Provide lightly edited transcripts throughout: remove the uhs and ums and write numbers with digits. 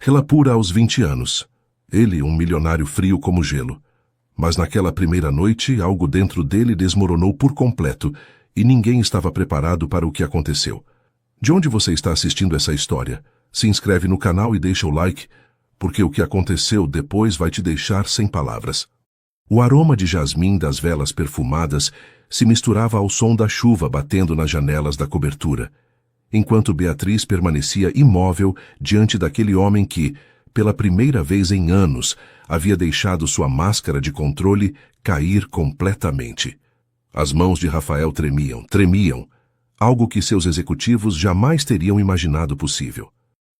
Relapura aos 20 anos. Ele, um milionário frio como gelo. Mas naquela primeira noite, algo dentro dele desmoronou por completo e ninguém estava preparado para o que aconteceu. De onde você está assistindo essa história? Se inscreve no canal e deixa o like, porque o que aconteceu depois vai te deixar sem palavras. O aroma de jasmim das velas perfumadas se misturava ao som da chuva batendo nas janelas da cobertura, enquanto Beatriz permanecia imóvel diante daquele homem que, pela primeira vez em anos, havia deixado sua máscara de controle cair completamente. As mãos de Rafael tremiam, algo que seus executivos jamais teriam imaginado possível.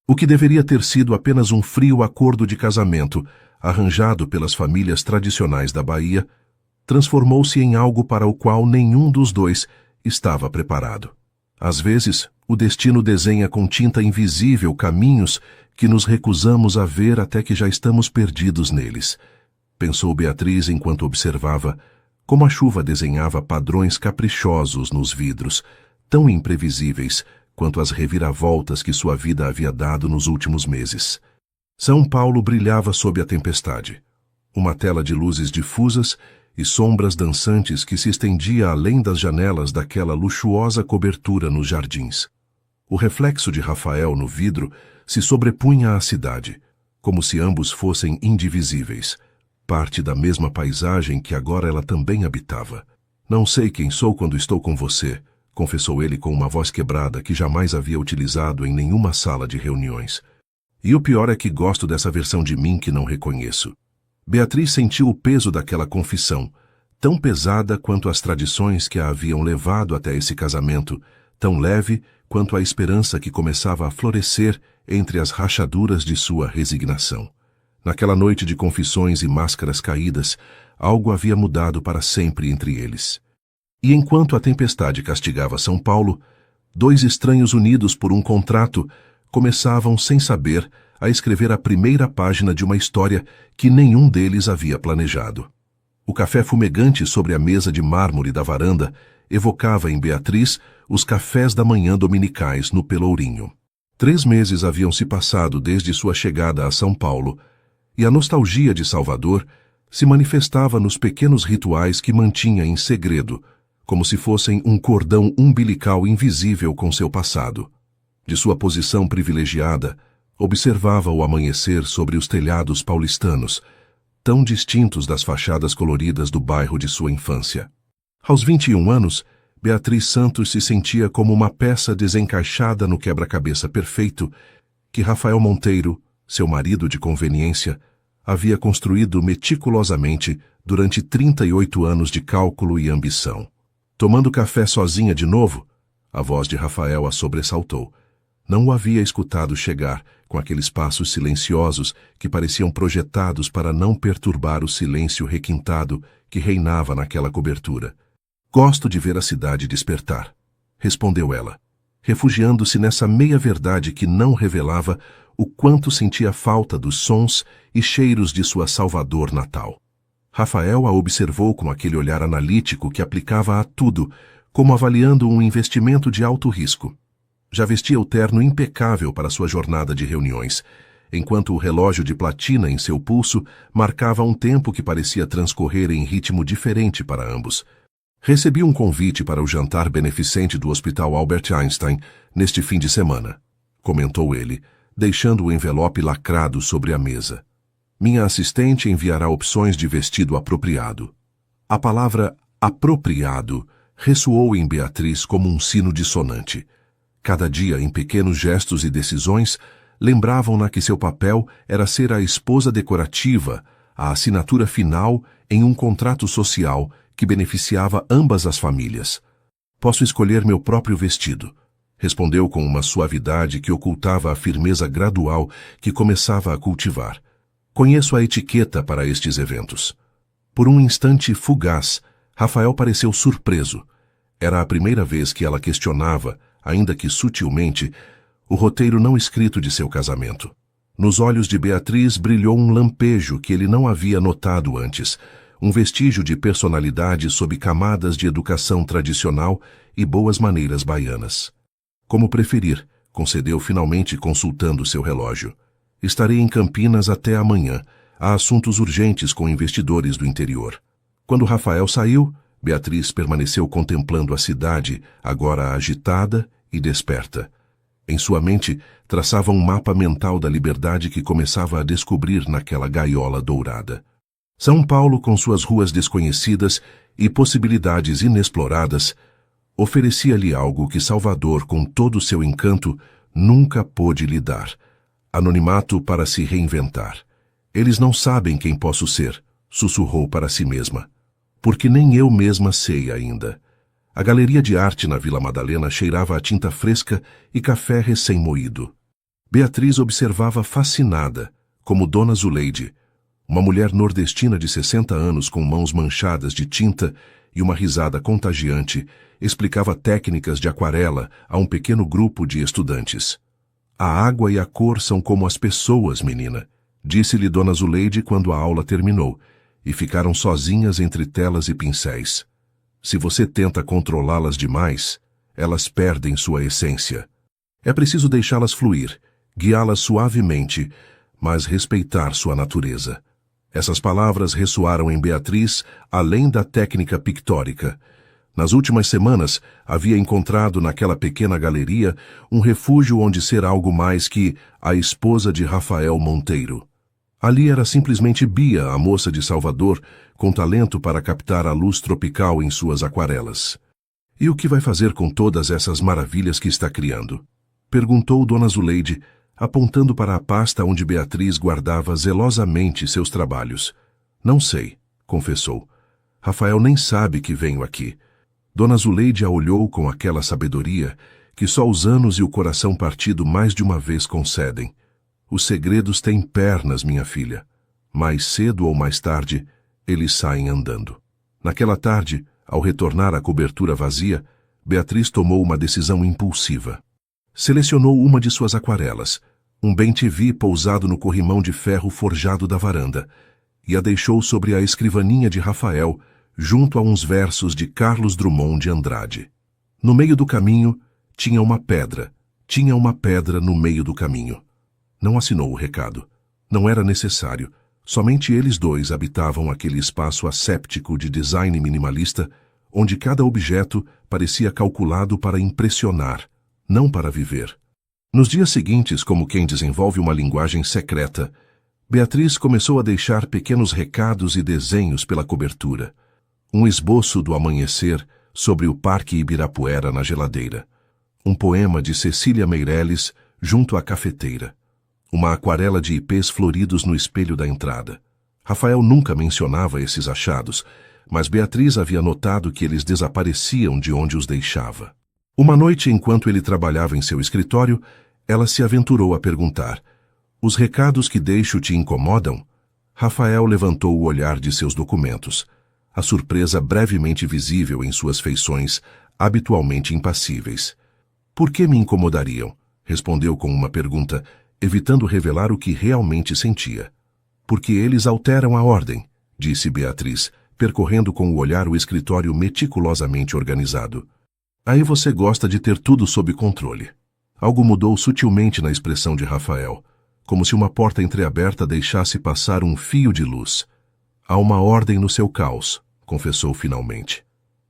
O que deveria ter sido apenas um frio acordo de casamento, arranjado pelas famílias tradicionais da Bahia, transformou-se em algo para o qual nenhum dos dois estava preparado. Às vezes, o destino desenha com tinta invisível caminhos que nos recusamos a ver até que já estamos perdidos neles, pensou Beatriz enquanto observava como a chuva desenhava padrões caprichosos nos vidros, tão imprevisíveis quanto as reviravoltas que sua vida havia dado nos últimos meses. São Paulo brilhava sob a tempestade, uma tela de luzes difusas e sombras dançantes que se estendia além das janelas daquela luxuosa cobertura nos jardins. O reflexo de Rafael no vidro se sobrepunha à cidade, como se ambos fossem indivisíveis, parte da mesma paisagem que agora ela também habitava. Não sei quem sou quando estou com você, confessou ele com uma voz quebrada que jamais havia utilizado em nenhuma sala de reuniões. E o pior é que gosto dessa versão de mim que não reconheço. Beatriz sentiu o peso daquela confissão, tão pesada quanto as tradições que a haviam levado até esse casamento, tão leve quanto a esperança que começava a florescer entre as rachaduras de sua resignação. Naquela noite de confissões e máscaras caídas, algo havia mudado para sempre entre eles. E enquanto a tempestade castigava São Paulo, dois estranhos unidos por um contrato começavam, sem saber, a escrever a primeira página de uma história que nenhum deles havia planejado. O café fumegante sobre a mesa de mármore da varanda evocava em Beatriz os cafés da manhã dominicais no Pelourinho. 3 meses haviam se passado desde sua chegada a São Paulo, e a nostalgia de Salvador se manifestava nos pequenos rituais que mantinha em segredo, como se fossem um cordão umbilical invisível com seu passado. De sua posição privilegiada, observava o amanhecer sobre os telhados paulistanos, tão distintos das fachadas coloridas do bairro de sua infância. Aos 21 anos, Beatriz Santos se sentia como uma peça desencaixada no quebra-cabeça perfeito que Rafael Monteiro, seu marido de conveniência, havia construído meticulosamente durante 38 anos de cálculo e ambição. Tomando café sozinha de novo, a voz de Rafael a sobressaltou. Não o havia escutado chegar com aqueles passos silenciosos que pareciam projetados para não perturbar o silêncio requintado que reinava naquela cobertura. Gosto de ver a cidade despertar, respondeu ela, refugiando-se nessa meia-verdade que não revelava o quanto sentia falta dos sons e cheiros de sua Salvador natal. Rafael a observou com aquele olhar analítico que aplicava a tudo, como avaliando um investimento de alto risco. Já vestia o terno impecável para sua jornada de reuniões, enquanto o relógio de platina em seu pulso marcava um tempo que parecia transcorrer em ritmo diferente para ambos. Recebi um convite para o jantar beneficente do Hospital Albert Einstein neste fim de semana, comentou ele, deixando o envelope lacrado sobre a mesa. Minha assistente enviará opções de vestido apropriado. A palavra apropriado ressoou em Beatriz como um sino dissonante. Cada dia, em pequenos gestos e decisões, lembravam-na que seu papel era ser a esposa decorativa, a assinatura final em um contrato social que beneficiava ambas as famílias. Posso escolher meu próprio vestido, respondeu com uma suavidade que ocultava a firmeza gradual que começava a cultivar. Conheço a etiqueta para estes eventos. Por um instante fugaz, Rafael pareceu surpreso. Era a primeira vez que ela questionava, ainda que sutilmente, o roteiro não escrito de seu casamento. Nos olhos de Beatriz brilhou um lampejo que ele não havia notado antes, um vestígio de personalidade sob camadas de educação tradicional e boas maneiras baianas. Como preferir, concedeu finalmente consultando seu relógio. Estarei em Campinas até amanhã. Há assuntos urgentes com investidores do interior. Quando Rafael saiu, Beatriz permaneceu contemplando a cidade, agora agitada e desperta. Em sua mente, traçava um mapa mental da liberdade que começava a descobrir naquela gaiola dourada. São Paulo, com suas ruas desconhecidas e possibilidades inexploradas, oferecia-lhe algo que Salvador, com todo o seu encanto, nunca pôde lhe dar: anonimato para se reinventar. Eles não sabem quem posso ser, sussurrou para si mesma. Porque nem eu mesma sei ainda. A galeria de arte na Vila Madalena cheirava a tinta fresca e café recém-moído. Beatriz observava fascinada, como Dona Zuleide, uma mulher nordestina de 60 anos com mãos manchadas de tinta e uma risada contagiante, explicava técnicas de aquarela a um pequeno grupo de estudantes. A água e a cor são como as pessoas, menina, disse-lhe Dona Zuleide quando a aula terminou, e ficaram sozinhas entre telas e pincéis. Se você tenta controlá-las demais, elas perdem sua essência. É preciso deixá-las fluir, guiá-las suavemente, mas respeitar sua natureza. Essas palavras ressoaram em Beatriz além da técnica pictórica. Nas últimas semanas, havia encontrado naquela pequena galeria um refúgio onde ser algo mais que a esposa de Rafael Monteiro. Ali era simplesmente Bia, a moça de Salvador, com talento para captar a luz tropical em suas aquarelas. E o que vai fazer com todas essas maravilhas que está criando? Perguntou Dona Zuleide, apontando para a pasta onde Beatriz guardava zelosamente seus trabalhos. Não sei, confessou. Rafael nem sabe que venho aqui. Dona Zuleide a olhou com aquela sabedoria que só os anos e o coração partido mais de uma vez concedem. Os segredos têm pernas, minha filha. Mais cedo ou mais tarde, eles saem andando. Naquela tarde, ao retornar à cobertura vazia, Beatriz tomou uma decisão impulsiva. Selecionou uma de suas aquarelas, um bem-te-vi pousado no corrimão de ferro forjado da varanda, e a deixou sobre a escrivaninha de Rafael, junto a uns versos de Carlos Drummond de Andrade. No meio do caminho, tinha uma pedra no meio do caminho. Não assinou o recado. Não era necessário. Somente eles dois habitavam aquele espaço asséptico de design minimalista, onde cada objeto parecia calculado para impressionar, não para viver. Nos dias seguintes, como quem desenvolve uma linguagem secreta, Beatriz começou a deixar pequenos recados e desenhos pela cobertura. Um esboço do amanhecer sobre o Parque Ibirapuera na geladeira. Um poema de Cecília Meirelles junto à cafeteira. Uma aquarela de ipês floridos no espelho da entrada. Rafael nunca mencionava esses achados, mas Beatriz havia notado que eles desapareciam de onde os deixava. Uma noite, enquanto ele trabalhava em seu escritório, ela se aventurou a perguntar: "Os recados que deixo te incomodam?" Rafael levantou o olhar de seus documentos, a surpresa brevemente visível em suas feições, habitualmente impassíveis. "Por que me incomodariam?" respondeu com uma pergunta, evitando revelar o que realmente sentia. "Porque eles alteram a ordem", disse Beatriz, percorrendo com o olhar o escritório meticulosamente organizado. "Aí você gosta de ter tudo sob controle." Algo mudou sutilmente na expressão de Rafael, como se uma porta entreaberta deixasse passar um fio de luz. "Há uma ordem no seu caos", confessou finalmente.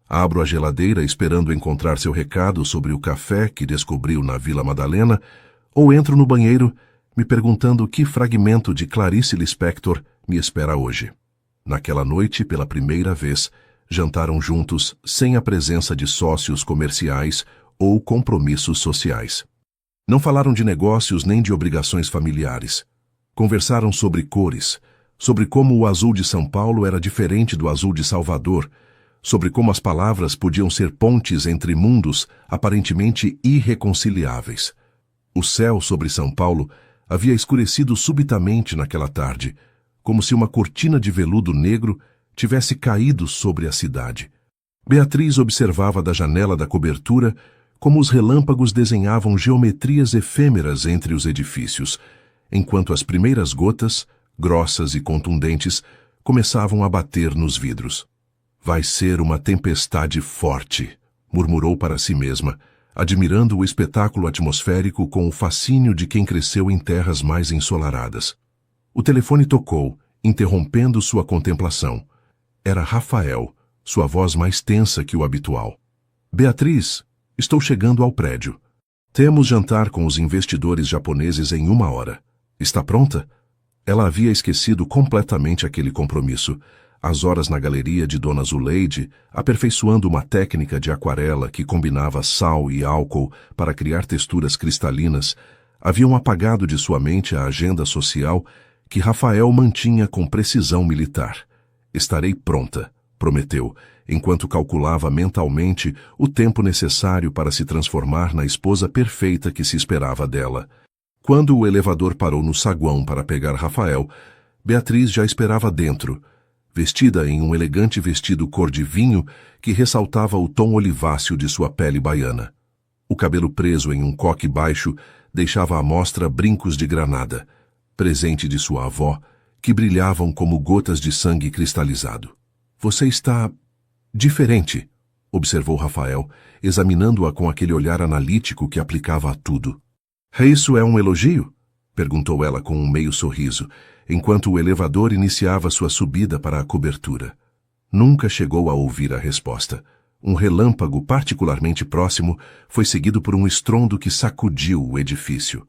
"Abro a geladeira esperando encontrar seu recado sobre o café que descobriu na Vila Madalena, ou entro no banheiro me perguntando que fragmento de Clarice Lispector me espera hoje." Naquela noite, pela primeira vez, jantaram juntos sem a presença de sócios comerciais ou compromissos sociais. Não falaram de negócios nem de obrigações familiares. Conversaram sobre cores, sobre como o azul de São Paulo era diferente do azul de Salvador, sobre como as palavras podiam ser pontes entre mundos aparentemente irreconciliáveis. O céu sobre São Paulo havia escurecido subitamente naquela tarde, como se uma cortina de veludo negro tivesse caído sobre a cidade. Beatriz observava da janela da cobertura como os relâmpagos desenhavam geometrias efêmeras entre os edifícios, enquanto as primeiras gotas, grossas e contundentes, começavam a bater nos vidros. "Vai ser uma tempestade forte", murmurou para si mesma, admirando o espetáculo atmosférico com o fascínio de quem cresceu em terras mais ensolaradas. O telefone tocou, interrompendo sua contemplação. Era Rafael, sua voz mais tensa que o habitual. Beatriz, estou chegando ao prédio. Temos jantar com os investidores japoneses em 1 hora. Está pronta? Ela havia esquecido completamente aquele compromisso. As horas na galeria de Dona Zuleide, aperfeiçoando uma técnica de aquarela que combinava sal e álcool para criar texturas cristalinas, haviam apagado de sua mente a agenda social que Rafael mantinha com precisão militar. Estarei pronta, prometeu, enquanto calculava mentalmente o tempo necessário para se transformar na esposa perfeita que se esperava dela. Quando o elevador parou no saguão para pegar Rafael, Beatriz já esperava dentro, vestida em um elegante vestido cor de vinho que ressaltava o tom oliváceo de sua pele baiana. O cabelo preso em um coque baixo deixava à mostra brincos de granada, presente de sua avó, que brilhavam como gotas de sangue cristalizado. Você está diferente, observou Rafael, examinando-a com aquele olhar analítico que aplicava a tudo. Isso é um elogio? Perguntou ela com um meio sorriso, enquanto o elevador iniciava sua subida para a cobertura. Nunca chegou a ouvir a resposta. Um relâmpago particularmente próximo foi seguido por um estrondo que sacudiu o edifício.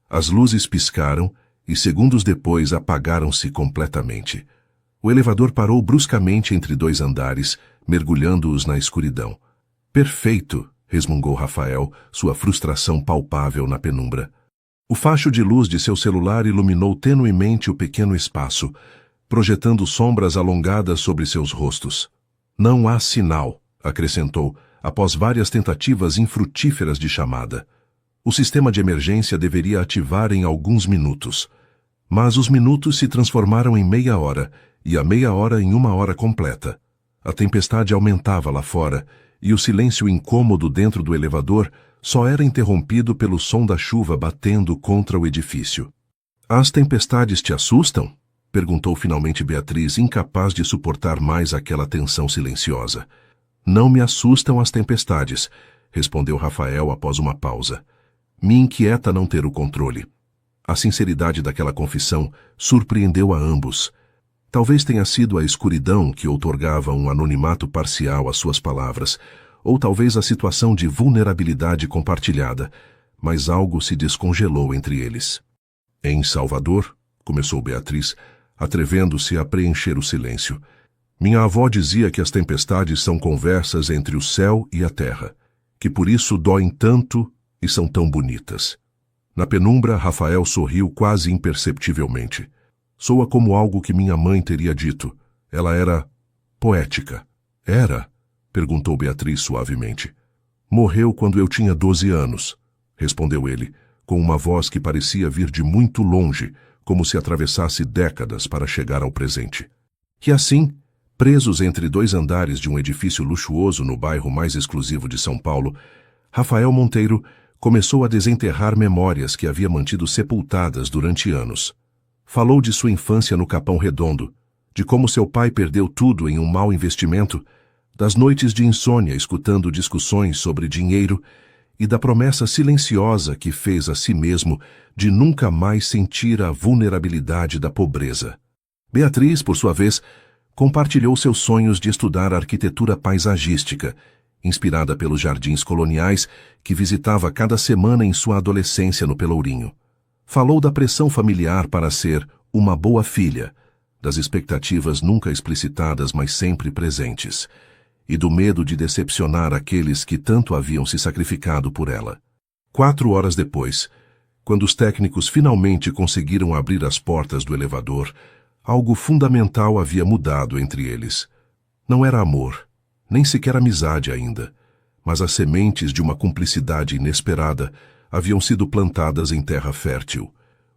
As luzes piscaram e segundos depois apagaram-se completamente. O elevador parou bruscamente entre 2 andares, mergulhando-os na escuridão. Perfeito, resmungou Rafael, sua frustração palpável na penumbra. O facho de luz de seu celular iluminou tenuemente o pequeno espaço, projetando sombras alongadas sobre seus rostos. Não há sinal, acrescentou, após várias tentativas infrutíferas de chamada. O sistema de emergência deveria ativar em alguns minutos. Mas os minutos se transformaram em meia hora, e a meia hora em 1 hora completa. A tempestade aumentava lá fora, e o silêncio incômodo dentro do elevador só era interrompido pelo som da chuva batendo contra o edifício. As tempestades te assustam? Perguntou finalmente Beatriz, incapaz de suportar mais aquela tensão silenciosa. Não me assustam as tempestades, respondeu Rafael após uma pausa. Me inquieta não ter o controle. A sinceridade daquela confissão surpreendeu a ambos. Talvez tenha sido a escuridão que outorgava um anonimato parcial às suas palavras, ou talvez a situação de vulnerabilidade compartilhada, mas algo se descongelou entre eles. Em Salvador, começou Beatriz, atrevendo-se a preencher o silêncio. Minha avó dizia que as tempestades são conversas entre o céu e a terra, que por isso doem tanto e são tão bonitas. Na penumbra, Rafael sorriu quase imperceptivelmente. Soa como algo que minha mãe teria dito. Ela era poética. Era? Perguntou Beatriz suavemente. Morreu quando eu tinha 12 anos, respondeu ele, com uma voz que parecia vir de muito longe, como se atravessasse décadas para chegar ao presente. E assim, presos entre 2 andares de um edifício luxuoso no bairro mais exclusivo de São Paulo, Rafael Monteiro começou a desenterrar memórias que havia mantido sepultadas durante anos. Falou de sua infância no Capão Redondo, de como seu pai perdeu tudo em um mau investimento, das noites de insônia escutando discussões sobre dinheiro e da promessa silenciosa que fez a si mesmo de nunca mais sentir a vulnerabilidade da pobreza. Beatriz, por sua vez, compartilhou seus sonhos de estudar arquitetura paisagística, inspirada pelos jardins coloniais que visitava cada semana em sua adolescência no Pelourinho. Falou da pressão familiar para ser uma boa filha, das expectativas nunca explicitadas, mas sempre presentes, e do medo de decepcionar aqueles que tanto haviam se sacrificado por ela. 4 horas depois, quando os técnicos finalmente conseguiram abrir as portas do elevador, algo fundamental havia mudado entre eles. Não era amor, nem sequer amizade ainda, mas as sementes de uma cumplicidade inesperada haviam sido plantadas em terra fértil.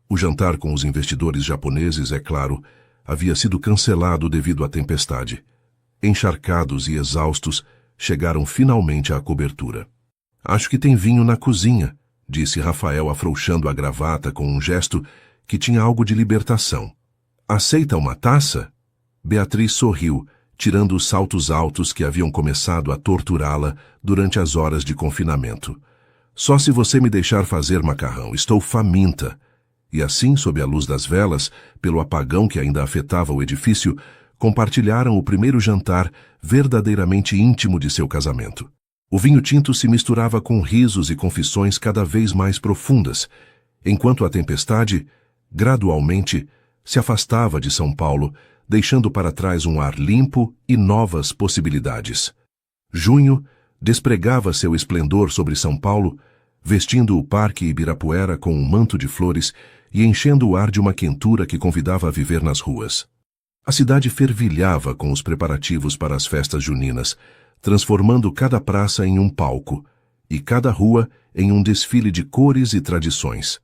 O jantar com os investidores japoneses, é claro, havia sido cancelado devido à tempestade. Encharcados e exaustos, chegaram finalmente à cobertura. Acho que tem vinho na cozinha, disse Rafael afrouxando a gravata com um gesto que tinha algo de libertação. Aceita uma taça? Beatriz sorriu, tirando os saltos altos que haviam começado a torturá-la durante as horas de confinamento. Só se você me deixar fazer macarrão, estou faminta. E assim, sob a luz das velas, pelo apagão que ainda afetava o edifício, compartilharam o primeiro jantar verdadeiramente íntimo de seu casamento. O vinho tinto se misturava com risos e confissões cada vez mais profundas, enquanto a tempestade, gradualmente, se afastava de São Paulo, deixando para trás um ar limpo e novas possibilidades. Junho despregava seu esplendor sobre São Paulo, vestindo o Parque Ibirapuera com um manto de flores e enchendo o ar de uma quentura que convidava a viver nas ruas. A cidade fervilhava com os preparativos para as festas juninas, transformando cada praça em um palco e cada rua em um desfile de cores e tradições.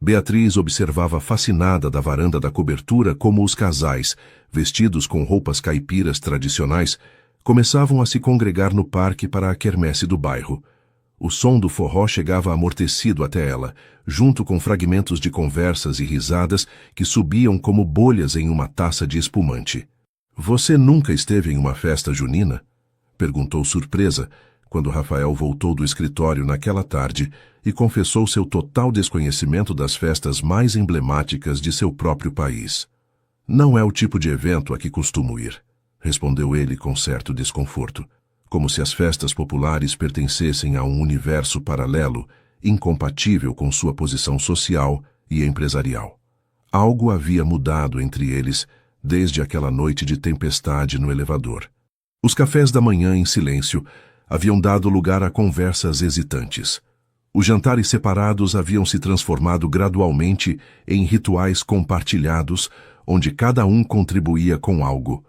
Beatriz observava fascinada da varanda da cobertura como os casais, vestidos com roupas caipiras tradicionais, começavam a se congregar no parque para a quermesse do bairro. O som do forró chegava amortecido até ela, junto com fragmentos de conversas e risadas que subiam como bolhas em uma taça de espumante. "Você nunca esteve em uma festa junina?" perguntou surpresa, quando Rafael voltou do escritório naquela tarde e confessou seu total desconhecimento das festas mais emblemáticas de seu próprio país. "Não é o tipo de evento a que costumo ir", respondeu ele com certo desconforto, como se as festas populares pertencessem a um universo paralelo, incompatível com sua posição social e empresarial. Algo havia mudado entre eles desde aquela noite de tempestade no elevador. Os cafés da manhã em silêncio haviam dado lugar a conversas hesitantes. Os jantares separados haviam se transformado gradualmente em rituais compartilhados, onde cada um contribuía com algo.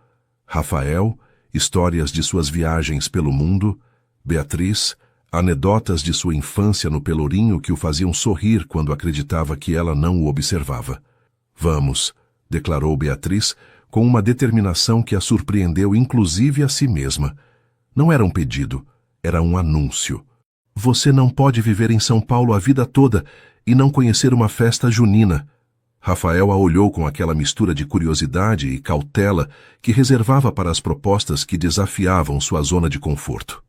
Rafael, histórias de suas viagens pelo mundo; Beatriz, anedotas de sua infância no Pelourinho que o faziam sorrir quando acreditava que ela não o observava. "Vamos", declarou Beatriz, com uma determinação que a surpreendeu inclusive a si mesma. Não era um pedido, era um anúncio. "Você não pode viver em São Paulo a vida toda e não conhecer uma festa junina." Rafael a olhou com aquela mistura de curiosidade e cautela que reservava para as propostas que desafiavam sua zona de conforto.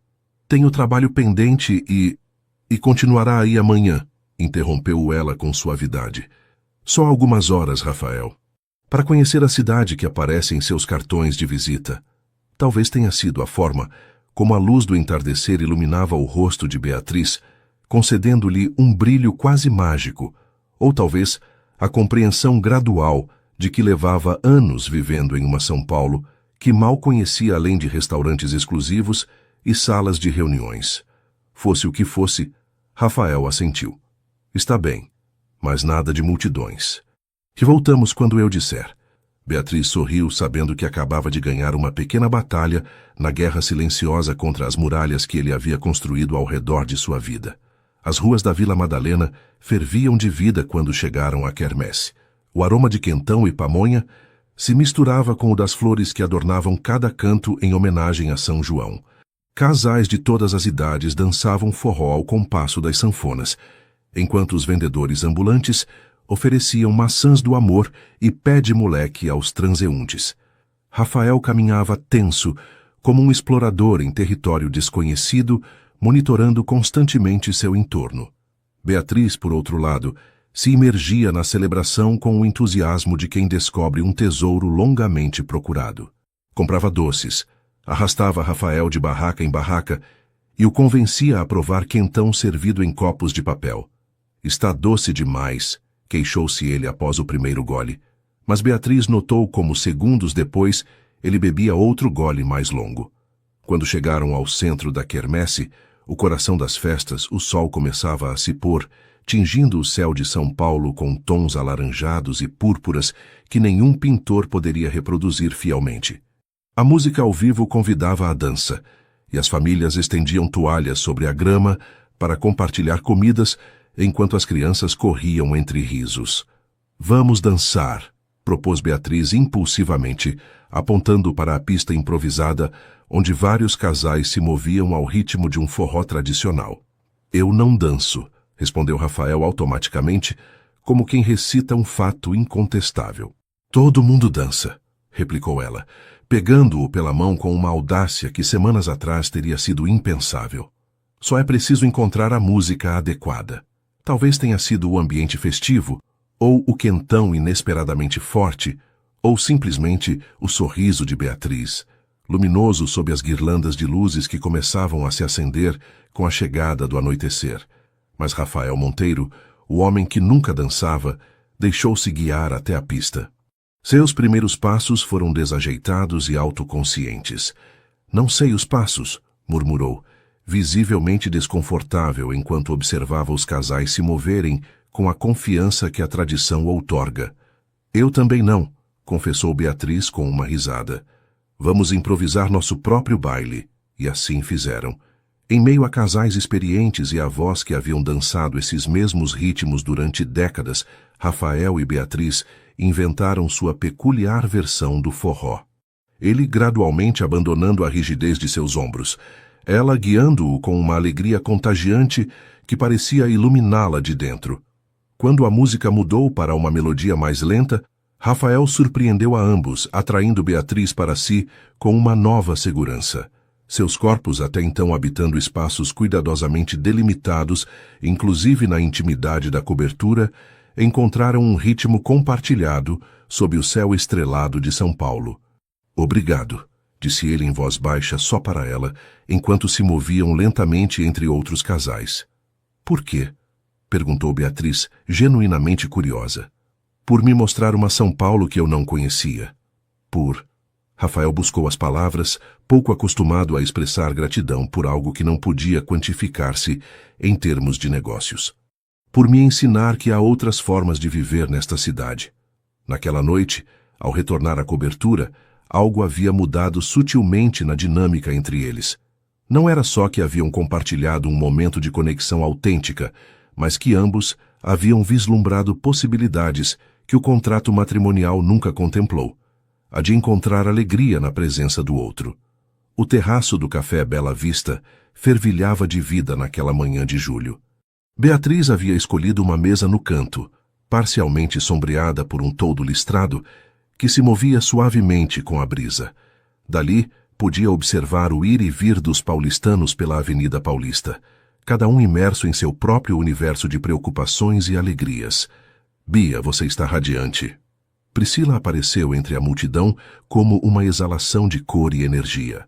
"Tenho trabalho pendente e continuará aí amanhã", interrompeu ela com suavidade. "Só algumas horas, Rafael. Para conhecer a cidade que aparece em seus cartões de visita." Talvez tenha sido a forma como a luz do entardecer iluminava o rosto de Beatriz, concedendo-lhe um brilho quase mágico, ou talvez a compreensão gradual de que levava anos vivendo em uma São Paulo que mal conhecia além de restaurantes exclusivos e salas de reuniões. Fosse o que fosse, Rafael assentiu. "Está bem, mas nada de multidões. E voltamos quando eu disser." Beatriz sorriu, sabendo que acabava de ganhar uma pequena batalha na guerra silenciosa contra as muralhas que ele havia construído ao redor de sua vida. As ruas da Vila Madalena ferviam de vida quando chegaram à quermesse. O aroma de quentão e pamonha se misturava com o das flores que adornavam cada canto em homenagem a São João. Casais de todas as idades dançavam forró ao compasso das sanfonas, enquanto os vendedores ambulantes ofereciam maçãs do amor e pé de moleque aos transeuntes. Rafael caminhava tenso, como um explorador em território desconhecido, monitorando constantemente seu entorno. Beatriz, por outro lado, se imergia na celebração com o entusiasmo de quem descobre um tesouro longamente procurado. Comprava doces, arrastava Rafael de barraca em barraca e o convencia a provar quentão servido em copos de papel. "Está doce demais", queixou-se ele após o primeiro gole, mas Beatriz notou como segundos depois ele bebia outro gole mais longo. Quando chegaram ao centro da quermesse, o coração das festas, o sol começava a se pôr, tingindo o céu de São Paulo com tons alaranjados e púrpuras que nenhum pintor poderia reproduzir fielmente. A música ao vivo convidava à dança, e as famílias estendiam toalhas sobre a grama para compartilhar comidas, enquanto as crianças corriam entre risos. "Vamos dançar", propôs Beatriz impulsivamente, apontando para a pista improvisada, onde vários casais se moviam ao ritmo de um forró tradicional. "Eu não danço", respondeu Rafael automaticamente, como quem recita um fato incontestável. "Todo mundo dança", replicou ela, pegando-o pela mão com uma audácia que semanas atrás teria sido impensável. Só é preciso encontrar a música adequada. Talvez tenha sido o ambiente festivo, ou o quentão inesperadamente forte, ou simplesmente o sorriso de Beatriz, luminoso sob as guirlandas de luzes que começavam a se acender com a chegada do anoitecer. Mas Rafael Monteiro, o homem que nunca dançava, deixou-se guiar até a pista. Seus primeiros passos foram desajeitados e autoconscientes. "Não sei os passos", murmurou, visivelmente desconfortável enquanto observava os casais se moverem com a confiança que a tradição outorga. "Eu também não", confessou Beatriz com uma risada. "Vamos improvisar nosso próprio baile." E assim fizeram. Em meio a casais experientes e avós que haviam dançado esses mesmos ritmos durante décadas, Rafael e Beatriz inventaram sua peculiar versão do forró. Ele gradualmente abandonando a rigidez de seus ombros, ela guiando-o com uma alegria contagiante que parecia iluminá-la de dentro. Quando a música mudou para uma melodia mais lenta, Rafael surpreendeu a ambos, atraindo Beatriz para si com uma nova segurança. Seus corpos, até então habitando espaços cuidadosamente delimitados, inclusive na intimidade da cobertura, encontraram um ritmo compartilhado sob o céu estrelado de São Paulo. "Obrigado", disse ele em voz baixa só para ela, enquanto se moviam lentamente entre outros casais. "Por quê?", perguntou Beatriz, genuinamente curiosa. "Por me mostrar uma São Paulo que eu não conhecia. Rafael buscou as palavras, pouco acostumado a expressar gratidão por algo que não podia quantificar-se em termos de negócios. "Por me ensinar que há outras formas de viver nesta cidade." Naquela noite, ao retornar à cobertura, algo havia mudado sutilmente na dinâmica entre eles. Não era só que haviam compartilhado um momento de conexão autêntica, mas que ambos haviam vislumbrado possibilidades que o contrato matrimonial nunca contemplou: a de encontrar alegria na presença do outro. O terraço do Café Bela Vista fervilhava de vida naquela manhã de julho. Beatriz havia escolhido uma mesa no canto, parcialmente sombreada por um toldo listrado, que se movia suavemente com a brisa. Dali, podia observar o ir e vir dos paulistanos pela Avenida Paulista, cada um imerso em seu próprio universo de preocupações e alegrias. "Bia, você está radiante." Priscila apareceu entre a multidão como uma exalação de cor e energia.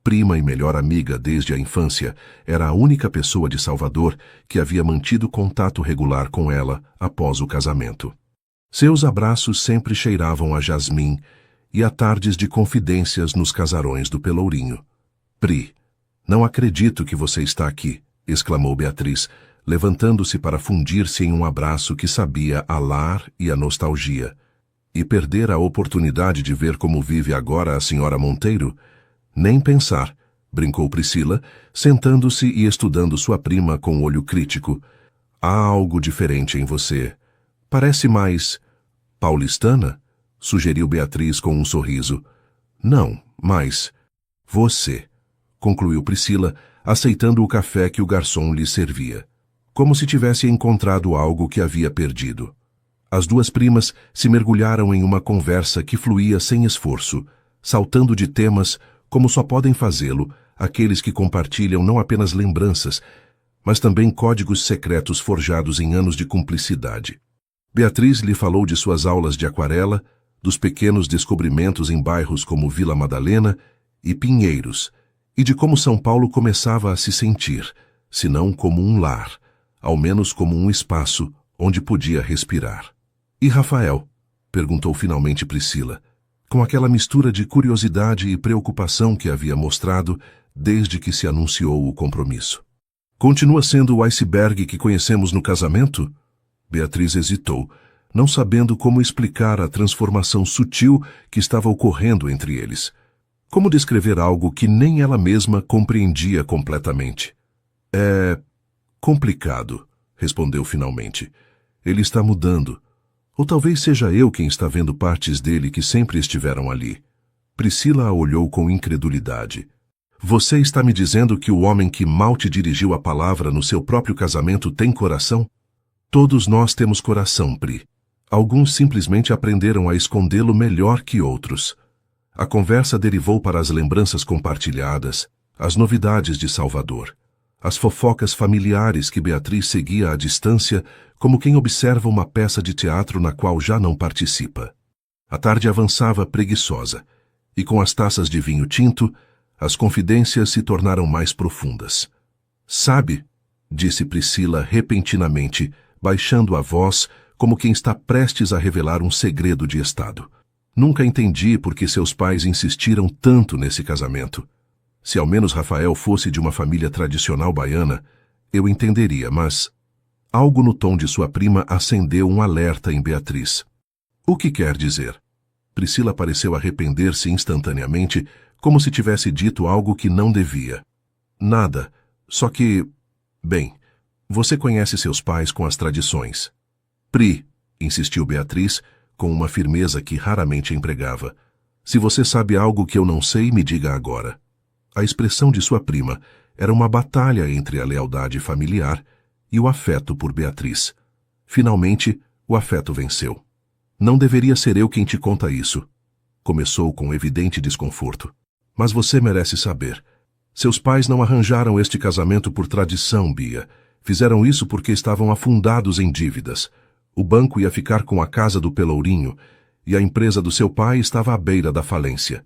Prima e melhor amiga desde a infância, era a única pessoa de Salvador que havia mantido contato regular com ela após o casamento. Seus abraços sempre cheiravam a jasmim e a tardes de confidências nos casarões do Pelourinho. "Pri, não acredito que você está aqui", exclamou Beatriz, levantando-se para fundir-se em um abraço que sabia a lar e a nostalgia. "E perder a oportunidade de ver como vive agora a senhora Monteiro? Nem pensar", brincou Priscila, sentando-se e estudando sua prima com olho crítico. "Há algo diferente em você. Parece mais paulistana?", sugeriu Beatriz com um sorriso. "Não, mas você", concluiu Priscila, aceitando o café que o garçom lhe servia, como se tivesse encontrado algo que havia perdido. As duas primas se mergulharam em uma conversa que fluía sem esforço, saltando de temas como só podem fazê-lo aqueles que compartilham não apenas lembranças, mas também códigos secretos forjados em anos de cumplicidade. Beatriz lhe falou de suas aulas de aquarela, dos pequenos descobrimentos em bairros como Vila Madalena e Pinheiros, e de como São Paulo começava a se sentir, se não como um lar, ao menos como um espaço onde podia respirar. "E Rafael?", perguntou finalmente Priscila, com aquela mistura de curiosidade e preocupação que havia mostrado desde que se anunciou o compromisso. "Continua sendo o iceberg que conhecemos no casamento?" Beatriz hesitou, não sabendo como explicar a transformação sutil que estava ocorrendo entre eles. Como descrever algo que nem ela mesma compreendia completamente? "É complicado", respondeu finalmente. "Ele está mudando. Ou talvez seja eu quem está vendo partes dele que sempre estiveram ali." Priscila a olhou com incredulidade. "Você está me dizendo que o homem que mal te dirigiu a palavra no seu próprio casamento tem coração?" "Todos nós temos coração, Pri. Alguns simplesmente aprenderam a escondê-lo melhor que outros." A conversa derivou para as lembranças compartilhadas, as novidades de Salvador. As fofocas familiares que Beatriz seguia à distância, como quem observa uma peça de teatro na qual já não participa. A tarde avançava preguiçosa, e com as taças de vinho tinto, as confidências se tornaram mais profundas. Sabe, disse Priscila repentinamente, baixando a voz, como quem está prestes a revelar um segredo de estado. Nunca entendi por que seus pais insistiram tanto nesse casamento. Se ao menos Rafael fosse de uma família tradicional baiana, eu entenderia, mas... Algo no tom de sua prima acendeu um alerta em Beatriz. O que quer dizer? Priscila pareceu arrepender-se instantaneamente, como se tivesse dito algo que não devia. Nada, só que... Bem, você conhece seus pais com as tradições. Pri, insistiu Beatriz, com uma firmeza que raramente empregava. Se você sabe algo que eu não sei, me diga agora. A expressão de sua prima era uma batalha entre a lealdade familiar e o afeto por Beatriz. Finalmente, o afeto venceu. Não deveria ser eu quem te conta isso. Começou com evidente desconforto. Mas você merece saber. Seus pais não arranjaram este casamento por tradição, Bia. Fizeram isso porque estavam afundados em dívidas. O banco ia ficar com a casa do Pelourinho e a empresa do seu pai estava à beira da falência.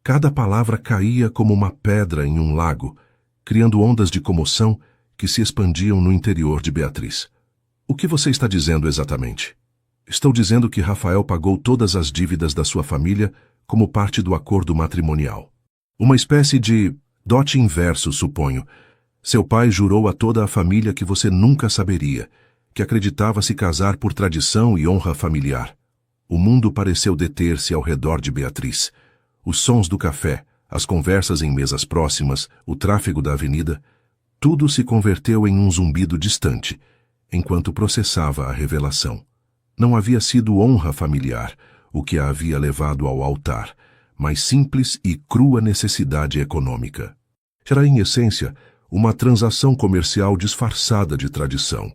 Cada palavra caía como uma pedra em um lago, criando ondas de comoção que se expandiam no interior de Beatriz. O que você está dizendo exatamente? Estou dizendo que Rafael pagou todas as dívidas da sua família como parte do acordo matrimonial. Uma espécie de dote inverso, suponho. Seu pai jurou a toda a família que você nunca saberia, que acreditava se casar por tradição e honra familiar. O mundo pareceu deter-se ao redor de Beatriz. Os sons do café, as conversas em mesas próximas, o tráfego da avenida, tudo se converteu em um zumbido distante, enquanto processava a revelação. Não havia sido honra familiar o que a havia levado ao altar, mas simples e crua necessidade econômica. Era, em essência, uma transação comercial disfarçada de tradição.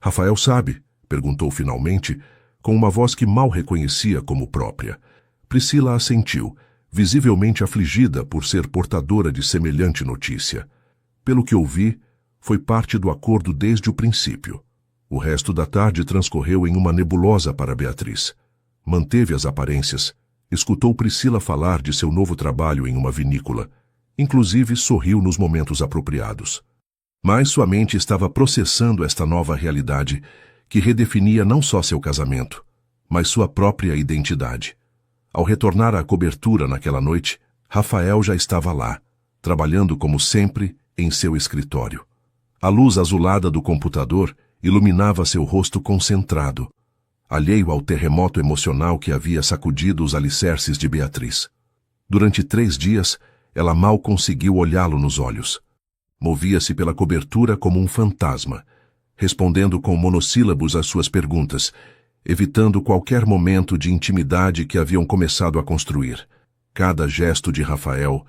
Rafael sabe? Perguntou finalmente, com uma voz que mal reconhecia como própria. Priscila assentiu, visivelmente afligida por ser portadora de semelhante notícia. Pelo que ouvi, foi parte do acordo desde o princípio. O resto da tarde transcorreu em uma nebulosa para Beatriz. Manteve as aparências, escutou Priscila falar de seu novo trabalho em uma vinícola, inclusive sorriu nos momentos apropriados. Mas sua mente estava processando esta nova realidade, que redefinia não só seu casamento, mas sua própria identidade. Ao retornar à cobertura naquela noite, Rafael já estava lá, trabalhando como sempre em seu escritório. A luz azulada do computador iluminava seu rosto concentrado, alheio ao terremoto emocional que havia sacudido os alicerces de Beatriz. Durante 3 dias, ela mal conseguiu olhá-lo nos olhos. Movia-se pela cobertura como um fantasma, respondendo com monossílabos às suas perguntas, evitando qualquer momento de intimidade que haviam começado a construir. Cada gesto de Rafael,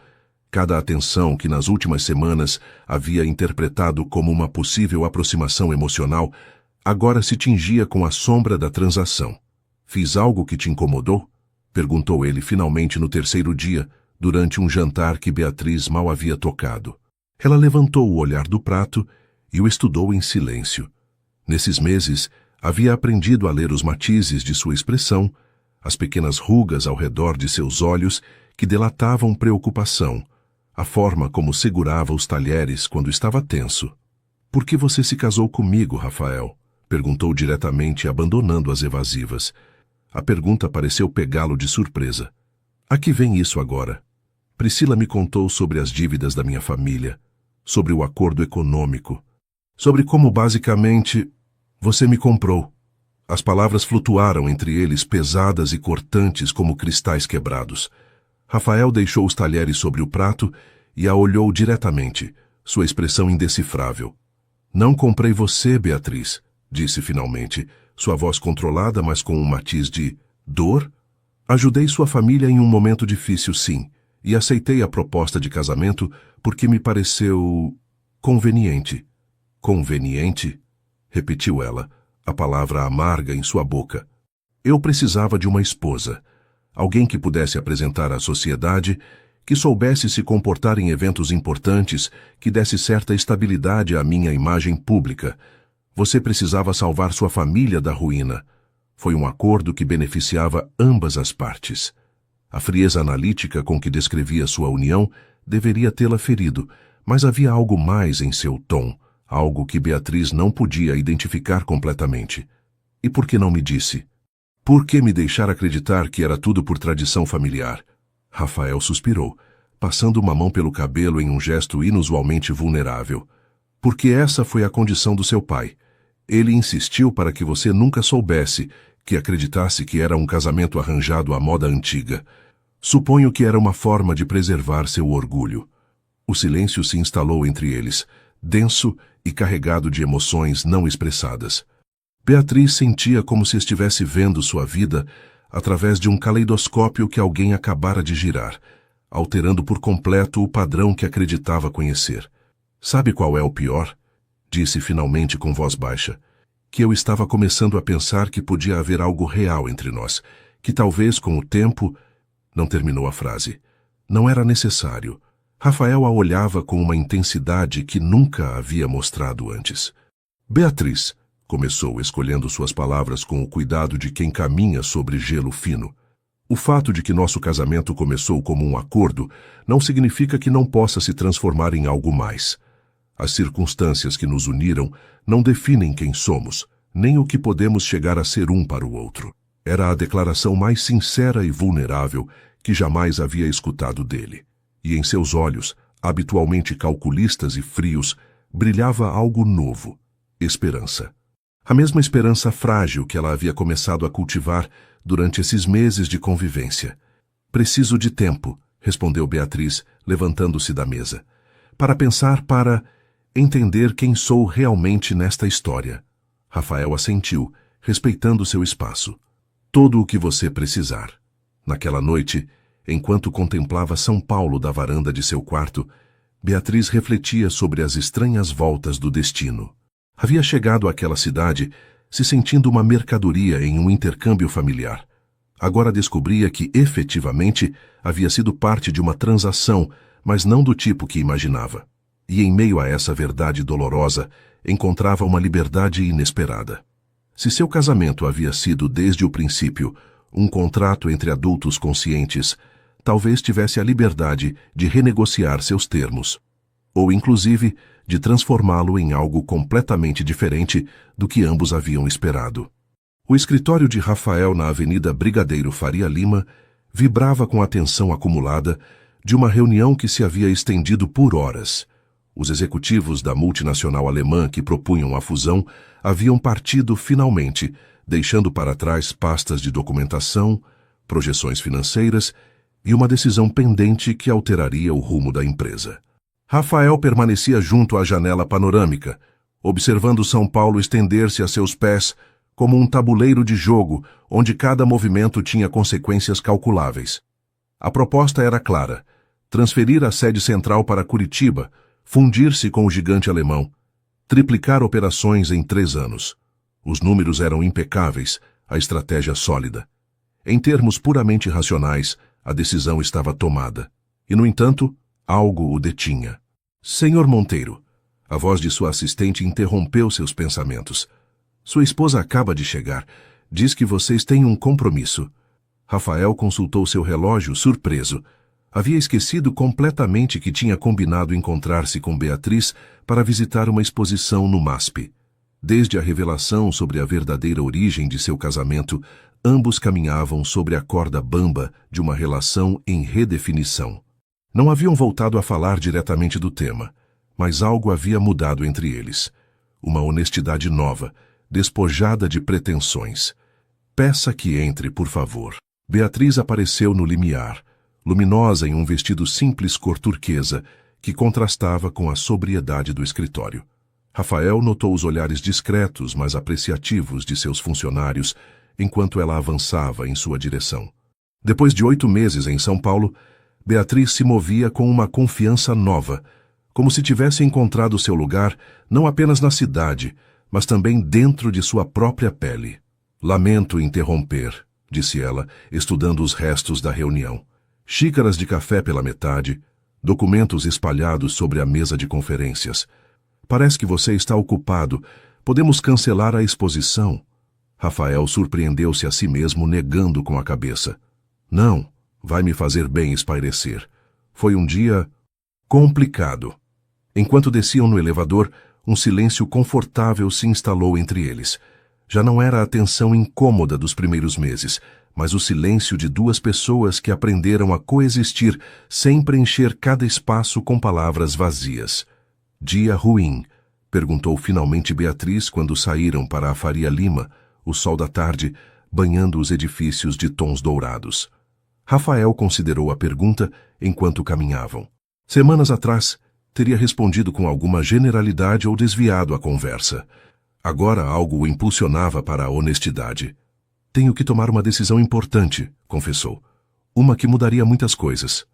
cada atenção que nas últimas semanas havia interpretado como uma possível aproximação emocional, agora se tingia com a sombra da transação. Fiz algo que te incomodou? Perguntou ele finalmente no 3º dia, durante um jantar que Beatriz mal havia tocado. Ela levantou o olhar do prato e o estudou em silêncio. Nesses meses, havia aprendido a ler os matizes de sua expressão, as pequenas rugas ao redor de seus olhos que delatavam preocupação, a forma como segurava os talheres quando estava tenso. Por que você se casou comigo, Rafael? Perguntou diretamente, abandonando as evasivas. A pergunta pareceu pegá-lo de surpresa. A que vem isso agora? Priscila me contou sobre as dívidas da minha família, sobre o acordo econômico, sobre como basicamente você me comprou. As palavras flutuaram entre eles, pesadas e cortantes como cristais quebrados. Rafael deixou os talheres sobre o prato e a olhou diretamente, sua expressão indecifrável. Não comprei você, Beatriz, disse finalmente, sua voz controlada, mas com um matiz de dor. Ajudei sua família em um momento difícil, sim, e aceitei a proposta de casamento porque me pareceu conveniente. Conveniente? Repetiu ela, a palavra amarga em sua boca. Eu precisava de uma esposa, alguém que pudesse apresentar à sociedade, que soubesse se comportar em eventos importantes, que desse certa estabilidade à minha imagem pública. Você precisava salvar sua família da ruína. Foi um acordo que beneficiava ambas as partes. A frieza analítica com que descrevia sua união deveria tê-la ferido, mas havia algo mais em seu tom, algo que Beatriz não podia identificar completamente. E por que não me disse? Por que me deixar acreditar que era tudo por tradição familiar? Rafael suspirou, passando uma mão pelo cabelo em um gesto inusualmente vulnerável. Porque essa foi a condição do seu pai. Ele insistiu para que você nunca soubesse, que acreditasse que era um casamento arranjado à moda antiga. Suponho que era uma forma de preservar seu orgulho. O silêncio se instalou entre eles, denso e carregado de emoções não expressadas. Beatriz sentia como se estivesse vendo sua vida através de um caleidoscópio que alguém acabara de girar, alterando por completo o padrão que acreditava conhecer. Sabe qual é o pior? Disse finalmente com voz baixa. Que eu estava começando a pensar que podia haver algo real entre nós, que talvez com o tempo... Não terminou a frase. Não era necessário. Rafael a olhava com uma intensidade que nunca havia mostrado antes. Beatriz, começou escolhendo suas palavras com o cuidado de quem caminha sobre gelo fino. O fato de que nosso casamento começou como um acordo não significa que não possa se transformar em algo mais. As circunstâncias que nos uniram não definem quem somos, nem o que podemos chegar a ser um para o outro. Era a declaração mais sincera e vulnerável que jamais havia escutado dele. E em seus olhos, habitualmente calculistas e frios, brilhava algo novo, esperança. A mesma esperança frágil que ela havia começado a cultivar durante esses meses de convivência. Preciso de tempo, respondeu Beatriz, levantando-se da mesa, para pensar, para entender quem sou realmente nesta história. Rafael assentiu, respeitando seu espaço. Todo o que você precisar. Naquela noite, enquanto contemplava São Paulo da varanda de seu quarto, Beatriz refletia sobre as estranhas voltas do destino. Havia chegado àquela cidade se sentindo uma mercadoria em um intercâmbio familiar. Agora descobria que, efetivamente, havia sido parte de uma transação, mas não do tipo que imaginava. E em meio a essa verdade dolorosa, encontrava uma liberdade inesperada. Se seu casamento havia sido, desde o princípio, um contrato entre adultos conscientes, talvez tivesse a liberdade de renegociar seus termos, ou inclusive de transformá-lo em algo completamente diferente do que ambos haviam esperado. O escritório de Rafael na Avenida Brigadeiro Faria Lima vibrava com a tensão acumulada de uma reunião que se havia estendido por horas. Os executivos da multinacional alemã que propunham a fusão haviam partido finalmente, deixando para trás pastas de documentação, projeções financeiras e uma decisão pendente que alteraria o rumo da empresa. Rafael permanecia junto à janela panorâmica, observando São Paulo estender-se a seus pés como um tabuleiro de jogo onde cada movimento tinha consequências calculáveis. A proposta era clara: transferir a sede central para Curitiba, fundir-se com o gigante alemão, triplicar operações em 3 anos. Os números eram impecáveis, a estratégia sólida. Em termos puramente racionais, a decisão estava tomada. E, no entanto, algo o detinha. Senhor Monteiro, a voz de sua assistente interrompeu seus pensamentos. Sua esposa acaba de chegar. Diz que vocês têm um compromisso. Rafael consultou seu relógio, surpreso. Havia esquecido completamente que tinha combinado encontrar-se com Beatriz para visitar uma exposição no MASP. Desde a revelação sobre a verdadeira origem de seu casamento, ambos caminhavam sobre a corda bamba de uma relação em redefinição. Não haviam voltado a falar diretamente do tema, mas algo havia mudado entre eles. Uma honestidade nova, despojada de pretensões. Peça que entre, por favor. Beatriz apareceu no limiar, luminosa em um vestido simples cor turquesa, que contrastava com a sobriedade do escritório. Rafael notou os olhares discretos, mas apreciativos de seus funcionários, enquanto ela avançava em sua direção. Depois de 8 meses em São Paulo, Beatriz se movia com uma confiança nova, como se tivesse encontrado seu lugar não apenas na cidade, mas também dentro de sua própria pele. Lamento interromper, disse ela, estudando os restos da reunião. Xícaras de café pela metade, documentos espalhados sobre a mesa de conferências. Parece que você está ocupado. Podemos cancelar a exposição. Rafael surpreendeu-se a si mesmo, negando com a cabeça. Não, vai me fazer bem espairecer. Foi um dia complicado. Enquanto desciam no elevador, um silêncio confortável se instalou entre eles. Já não era a tensão incômoda dos primeiros meses, mas o silêncio de duas pessoas que aprenderam a coexistir sem preencher cada espaço com palavras vazias. Dia ruim? Perguntou finalmente Beatriz quando saíram para a Faria Lima, o sol da tarde, banhando os edifícios de tons dourados. Rafael considerou a pergunta enquanto caminhavam. Semanas atrás, teria respondido com alguma generalidade ou desviado a conversa. Agora algo o impulsionava para a honestidade. Tenho que tomar uma decisão importante, confessou. Uma que mudaria muitas coisas.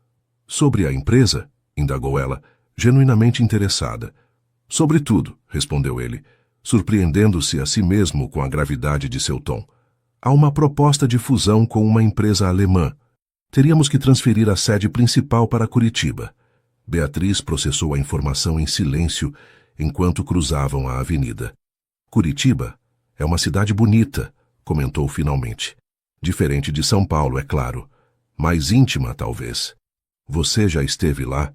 Sobre a empresa? Indagou ela, genuinamente interessada. Sobre tudo, respondeu ele, surpreendendo-se a si mesmo com a gravidade de seu tom. Há uma proposta de fusão com uma empresa alemã. Teríamos que transferir a sede principal para Curitiba. Beatriz processou a informação em silêncio enquanto cruzavam a avenida. Curitiba é uma cidade bonita, comentou finalmente. Diferente de São Paulo, é claro. Mais íntima, talvez. Você já esteve lá?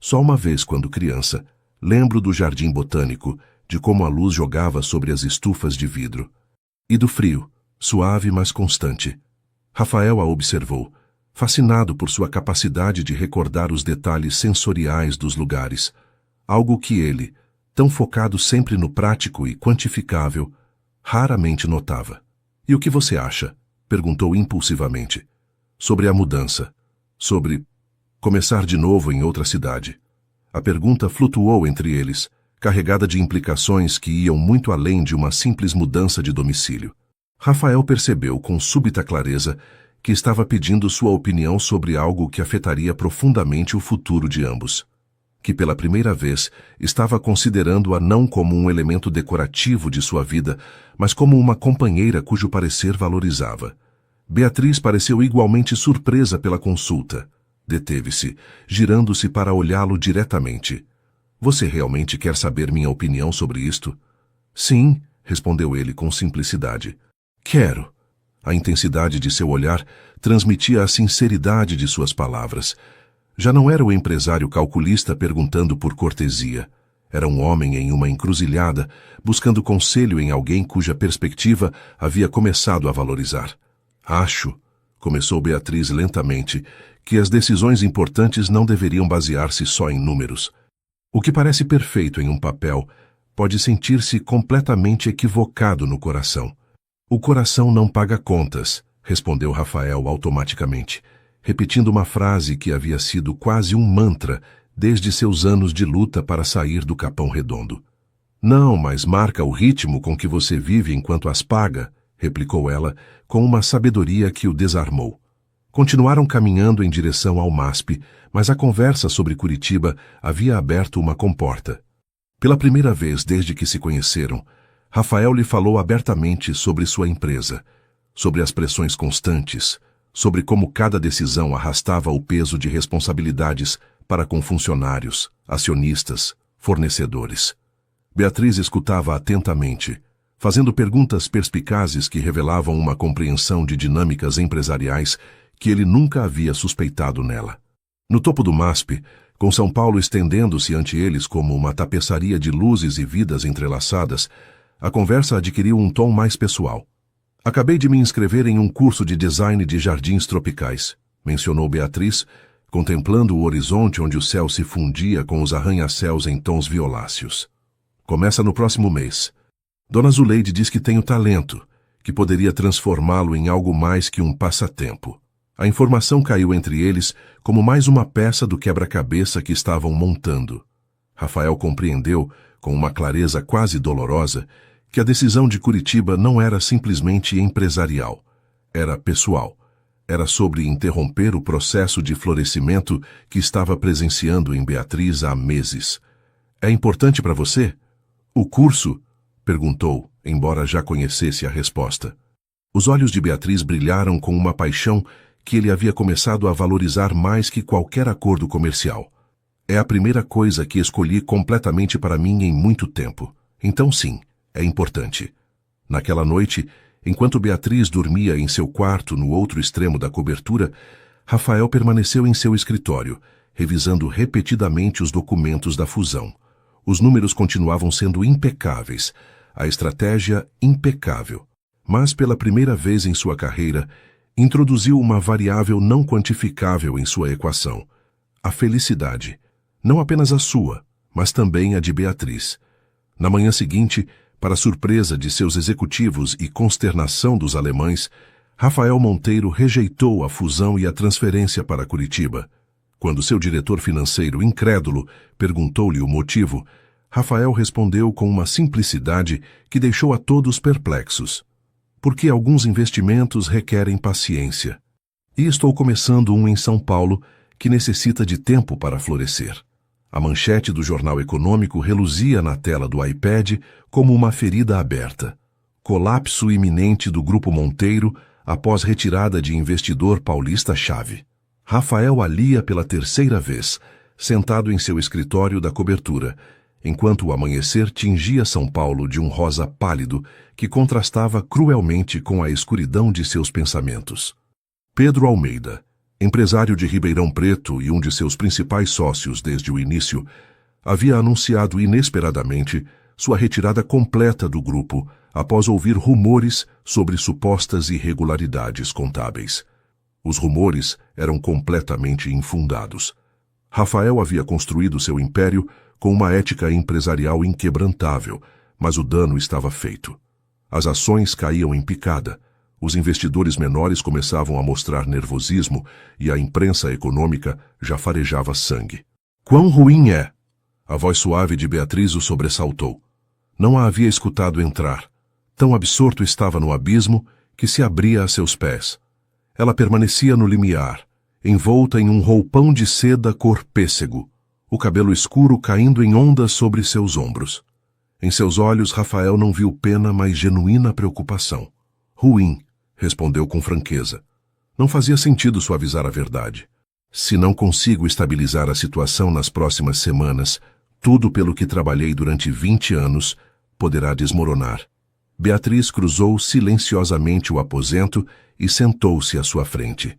Só uma vez quando criança. Lembro do jardim botânico, de como a luz jogava sobre as estufas de vidro. E do frio, suave mas constante. Rafael a observou, fascinado por sua capacidade de recordar os detalhes sensoriais dos lugares, algo que ele, tão focado sempre no prático e quantificável, raramente notava. E o que você acha? Perguntou impulsivamente. Sobre a mudança. Sobre começar de novo em outra cidade. A pergunta flutuou entre eles, carregada de implicações que iam muito além de uma simples mudança de domicílio. Rafael percebeu com súbita clareza que estava pedindo sua opinião sobre algo que afetaria profundamente o futuro de ambos. Que pela primeira vez estava considerando-a não como um elemento decorativo de sua vida, mas como uma companheira cujo parecer valorizava. Beatriz pareceu igualmente surpresa pela consulta. Deteve-se, girando-se para olhá-lo diretamente. Você realmente quer saber minha opinião sobre isto? Sim, respondeu ele com simplicidade. Quero. A intensidade de seu olhar transmitia a sinceridade de suas palavras. Já não era o empresário calculista perguntando por cortesia. Era um homem em uma encruzilhada, buscando conselho em alguém cuja perspectiva havia começado a valorizar. Acho, começou Beatriz lentamente, que as decisões importantes não deveriam basear-se só em números. O que parece perfeito em um papel pode sentir-se completamente equivocado no coração. O coração não paga contas, respondeu Rafael automaticamente, repetindo uma frase que havia sido quase um mantra desde seus anos de luta para sair do Capão Redondo. Não, mas marca o ritmo com que você vive enquanto as paga, replicou ela, com uma sabedoria que o desarmou. Continuaram caminhando em direção ao MASP, mas a conversa sobre Curitiba havia aberto uma comporta. Pela primeira vez desde que se conheceram, Rafael lhe falou abertamente sobre sua empresa, sobre as pressões constantes, sobre como cada decisão arrastava o peso de responsabilidades para com funcionários, acionistas, fornecedores. Beatriz escutava atentamente, fazendo perguntas perspicazes que revelavam uma compreensão de dinâmicas empresariais que ele nunca havia suspeitado nela. No topo do MASP, com São Paulo estendendo-se ante eles como uma tapeçaria de luzes e vidas entrelaçadas, a conversa adquiriu um tom mais pessoal. Acabei de me inscrever em um curso de design de jardins tropicais, mencionou Beatriz, contemplando o horizonte onde o céu se fundia com os arranha-céus em tons violáceos. Começa no próximo mês. Dona Zuleide diz que tenho talento, que poderia transformá-lo em algo mais que um passatempo. A informação caiu entre eles como mais uma peça do quebra-cabeça que estavam montando. Rafael compreendeu, com uma clareza quase dolorosa, que a decisão de Curitiba não era simplesmente empresarial. Era pessoal. Era sobre interromper o processo de florescimento que estava presenciando em Beatriz há meses. É importante para você? O curso? Perguntou, embora já conhecesse a resposta. Os olhos de Beatriz brilharam com uma paixão que ele havia começado a valorizar mais que qualquer acordo comercial. É a primeira coisa que escolhi completamente para mim em muito tempo. Então sim, é importante. Naquela noite, enquanto Beatriz dormia em seu quarto no outro extremo da cobertura, Rafael permaneceu em seu escritório, revisando repetidamente os documentos da fusão. Os números continuavam sendo impecáveis, a estratégia impecável. Mas pela primeira vez em sua carreira, introduziu uma variável não quantificável em sua equação: a felicidade. Não apenas a sua, mas também a de Beatriz. Na manhã seguinte, para surpresa de seus executivos e consternação dos alemães, Rafael Monteiro rejeitou a fusão e a transferência para Curitiba. Quando seu diretor financeiro, incrédulo, perguntou-lhe o motivo, Rafael respondeu com uma simplicidade que deixou a todos perplexos. Porque alguns investimentos requerem paciência. E estou começando um em São Paulo que necessita de tempo para florescer. A manchete do jornal econômico reluzia na tela do iPad como uma ferida aberta. Colapso iminente do Grupo Monteiro após retirada de investidor paulista-chave. Rafael alia pela terceira vez, sentado em seu escritório da cobertura, enquanto o amanhecer tingia São Paulo de um rosa pálido que contrastava cruelmente com a escuridão de seus pensamentos. Pedro Almeida, empresário de Ribeirão Preto e um de seus principais sócios desde o início, havia anunciado inesperadamente sua retirada completa do grupo após ouvir rumores sobre supostas irregularidades contábeis. Os rumores eram completamente infundados. Rafael havia construído seu império com uma ética empresarial inquebrantável, mas o dano estava feito. As ações caíam em picada, os investidores menores começavam a mostrar nervosismo e a imprensa econômica já farejava sangue. Quão ruim é! A voz suave de Beatriz o sobressaltou. Não a havia escutado entrar. Tão absorto estava no abismo que se abria a seus pés. Ela permanecia no limiar, envolta em um roupão de seda cor pêssego, o cabelo escuro caindo em ondas sobre seus ombros. Em seus olhos, Rafael não viu pena, mas genuína preocupação. Ruim, respondeu com franqueza. Não fazia sentido suavizar a verdade. Se não consigo estabilizar a situação nas próximas semanas, tudo pelo que trabalhei durante 20 anos poderá desmoronar. Beatriz cruzou silenciosamente o aposento e sentou-se à sua frente.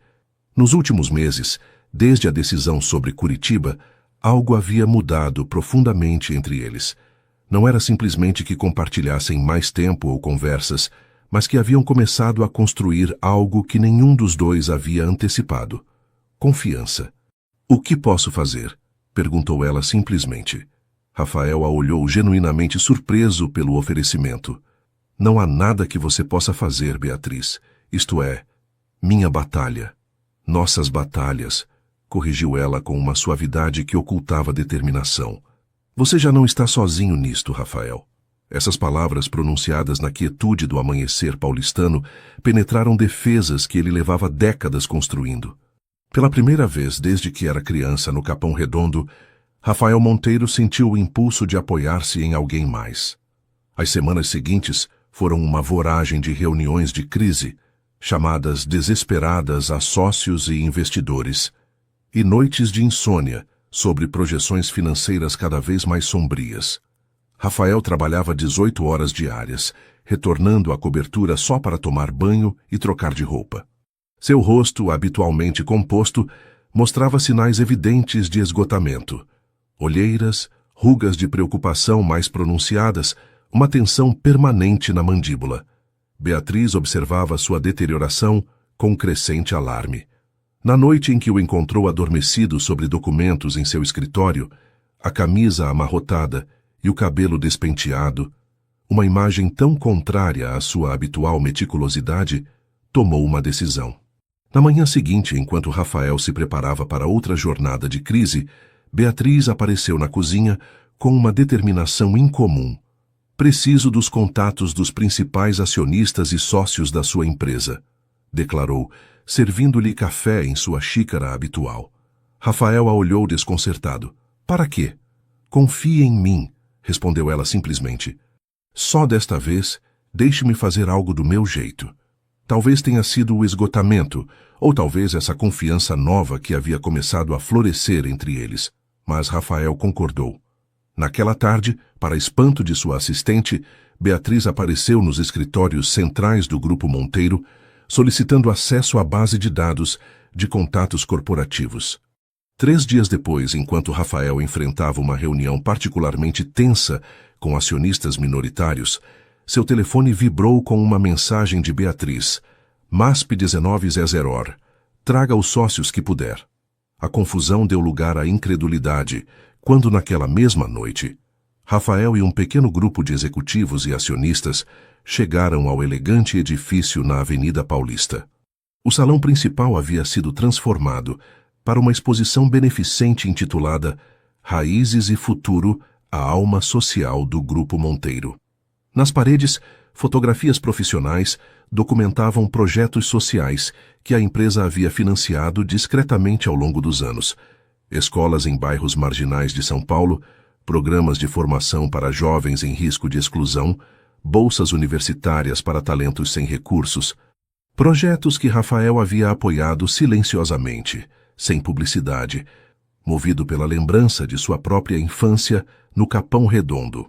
Nos últimos meses, desde a decisão sobre Curitiba, algo havia mudado profundamente entre eles. Não era simplesmente que compartilhassem mais tempo ou conversas, mas que haviam começado a construir algo que nenhum dos dois havia antecipado. Confiança. O que posso fazer? Perguntou ela simplesmente. Rafael a olhou genuinamente surpreso pelo oferecimento. Não há nada que você possa fazer, Beatriz. Isto é, minha batalha. Nossas batalhas, corrigiu ela com uma suavidade que ocultava determinação. Você já não está sozinho nisto, Rafael. Essas palavras pronunciadas na quietude do amanhecer paulistano penetraram defesas que ele levava décadas construindo. Pela primeira vez desde que era criança no Capão Redondo, Rafael Monteiro sentiu o impulso de apoiar-se em alguém mais. As semanas seguintes foram uma voragem de reuniões de crise, chamadas desesperadas a sócios e investidores, e noites de insônia sobre projeções financeiras cada vez mais sombrias. Rafael trabalhava 18 horas diárias, retornando à cobertura só para tomar banho e trocar de roupa. Seu rosto, habitualmente composto, mostrava sinais evidentes de esgotamento. Olheiras, rugas de preocupação mais pronunciadas, uma tensão permanente na mandíbula. Beatriz observava sua deterioração com crescente alarme. Na noite em que o encontrou adormecido sobre documentos em seu escritório, a camisa amarrotada e o cabelo despenteado, uma imagem tão contrária à sua habitual meticulosidade, tomou uma decisão. Na manhã seguinte, enquanto Rafael se preparava para outra jornada de crise, Beatriz apareceu na cozinha com uma determinação incomum. Preciso dos contatos dos principais acionistas e sócios da sua empresa, declarou, servindo-lhe café em sua xícara habitual. Rafael a olhou desconcertado. Para quê? Confie em mim, respondeu ela simplesmente. Só desta vez, deixe-me fazer algo do meu jeito. Talvez tenha sido o esgotamento, ou talvez essa confiança nova que havia começado a florescer entre eles. Mas Rafael concordou. Naquela tarde, para espanto de sua assistente, Beatriz apareceu nos escritórios centrais do Grupo Monteiro, solicitando acesso à base de dados de contatos corporativos. 3 dias depois, enquanto Rafael enfrentava uma reunião particularmente tensa com acionistas minoritários, seu telefone vibrou com uma mensagem de Beatriz. MASP 1900. Traga os sócios que puder. A confusão deu lugar à incredulidade, quando naquela mesma noite, Rafael e um pequeno grupo de executivos e acionistas chegaram ao elegante edifício na Avenida Paulista. O salão principal havia sido transformado para uma exposição beneficente intitulada Raízes e Futuro, a alma social do Grupo Monteiro. Nas paredes, fotografias profissionais documentavam projetos sociais que a empresa havia financiado discretamente ao longo dos anos. Escolas em bairros marginais de São Paulo, programas de formação para jovens em risco de exclusão, bolsas universitárias para talentos sem recursos. Projetos que Rafael havia apoiado silenciosamente, sem publicidade, movido pela lembrança de sua própria infância no Capão Redondo.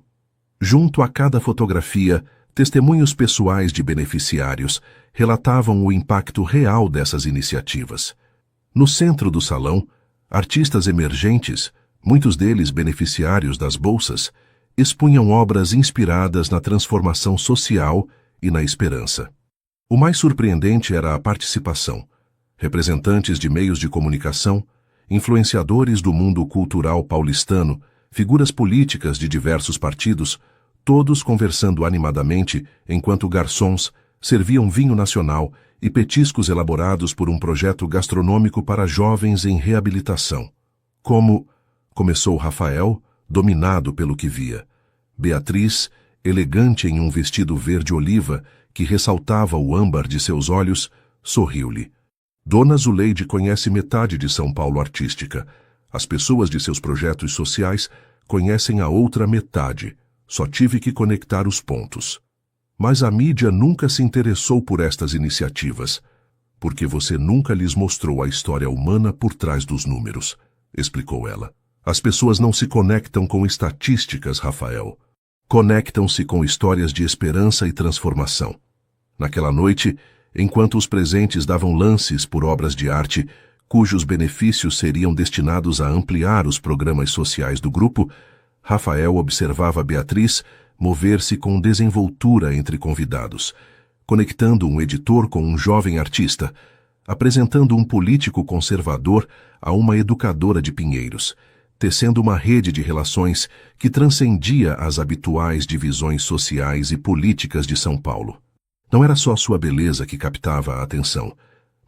Junto a cada fotografia, testemunhos pessoais de beneficiários relatavam o impacto real dessas iniciativas. No centro do salão, artistas emergentes, muitos deles beneficiários das bolsas, expunham obras inspiradas na transformação social e na esperança. O mais surpreendente era a participação. Representantes de meios de comunicação, influenciadores do mundo cultural paulistano, figuras políticas de diversos partidos, todos conversando animadamente enquanto garçons serviam vinho nacional e petiscos elaborados por um projeto gastronômico para jovens em reabilitação. Como começou Rafael, dominado pelo que via. Beatriz, elegante em um vestido verde-oliva que ressaltava o âmbar de seus olhos, sorriu-lhe. Dona Zuleide conhece metade de São Paulo artística. As pessoas de seus projetos sociais conhecem a outra metade. Só tive que conectar os pontos. Mas a mídia nunca se interessou por estas iniciativas, porque você nunca lhes mostrou a história humana por trás dos números, explicou ela. As pessoas não se conectam com estatísticas, Rafael. Conectam-se com histórias de esperança e transformação. Naquela noite, enquanto os presentes davam lances por obras de arte, cujos benefícios seriam destinados a ampliar os programas sociais do grupo, Rafael observava Beatriz mover-se com desenvoltura entre convidados, conectando um editor com um jovem artista, apresentando um político conservador a uma educadora de Pinheiros, tecendo uma rede de relações que transcendia as habituais divisões sociais e políticas de São Paulo. Não era só sua beleza que captava a atenção,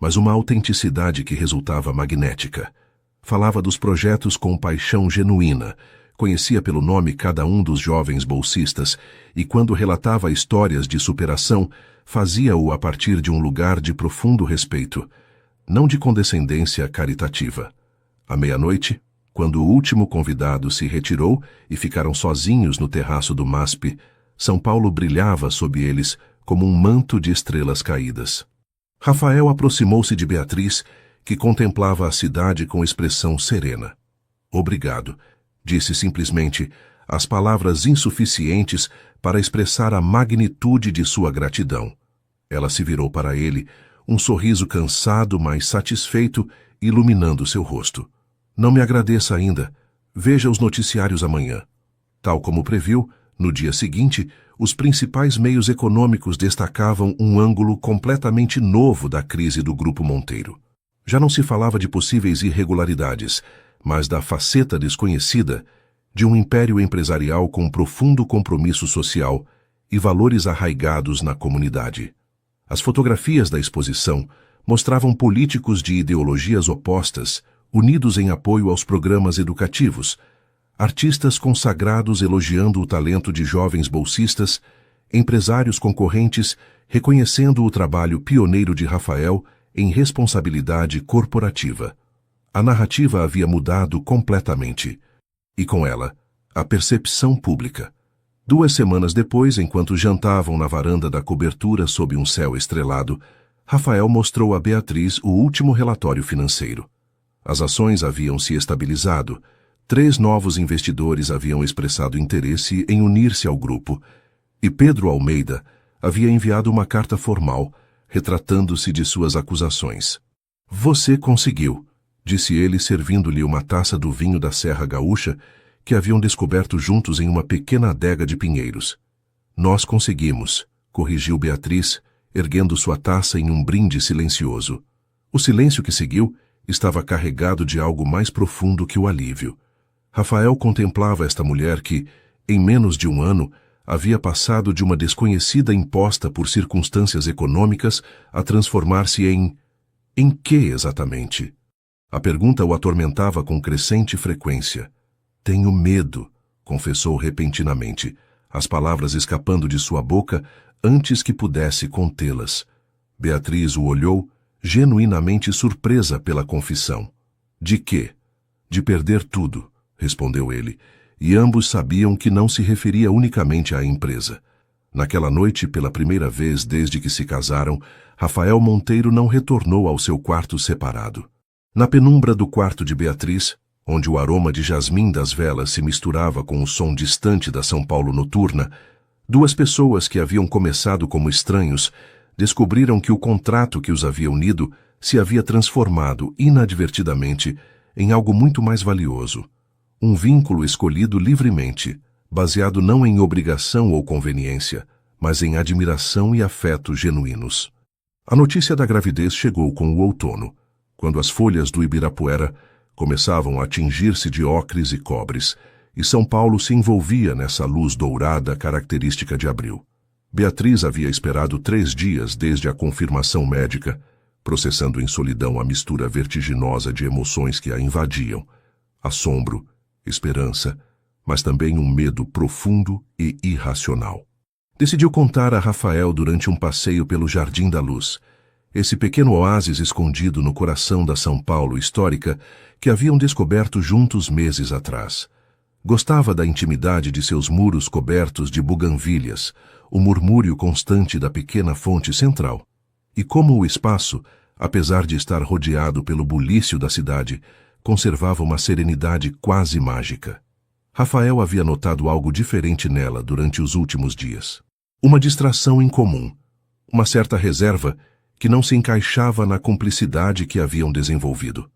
mas uma autenticidade que resultava magnética. Falava dos projetos com paixão genuína, conhecia pelo nome cada um dos jovens bolsistas e, quando relatava histórias de superação, fazia-o a partir de um lugar de profundo respeito, não de condescendência caritativa. À meia-noite, quando o último convidado se retirou e ficaram sozinhos no terraço do MASP, São Paulo brilhava sob eles como um manto de estrelas caídas. Rafael aproximou-se de Beatriz, que contemplava a cidade com expressão serena. Obrigado, disse simplesmente, as palavras insuficientes para expressar a magnitude de sua gratidão. Ela se virou para ele, um sorriso cansado, mas satisfeito, iluminando seu rosto. Não me agradeça ainda. Veja os noticiários amanhã. Tal como previu, no dia seguinte, os principais meios econômicos destacavam um ângulo completamente novo da crise do Grupo Monteiro. Já não se falava de possíveis irregularidades, mas da faceta desconhecida de um império empresarial com profundo compromisso social e valores arraigados na comunidade. As fotografias da exposição mostravam políticos de ideologias opostas, unidos em apoio aos programas educativos, artistas consagrados elogiando o talento de jovens bolsistas, empresários concorrentes reconhecendo o trabalho pioneiro de Rafael em responsabilidade corporativa. A narrativa havia mudado completamente. E com ela, a percepção pública. 2 semanas depois, enquanto jantavam na varanda da cobertura sob um céu estrelado, Rafael mostrou a Beatriz o último relatório financeiro. As ações haviam se estabilizado. 3 novos investidores haviam expressado interesse em unir-se ao grupo, e Pedro Almeida havia enviado uma carta formal, retratando-se de suas acusações. "Você conseguiu", disse ele, servindo-lhe uma taça do vinho da Serra Gaúcha, que haviam descoberto juntos em uma pequena adega de pinheiros. "Nós conseguimos", corrigiu Beatriz, erguendo sua taça em um brinde silencioso. O silêncio que seguiu estava carregado de algo mais profundo que o alívio. Rafael contemplava esta mulher que, em menos de um ano, havia passado de uma desconhecida imposta por circunstâncias econômicas a transformar-se em... Em que exatamente? A pergunta o atormentava com crescente frequência. "Tenho medo", confessou repentinamente, as palavras escapando de sua boca antes que pudesse contê-las. Beatriz o olhou, genuinamente surpresa pela confissão. "De quê?" "De perder tudo", respondeu ele, e ambos sabiam que não se referia unicamente à empresa. Naquela noite, pela primeira vez desde que se casaram, Rafael Monteiro não retornou ao seu quarto separado. Na penumbra do quarto de Beatriz, onde o aroma de jasmim das velas se misturava com o som distante da São Paulo noturna, 2 pessoas que haviam começado como estranhos descobriram que o contrato que os havia unido se havia transformado inadvertidamente em algo muito mais valioso. Um vínculo escolhido livremente, baseado não em obrigação ou conveniência, mas em admiração e afeto genuínos. A notícia da gravidez chegou com o outono, quando as folhas do Ibirapuera começavam a tingir-se de ocres e cobres, e São Paulo se envolvia nessa luz dourada característica de abril. Beatriz havia esperado 3 dias desde a confirmação médica, processando em solidão a mistura vertiginosa de emoções que a invadiam: assombro, esperança, mas também um medo profundo e irracional. Decidiu contar a Rafael durante um passeio pelo Jardim da Luz, esse pequeno oásis escondido no coração da São Paulo histórica que haviam descoberto juntos meses atrás. Gostava da intimidade de seus muros cobertos de buganvílias, o murmúrio constante da pequena fonte central. E como o espaço, apesar de estar rodeado pelo bulício da cidade, conservava uma serenidade quase mágica. Rafael havia notado algo diferente nela durante os últimos dias. Uma distração incomum, uma certa reserva que não se encaixava na cumplicidade que haviam desenvolvido.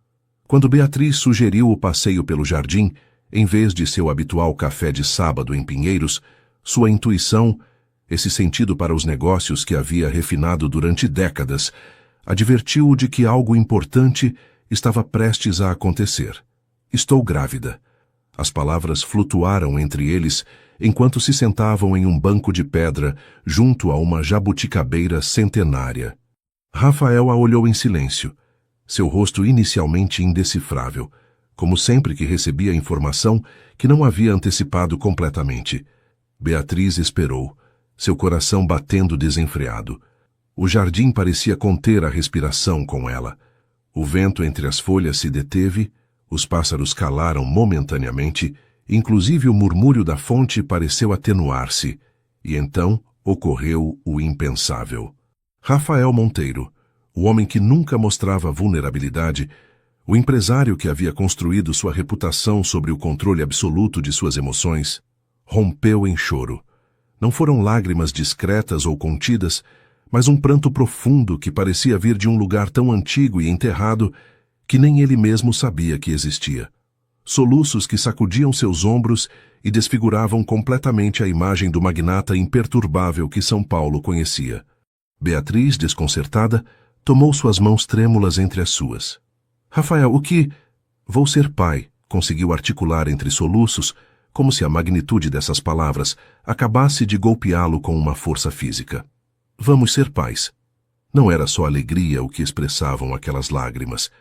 Quando Beatriz sugeriu o passeio pelo jardim, em vez de seu habitual café de sábado em Pinheiros, sua intuição, esse sentido para os negócios que havia refinado durante décadas, advertiu-o de que algo importante estava prestes a acontecer. "Estou grávida." As palavras flutuaram entre eles enquanto se sentavam em um banco de pedra junto a uma jabuticabeira centenária. Rafael a olhou em silêncio, seu rosto inicialmente indecifrável, como sempre que recebia informação que não havia antecipado completamente. Beatriz esperou, seu coração batendo desenfreado. O jardim parecia conter a respiração com ela. O vento entre as folhas se deteve, os pássaros calaram momentaneamente, inclusive o murmúrio da fonte pareceu atenuar-se, e então ocorreu o impensável. Rafael Monteiro, o homem que nunca mostrava vulnerabilidade, o empresário que havia construído sua reputação sobre o controle absoluto de suas emoções, rompeu em choro. Não foram lágrimas discretas ou contidas, mas um pranto profundo que parecia vir de um lugar tão antigo e enterrado que nem ele mesmo sabia que existia. Soluços que sacudiam seus ombros e desfiguravam completamente a imagem do magnata imperturbável que São Paulo conhecia. Beatriz, desconcertada, tomou suas mãos trêmulas entre as suas. "Rafael, o que... Vou ser pai", conseguiu articular entre soluços, como se a magnitude dessas palavras acabasse de golpeá-lo com uma força física. "Vamos ser pais." Não era só alegria o que expressavam aquelas lágrimas.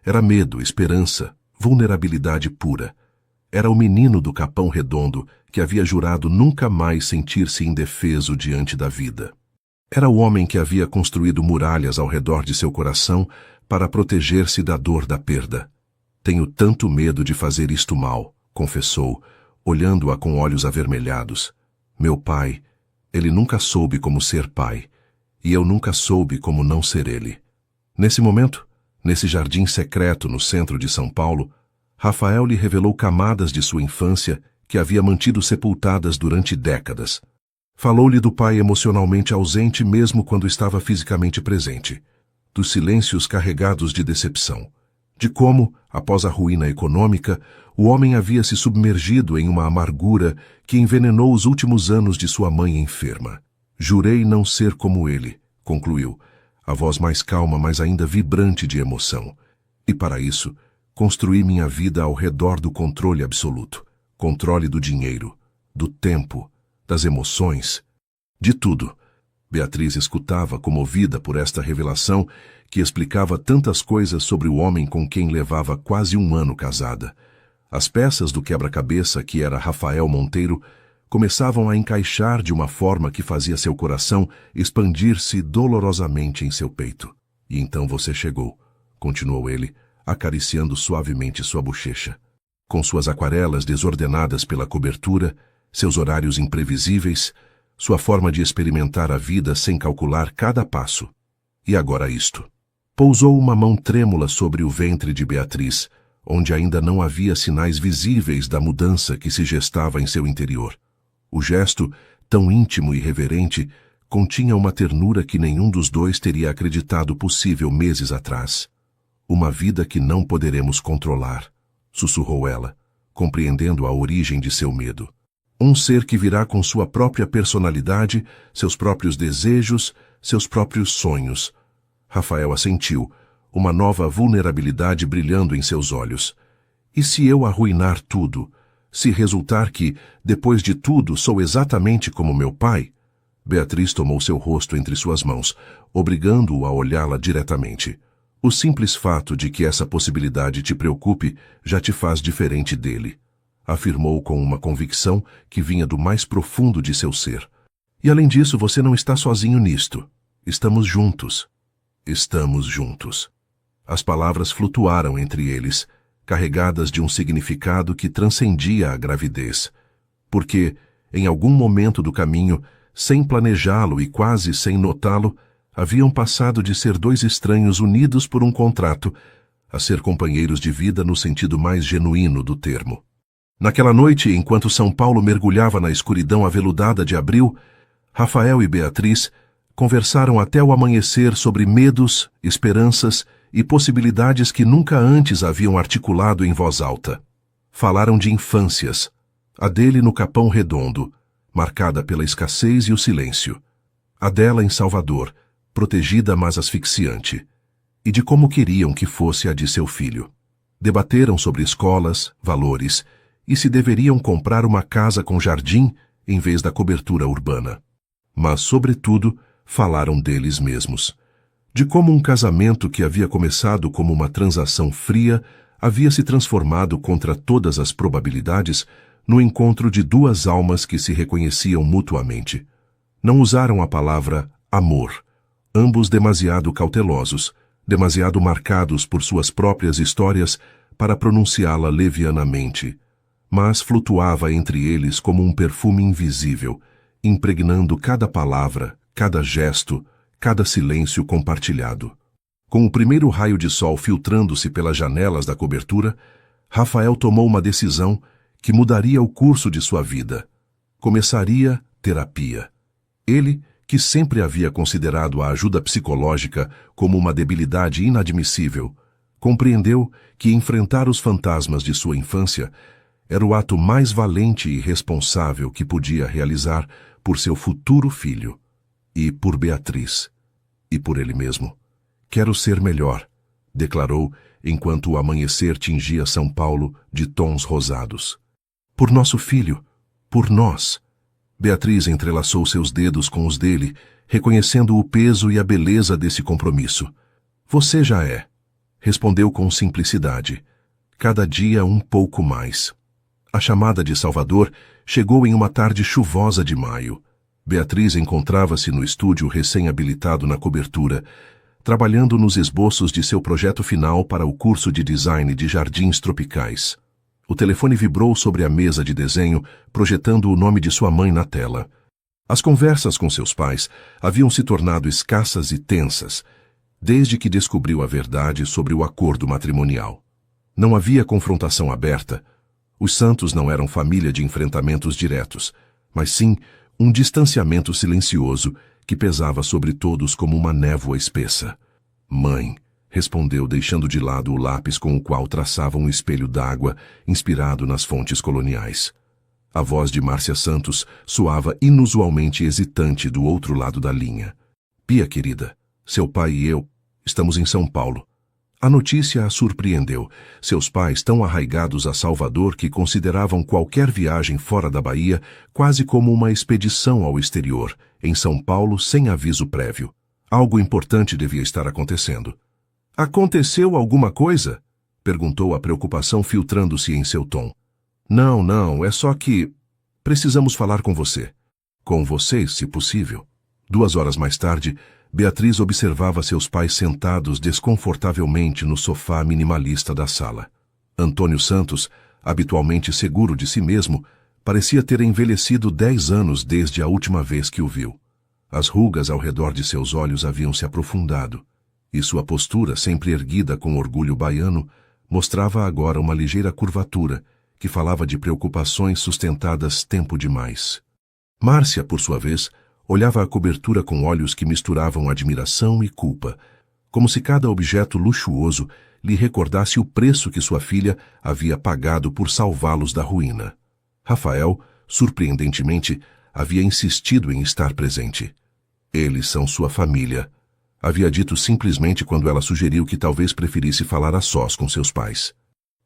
Era medo, esperança, vulnerabilidade pura. Era o menino do Capão Redondo que havia jurado nunca mais sentir-se indefeso diante da vida. Era o homem que havia construído muralhas ao redor de seu coração para proteger-se da dor da perda. "Tenho tanto medo de fazer isto mal", confessou, olhando-a com olhos avermelhados. "Meu pai, ele nunca soube como ser pai. e eu nunca soube como não ser ele. Nesse momento, nesse jardim secreto no centro de São Paulo, Rafael lhe revelou camadas de sua infância que havia mantido sepultadas durante décadas. Falou-lhe do pai emocionalmente ausente mesmo quando estava fisicamente presente, dos silêncios carregados de decepção, de como, após a ruína econômica, o homem havia se submergido em uma amargura que envenenou os últimos anos de sua mãe enferma. Jurei não ser como ele, concluiu, a voz mais calma, mas ainda vibrante de emoção. E para isso, construí minha vida ao redor do controle absoluto. Controle do dinheiro, do tempo, das emoções, de tudo. Beatriz escutava comovida por esta revelação que explicava tantas coisas sobre o homem com quem levava quase um ano casada. As peças do quebra-cabeça que era Rafael Monteiro começavam a encaixar de uma forma que fazia seu coração expandir-se dolorosamente em seu peito. E então você chegou, continuou ele, acariciando suavemente sua bochecha. Com suas aquarelas desordenadas pela cobertura, seus horários imprevisíveis, sua forma de experimentar a vida sem calcular cada passo. E agora isto. Pousou uma mão trêmula sobre o ventre de Beatriz, onde ainda não havia sinais visíveis da mudança que se gestava em seu interior. O gesto, tão íntimo e reverente, continha uma ternura que nenhum dos dois teria acreditado possível meses atrás. Uma vida que não poderemos controlar, sussurrou ela, compreendendo a origem de seu medo. Um ser que virá com sua própria personalidade, seus próprios desejos, seus próprios sonhos. Rafael assentiu, uma nova vulnerabilidade brilhando em seus olhos. E se eu arruinar tudo? Se resultar que, depois de tudo, sou exatamente como meu pai? Beatriz tomou seu rosto entre suas mãos, obrigando-o a olhá-la diretamente. O simples fato de que essa possibilidade te preocupe já te faz diferente dele, afirmou com uma convicção que vinha do mais profundo de seu ser. E além disso, você não está sozinho nisto. Estamos juntos. Estamos juntos. As palavras flutuaram entre eles, carregadas de um significado que transcendia a gravidez. Porque, em algum momento do caminho, sem planejá-lo e quase sem notá-lo, haviam passado de ser dois estranhos unidos por um contrato, a ser companheiros de vida no sentido mais genuíno do termo. Naquela noite, enquanto São Paulo mergulhava na escuridão aveludada de abril, Rafael e Beatriz conversaram até o amanhecer sobre medos, esperanças e possibilidades que nunca antes haviam articulado em voz alta. Falaram de infâncias, a dele no Capão Redondo, marcada pela escassez e o silêncio, a dela em Salvador, protegida mas asfixiante, e de como queriam que fosse a de seu filho. Debateram sobre escolas, valores, e se deveriam comprar uma casa com jardim em vez da cobertura urbana. Mas, sobretudo, falaram deles mesmos. De como um casamento que havia começado como uma transação fria havia se transformado contra todas as probabilidades no encontro de duas almas que se reconheciam mutuamente. Não usaram a palavra amor, ambos demasiado cautelosos, demasiado marcados por suas próprias histórias para pronunciá-la levianamente, mas flutuava entre eles como um perfume invisível, impregnando cada palavra, cada gesto, cada silêncio compartilhado. Com o primeiro raio de sol filtrando-se pelas janelas da cobertura, Rafael tomou uma decisão que mudaria o curso de sua vida. Começaria terapia. Ele, que sempre havia considerado a ajuda psicológica como uma debilidade inadmissível, compreendeu que enfrentar os fantasmas de sua infância era o ato mais valente e responsável que podia realizar por seu futuro filho, e por Beatriz, e por ele mesmo. Quero ser melhor, declarou enquanto o amanhecer tingia São Paulo de tons rosados. Por nosso filho, por nós. Beatriz entrelaçou seus dedos com os dele, reconhecendo o peso e a beleza desse compromisso. Você já é, respondeu com simplicidade. Cada dia um pouco mais. A chamada de Salvador chegou em uma tarde chuvosa de maio. Beatriz encontrava-se no estúdio recém-habilitado na cobertura, trabalhando nos esboços de seu projeto final para o curso de design de jardins tropicais. O telefone vibrou sobre a mesa de desenho, projetando o nome de sua mãe na tela. As conversas com seus pais haviam se tornado escassas e tensas, desde que descobriu a verdade sobre o acordo matrimonial. Não havia confrontação aberta. Os Santos não eram família de enfrentamentos diretos, mas sim um distanciamento silencioso que pesava sobre todos como uma névoa espessa. Mãe, respondeu deixando de lado o lápis com o qual traçava um espelho d'água inspirado nas fontes coloniais. A voz de Márcia Santos soava inusualmente hesitante do outro lado da linha. Pia querida, seu pai e eu estamos em São Paulo. A notícia a surpreendeu. Seus pais tão arraigados a Salvador que consideravam qualquer viagem fora da Bahia quase como uma expedição ao exterior, em São Paulo sem aviso prévio. Algo importante devia estar acontecendo. Aconteceu alguma coisa? Perguntou a preocupação filtrando-se em seu tom. Não, é só que precisamos falar com você. Com vocês, se possível. 2 horas mais tarde, Beatriz observava seus pais sentados desconfortavelmente no sofá minimalista da sala. Antônio Santos, habitualmente seguro de si mesmo, parecia ter envelhecido 10 anos desde a última vez que o viu. As rugas ao redor de seus olhos haviam se aprofundado, e sua postura, sempre erguida com orgulho baiano, mostrava agora uma ligeira curvatura que falava de preocupações sustentadas tempo demais. Márcia, por sua vez, olhava a cobertura com olhos que misturavam admiração e culpa, como se cada objeto luxuoso lhe recordasse o preço que sua filha havia pagado por salvá-los da ruína. Rafael, surpreendentemente, havia insistido em estar presente. Eles são sua família, havia dito simplesmente quando ela sugeriu que talvez preferisse falar a sós com seus pais.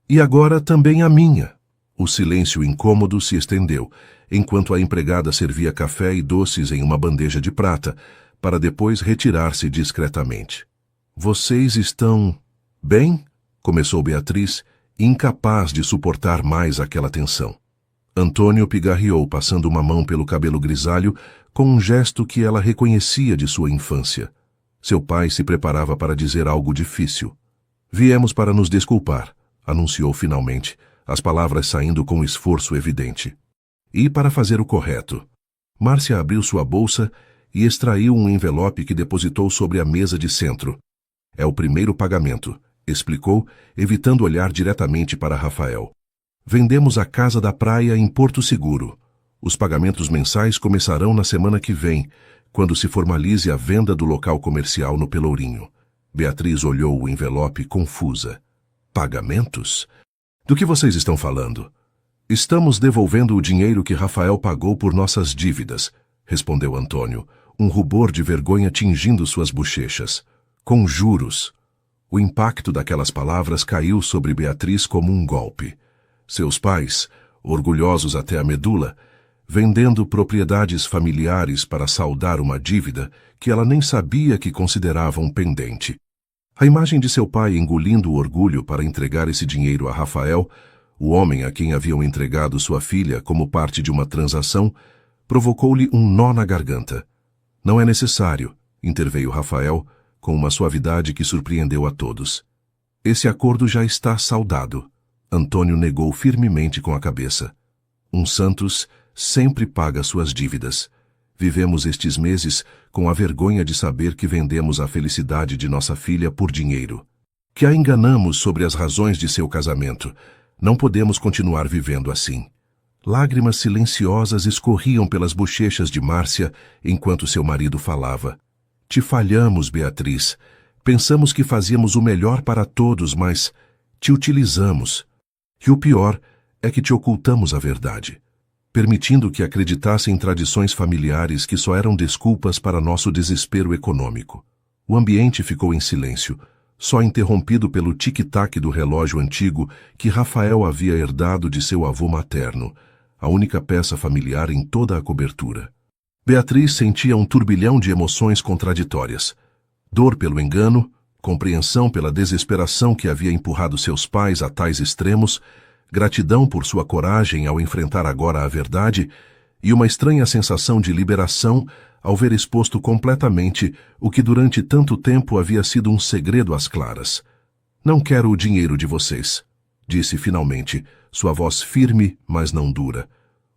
E agora também a minha. O silêncio incômodo se estendeu, enquanto a empregada servia café e doces em uma bandeja de prata, para depois retirar-se discretamente. Vocês estão bem? Começou Beatriz, incapaz de suportar mais aquela tensão. Antônio pigarreou, passando uma mão pelo cabelo grisalho, com um gesto que ela reconhecia de sua infância. Seu pai se preparava para dizer algo difícil. Viemos para nos desculpar, anunciou finalmente, as palavras saindo com esforço evidente. E para fazer o correto. Márcia abriu sua bolsa e extraiu um envelope que depositou sobre a mesa de centro. É o primeiro pagamento, explicou, evitando olhar diretamente para Rafael. Vendemos a casa da praia em Porto Seguro. Os pagamentos mensais começarão na semana que vem, quando se formalize a venda do local comercial no Pelourinho. Beatriz olhou o envelope confusa. Pagamentos? Do que vocês estão falando? Estamos devolvendo o dinheiro que Rafael pagou por nossas dívidas, respondeu Antônio, um rubor de vergonha tingindo suas bochechas. Com juros. O impacto daquelas palavras caiu sobre Beatriz como um golpe. Seus pais, orgulhosos até a medula, vendendo propriedades familiares para saldar uma dívida que ela nem sabia que consideravam pendente. A imagem de seu pai engolindo o orgulho para entregar esse dinheiro a Rafael, o homem a quem haviam entregado sua filha como parte de uma transação, provocou-lhe um nó na garganta. Não é necessário, interveio Rafael, com uma suavidade que surpreendeu a todos. Esse acordo já está saldado. Antônio negou firmemente com a cabeça. Um Santos sempre paga suas dívidas. Vivemos estes meses com a vergonha de saber que vendemos a felicidade de nossa filha por dinheiro. Que a enganamos sobre as razões de seu casamento. Não podemos continuar vivendo assim. Lágrimas silenciosas escorriam pelas bochechas de Márcia enquanto seu marido falava. Te falhamos, Beatriz. Pensamos que fazíamos o melhor para todos, mas te utilizamos. E o pior é que te ocultamos a verdade, permitindo que acreditasse em tradições familiares que só eram desculpas para nosso desespero econômico. O ambiente ficou em silêncio, só interrompido pelo tic-tac do relógio antigo que Rafael havia herdado de seu avô materno, a única peça familiar em toda a cobertura. Beatriz sentia um turbilhão de emoções contraditórias. Dor pelo engano, compreensão pela desesperação que havia empurrado seus pais a tais extremos, gratidão por sua coragem ao enfrentar agora a verdade e uma estranha sensação de liberação ao ver exposto completamente o que durante tanto tempo havia sido um segredo às claras. Não quero o dinheiro de vocês, disse finalmente, sua voz firme, mas não dura.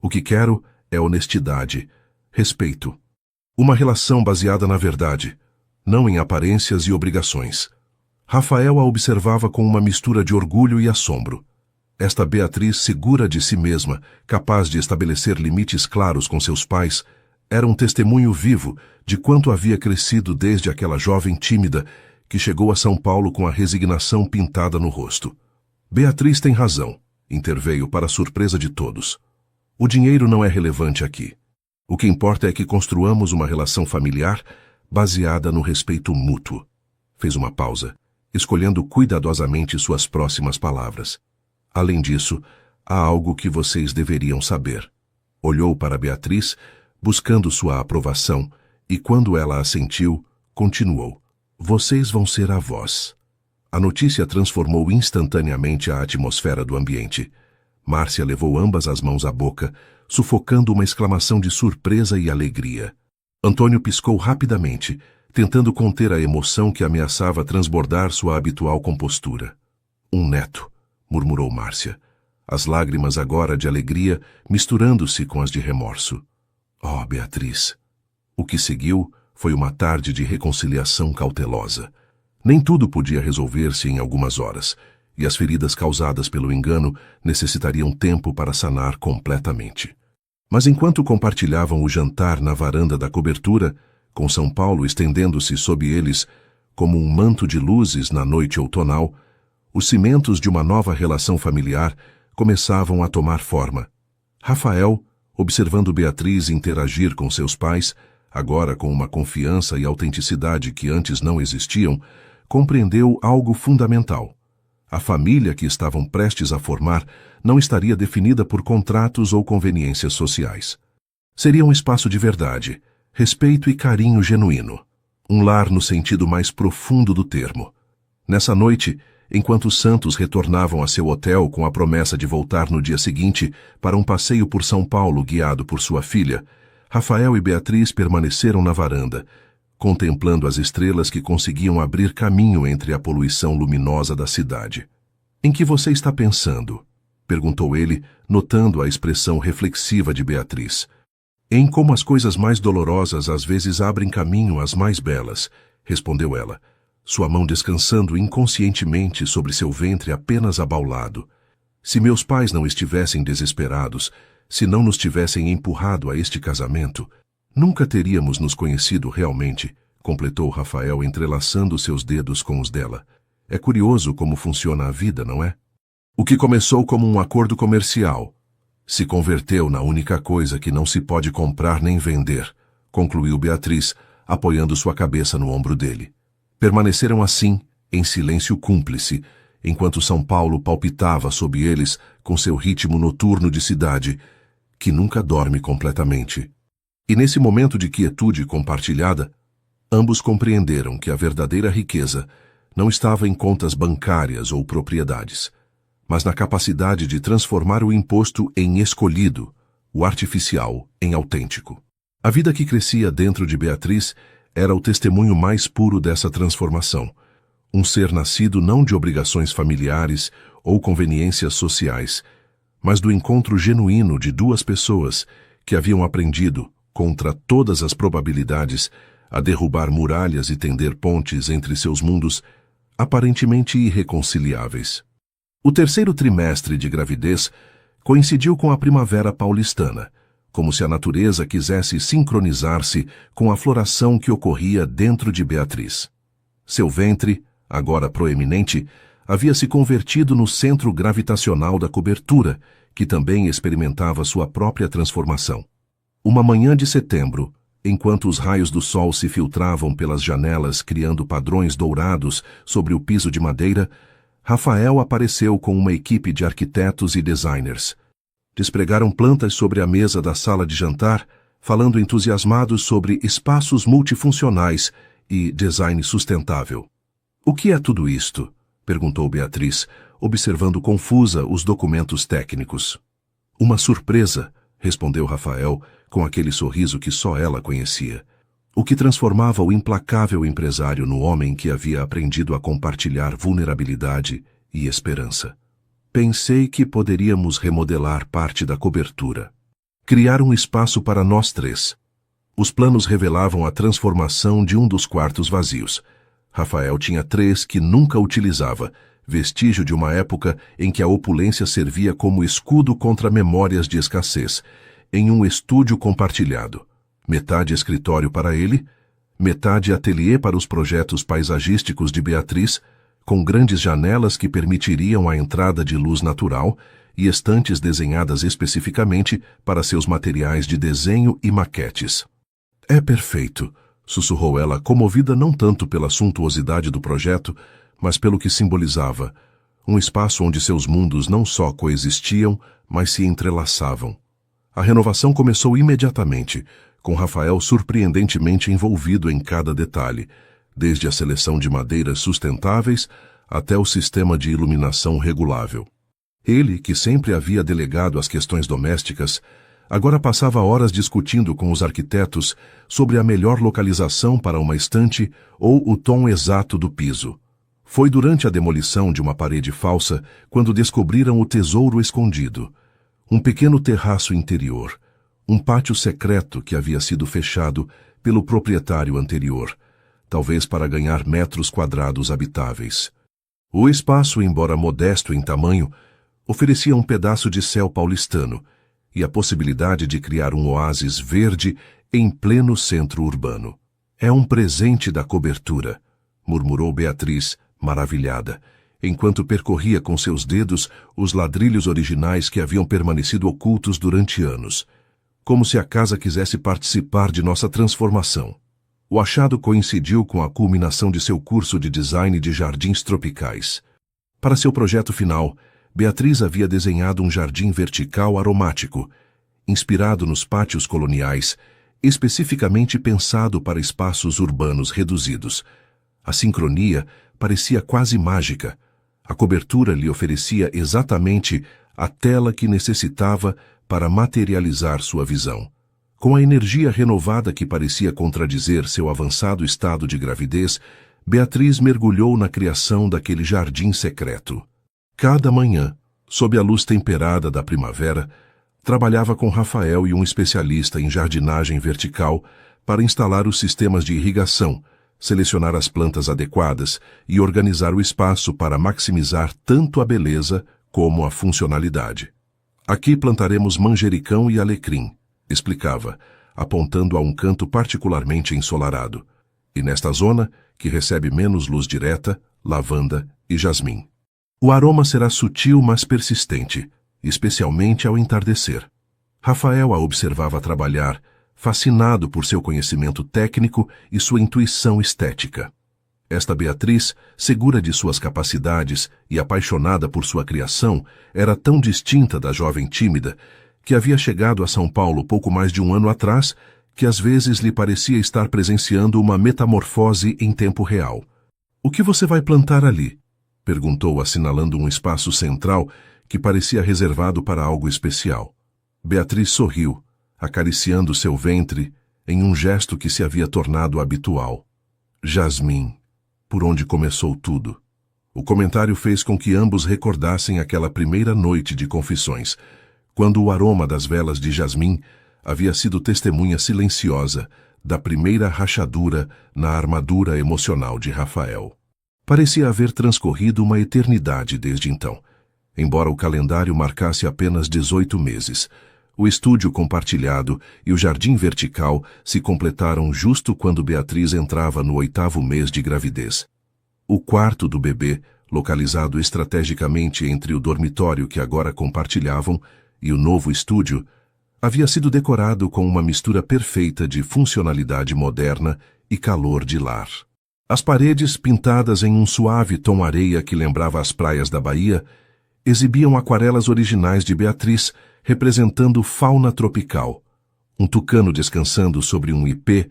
O que quero é honestidade. respeito. Uma relação baseada na verdade, não em aparências e obrigações. Rafael a observava com uma mistura de orgulho e assombro. Esta Beatriz, segura de si mesma, capaz de estabelecer limites claros com seus pais, era um testemunho vivo de quanto havia crescido desde aquela jovem tímida que chegou a São Paulo com a resignação pintada no rosto. Beatriz tem razão, interveio para a surpresa de todos. O dinheiro não é relevante aqui. O que importa é que construamos uma relação familiar baseada no respeito mútuo. Fez uma pausa, escolhendo cuidadosamente suas próximas palavras. Além disso, há algo que vocês deveriam saber. Olhou para Beatriz, buscando sua aprovação, e quando ela assentiu, continuou. Vocês vão ser avós. A notícia transformou instantaneamente a atmosfera do ambiente. Márcia levou ambas as mãos à boca, sufocando uma exclamação de surpresa e alegria. Antônio piscou rapidamente, tentando conter a emoção que ameaçava transbordar sua habitual compostura. Um neto, murmurou Márcia, as lágrimas agora de alegria misturando-se com as de remorso. Oh, Beatriz! O que seguiu foi uma tarde de reconciliação cautelosa. Nem tudo podia resolver-se em algumas horas, e as feridas causadas pelo engano necessitariam tempo para sanar completamente. Mas enquanto compartilhavam o jantar na varanda da cobertura, com São Paulo estendendo-se sob eles como um manto de luzes na noite outonal, os cimentos de uma nova relação familiar começavam a tomar forma. Rafael, observando Beatriz interagir com seus pais, agora com uma confiança e autenticidade que antes não existiam, compreendeu algo fundamental. A família que estavam prestes a formar não estaria definida por contratos ou conveniências sociais. Seria um espaço de verdade, respeito e carinho genuíno. Um lar no sentido mais profundo do termo. Nessa noite, enquanto os Santos retornavam a seu hotel com a promessa de voltar no dia seguinte para um passeio por São Paulo guiado por sua filha, Rafael e Beatriz permaneceram na varanda, contemplando as estrelas que conseguiam abrir caminho entre a poluição luminosa da cidade. "Em que você está pensando?" perguntou ele, notando a expressão reflexiva de Beatriz. "Em como as coisas mais dolorosas às vezes abrem caminho às mais belas", respondeu ela, sua mão descansando inconscientemente sobre seu ventre apenas abaulado. "Se meus pais não estivessem desesperados, se não nos tivessem empurrado a este casamento, nunca teríamos nos conhecido realmente", completou Rafael entrelaçando seus dedos com os dela. "É curioso como funciona a vida, não é? O que começou como um acordo comercial se converteu na única coisa que não se pode comprar nem vender", concluiu Beatriz, apoiando sua cabeça no ombro dele. Permaneceram assim, em silêncio cúmplice, enquanto São Paulo palpitava sob eles com seu ritmo noturno de cidade, que nunca dorme completamente. E nesse momento de quietude compartilhada, ambos compreenderam que a verdadeira riqueza não estava em contas bancárias ou propriedades, mas na capacidade de transformar o imposto em escolhido, o artificial em autêntico. A vida que crescia dentro de Beatriz era o testemunho mais puro dessa transformação, um ser nascido não de obrigações familiares ou conveniências sociais, mas do encontro genuíno de duas pessoas que haviam aprendido, contra todas as probabilidades, a derrubar muralhas e tender pontes entre seus mundos aparentemente irreconciliáveis. O terceiro trimestre de gravidez coincidiu com a primavera paulistana, como se a natureza quisesse sincronizar-se com a floração que ocorria dentro de Beatriz. Seu ventre, agora proeminente, havia se convertido no centro gravitacional da cobertura, que também experimentava sua própria transformação. Uma manhã de setembro, enquanto os raios do sol se filtravam pelas janelas criando padrões dourados sobre o piso de madeira, Rafael apareceu com uma equipe de arquitetos e designers. Despregaram plantas sobre a mesa da sala de jantar, falando entusiasmados sobre espaços multifuncionais e design sustentável. "O que é tudo isto?" perguntou Beatriz, observando confusa os documentos técnicos. "Uma surpresa", respondeu Rafael, com aquele sorriso que só ela conhecia, o que transformava o implacável empresário no homem que havia aprendido a compartilhar vulnerabilidade e esperança. "Pensei que poderíamos remodelar parte da cobertura. Criar um espaço para nós três. Os planos revelavam a transformação de um dos quartos vazios. Rafael tinha 3 que nunca utilizava, vestígio de uma época em que a opulência servia como escudo contra memórias de escassez, em um estúdio compartilhado. Metade escritório para ele, metade ateliê para os projetos paisagísticos de Beatriz, com grandes janelas que permitiriam a entrada de luz natural e estantes desenhadas especificamente para seus materiais de desenho e maquetes. É perfeito, sussurrou ela, comovida não tanto pela suntuosidade do projeto, mas pelo que simbolizava, um espaço onde seus mundos não só coexistiam, mas se entrelaçavam. A renovação começou imediatamente, com Rafael surpreendentemente envolvido em cada detalhe, desde a seleção de madeiras sustentáveis até o sistema de iluminação regulável. Ele, que sempre havia delegado as questões domésticas, agora passava horas discutindo com os arquitetos sobre a melhor localização para uma estante ou o tom exato do piso. Foi durante a demolição de uma parede falsa quando descobriram o tesouro escondido. Um pequeno terraço interior, um pátio secreto que havia sido fechado pelo proprietário anterior, talvez para ganhar metros quadrados habitáveis. O espaço, embora modesto em tamanho, oferecia um pedaço de céu paulistano e a possibilidade de criar um oásis verde em pleno centro urbano. É um presente da cobertura, murmurou Beatriz, maravilhada, enquanto percorria com seus dedos os ladrilhos originais que haviam permanecido ocultos durante anos, como se a casa quisesse participar de nossa transformação. O achado coincidiu com a culminação de seu curso de design de jardins tropicais. Para seu projeto final, Beatriz havia desenhado um jardim vertical aromático, inspirado nos pátios coloniais, especificamente pensado para espaços urbanos reduzidos. A sincronia parecia quase mágica. A cobertura lhe oferecia exatamente a tela que necessitava para materializar sua visão. Com a energia renovada que parecia contradizer seu avançado estado de gravidez, Beatriz mergulhou na criação daquele jardim secreto. Cada manhã, sob a luz temperada da primavera, trabalhava com Rafael e um especialista em jardinagem vertical para instalar os sistemas de irrigação, selecionar as plantas adequadas e organizar o espaço para maximizar tanto a beleza como a funcionalidade. Aqui plantaremos manjericão e alecrim, explicava, apontando a um canto particularmente ensolarado. E nesta zona, que recebe menos luz direta, lavanda e jasmim. O aroma será sutil, mas persistente, especialmente ao entardecer. Rafael a observava trabalhar, fascinado por seu conhecimento técnico e sua intuição estética. Esta Beatriz, segura de suas capacidades e apaixonada por sua criação, era tão distinta da jovem tímida, que havia chegado a São Paulo pouco mais de um ano atrás, que às vezes lhe parecia estar presenciando uma metamorfose em tempo real. "O que você vai plantar ali?" perguntou, assinalando um espaço central que parecia reservado para algo especial. Beatriz sorriu, acariciando seu ventre em um gesto que se havia tornado habitual. Jasmim, por onde começou tudo. O comentário fez com que ambos recordassem aquela primeira noite de confissões, quando o aroma das velas de jasmim havia sido testemunha silenciosa da primeira rachadura na armadura emocional de Rafael. Parecia haver transcorrido uma eternidade desde então. Embora o calendário marcasse apenas 18 meses, o estúdio compartilhado e o jardim vertical se completaram justo quando Beatriz entrava no 8º mês de gravidez. O quarto do bebê, localizado estrategicamente entre o dormitório que agora compartilhavam e o novo estúdio, havia sido decorado com uma mistura perfeita de funcionalidade moderna e calor de lar. As paredes, pintadas em um suave tom areia que lembrava as praias da Bahia, exibiam aquarelas originais de Beatriz, representando fauna tropical. Um tucano descansando sobre um ipê,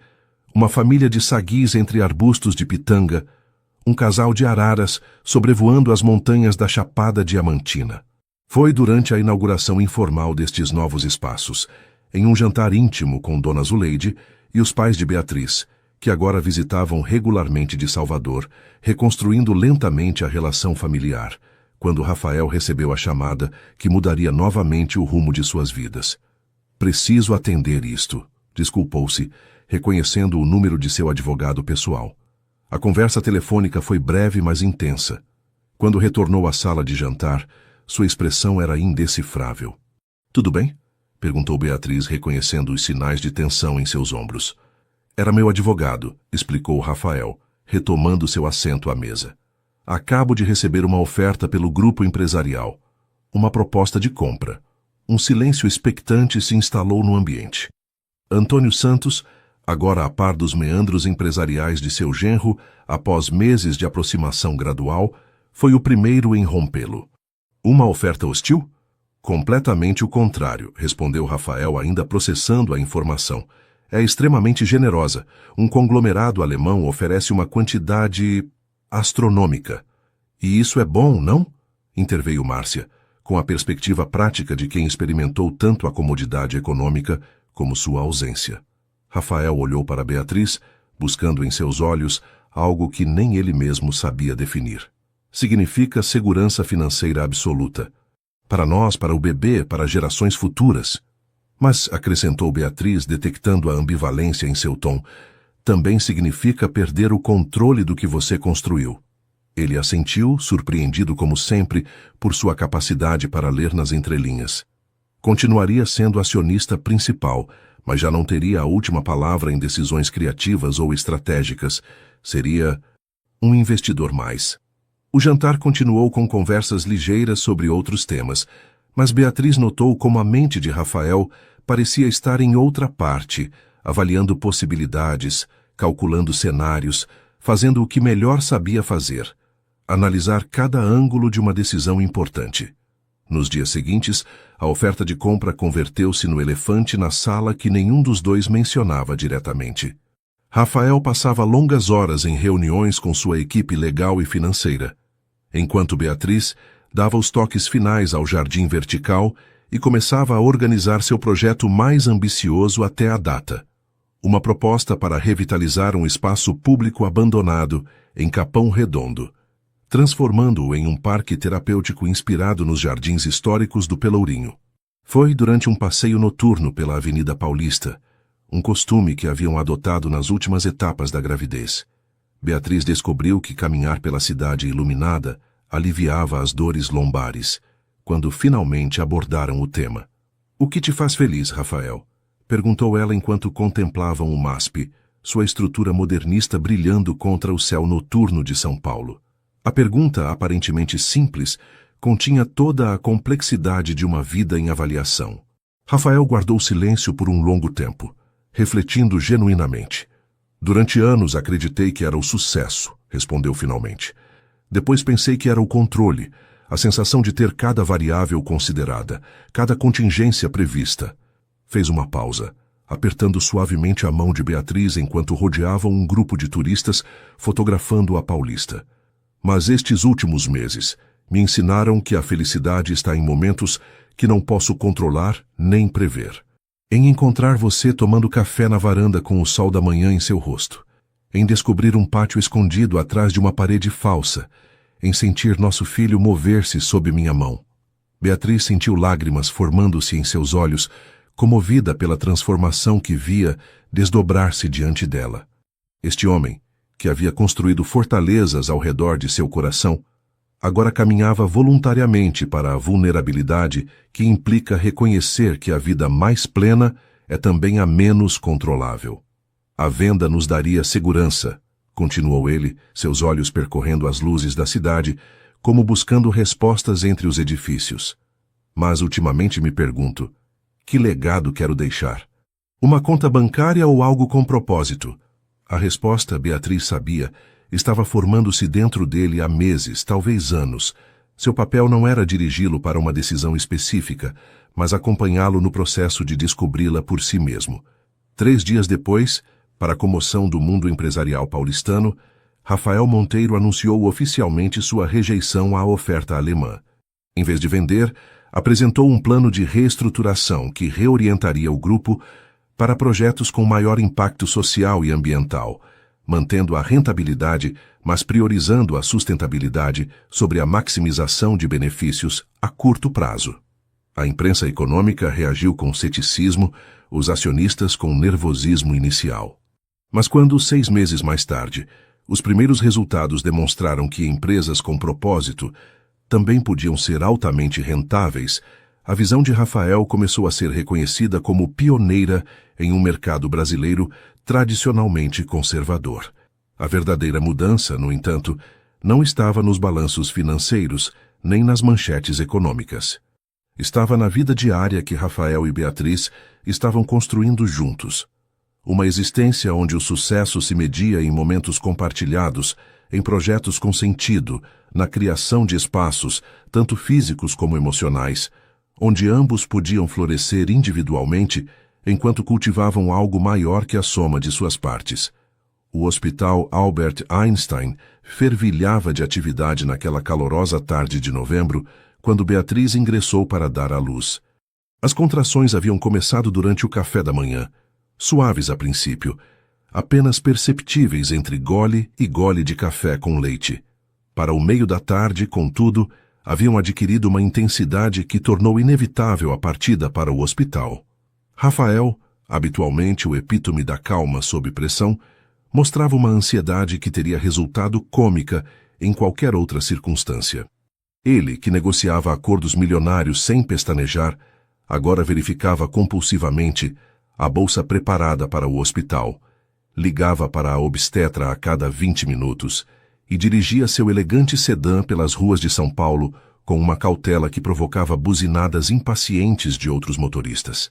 uma família de saguis entre arbustos de pitanga, um casal de araras sobrevoando as montanhas da Chapada Diamantina. Foi durante a inauguração informal destes novos espaços, em um jantar íntimo com Dona Zuleide e os pais de Beatriz, que agora visitavam regularmente de Salvador, reconstruindo lentamente a relação familiar, quando Rafael recebeu a chamada que mudaria novamente o rumo de suas vidas. "Preciso atender isto", desculpou-se, reconhecendo o número de seu advogado pessoal. A conversa telefônica foi breve, mas intensa. Quando retornou à sala de jantar, sua expressão era indecifrável. "Tudo bem?" perguntou Beatriz, reconhecendo os sinais de tensão em seus ombros. "Era meu advogado", explicou Rafael, retomando seu assento à mesa. "Acabo de receber uma oferta pelo grupo empresarial. Uma proposta de compra." Um silêncio expectante se instalou no ambiente. Antônio Santos, agora a par dos meandros empresariais de seu genro, após meses de aproximação gradual, foi o primeiro em rompê-lo. "Uma oferta hostil?" "Completamente o contrário", respondeu Rafael, ainda processando a informação. "É extremamente generosa. Um conglomerado alemão oferece uma quantidade astronômica." "E isso é bom, não?" interveio Márcia, com a perspectiva prática de quem experimentou tanto a comodidade econômica como sua ausência. Rafael olhou para Beatriz, buscando em seus olhos algo que nem ele mesmo sabia definir. "Significa segurança financeira absoluta. Para nós, para o bebê, para gerações futuras." "Mas", acrescentou Beatriz, detectando a ambivalência em seu tom, "também significa perder o controle do que você construiu." Ele assentiu, surpreendido como sempre, por sua capacidade para ler nas entrelinhas. Continuaria sendo acionista principal, mas já não teria a última palavra em decisões criativas ou estratégicas. Seria um investidor mais. O jantar continuou com conversas ligeiras sobre outros temas, mas Beatriz notou como a mente de Rafael parecia estar em outra parte, avaliando possibilidades, calculando cenários, fazendo o que melhor sabia fazer: analisar cada ângulo de uma decisão importante. Nos dias seguintes, a oferta de compra converteu-se no elefante na sala que nenhum dos dois mencionava diretamente. Rafael passava longas horas em reuniões com sua equipe legal e financeira, enquanto Beatriz dava os toques finais ao jardim vertical e começava a organizar seu projeto mais ambicioso até a data: uma proposta para revitalizar um espaço público abandonado em Capão Redondo, transformando-o em um parque terapêutico inspirado nos jardins históricos do Pelourinho. Foi durante um passeio noturno pela Avenida Paulista, um costume que haviam adotado nas últimas etapas da gravidez. Beatriz descobriu que caminhar pela cidade iluminada aliviava as dores lombares, quando finalmente abordaram o tema. "O que te faz feliz, Rafael?" perguntou ela enquanto contemplavam o MASP, sua estrutura modernista brilhando contra o céu noturno de São Paulo. A pergunta, aparentemente simples, continha toda a complexidade de uma vida em avaliação. Rafael guardou silêncio por um longo tempo, refletindo genuinamente. "Durante anos acreditei que era o sucesso", respondeu finalmente. "Depois pensei que era o controle, a sensação de ter cada variável considerada, cada contingência prevista." Fez uma pausa, apertando suavemente a mão de Beatriz enquanto rodeavam um grupo de turistas fotografando a Paulista. "Mas estes últimos meses me ensinaram que a felicidade está em momentos que não posso controlar nem prever. Em encontrar você tomando café na varanda com o sol da manhã em seu rosto. Em descobrir um pátio escondido atrás de uma parede falsa. Em sentir nosso filho mover-se sob minha mão." Beatriz sentiu lágrimas formando-se em seus olhos, comovida pela transformação que via desdobrar-se diante dela. Este homem, que havia construído fortalezas ao redor de seu coração, agora caminhava voluntariamente para a vulnerabilidade que implica reconhecer que a vida mais plena é também a menos controlável. "A venda nos daria segurança", continuou ele, seus olhos percorrendo as luzes da cidade, como buscando respostas entre os edifícios. "Mas ultimamente me pergunto, que legado quero deixar? Uma conta bancária ou algo com propósito?" A resposta, Beatriz sabia, estava formando-se dentro dele há meses, talvez anos. Seu papel não era dirigi-lo para uma decisão específica, mas acompanhá-lo no processo de descobri-la por si mesmo. 3 dias depois, para a comoção do mundo empresarial paulistano, Rafael Monteiro anunciou oficialmente sua rejeição à oferta alemã. Em vez de vender, apresentou um plano de reestruturação que reorientaria o grupo para projetos com maior impacto social e ambiental, mantendo a rentabilidade, mas priorizando a sustentabilidade sobre a maximização de benefícios a curto prazo. A imprensa econômica reagiu com ceticismo, os acionistas com nervosismo inicial. Mas quando, 6 meses mais tarde, os primeiros resultados demonstraram que empresas com propósito também podiam ser altamente rentáveis, a visão de Rafael começou a ser reconhecida como pioneira em um mercado brasileiro tradicionalmente conservador. A verdadeira mudança, no entanto, não estava nos balanços financeiros nem nas manchetes econômicas. Estava na vida diária que Rafael e Beatriz estavam construindo juntos. Uma existência onde o sucesso se media em momentos compartilhados, em projetos com sentido, na criação de espaços, tanto físicos como emocionais, onde ambos podiam florescer individualmente, enquanto cultivavam algo maior que a soma de suas partes. O Hospital Albert Einstein fervilhava de atividade naquela calorosa tarde de novembro, quando Beatriz ingressou para dar à luz. As contrações haviam começado durante o café da manhã, suaves a princípio, apenas perceptíveis entre gole e gole de café com leite. Para o meio da tarde, contudo, haviam adquirido uma intensidade que tornou inevitável a partida para o hospital. Rafael, habitualmente o epítome da calma sob pressão, mostrava uma ansiedade que teria resultado cômica em qualquer outra circunstância. Ele, que negociava acordos milionários sem pestanejar, agora verificava compulsivamente a bolsa preparada para o hospital, ligava para a obstetra a cada 20 minutos e dirigia seu elegante sedã pelas ruas de São Paulo com uma cautela que provocava buzinadas impacientes de outros motoristas.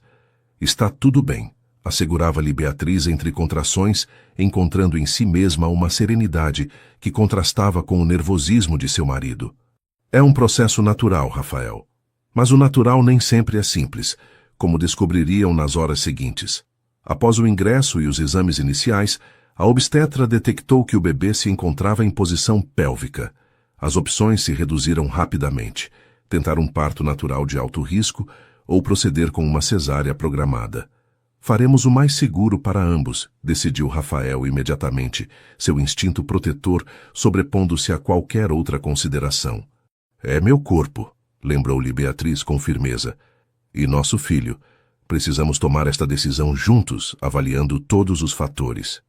Está tudo bem, assegurava-lhe Beatriz entre contrações, encontrando em si mesma uma serenidade que contrastava com o nervosismo de seu marido. É um processo natural, Rafael. Mas o natural nem sempre é simples, como descobririam nas horas seguintes. Após o ingresso e os exames iniciais, a obstetra detectou que o bebê se encontrava em posição pélvica. As opções se reduziram rapidamente: tentar um parto natural de alto risco ou proceder com uma cesárea programada. Faremos o mais seguro para ambos, decidiu Rafael imediatamente, seu instinto protetor sobrepondo-se a qualquer outra consideração. É meu corpo, lembrou-lhe Beatriz com firmeza. E nosso filho. Precisamos tomar esta decisão juntos, avaliando todos os fatores.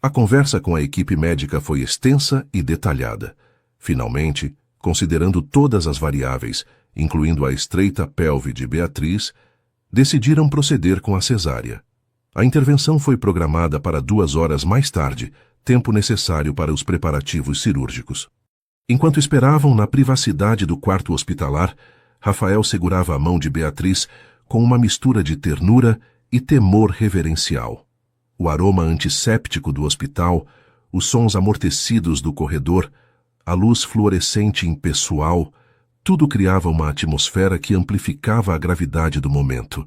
A conversa com a equipe médica foi extensa e detalhada. Finalmente, considerando todas as variáveis, incluindo a estreita pelve de Beatriz, decidiram proceder com a cesárea. A intervenção foi programada para 2 horas mais tarde, tempo necessário para os preparativos cirúrgicos. Enquanto esperavam na privacidade do quarto hospitalar, Rafael segurava a mão de Beatriz com uma mistura de ternura e temor reverencial. O aroma antisséptico do hospital, os sons amortecidos do corredor, a luz fluorescente impessoal, tudo criava uma atmosfera que amplificava a gravidade do momento.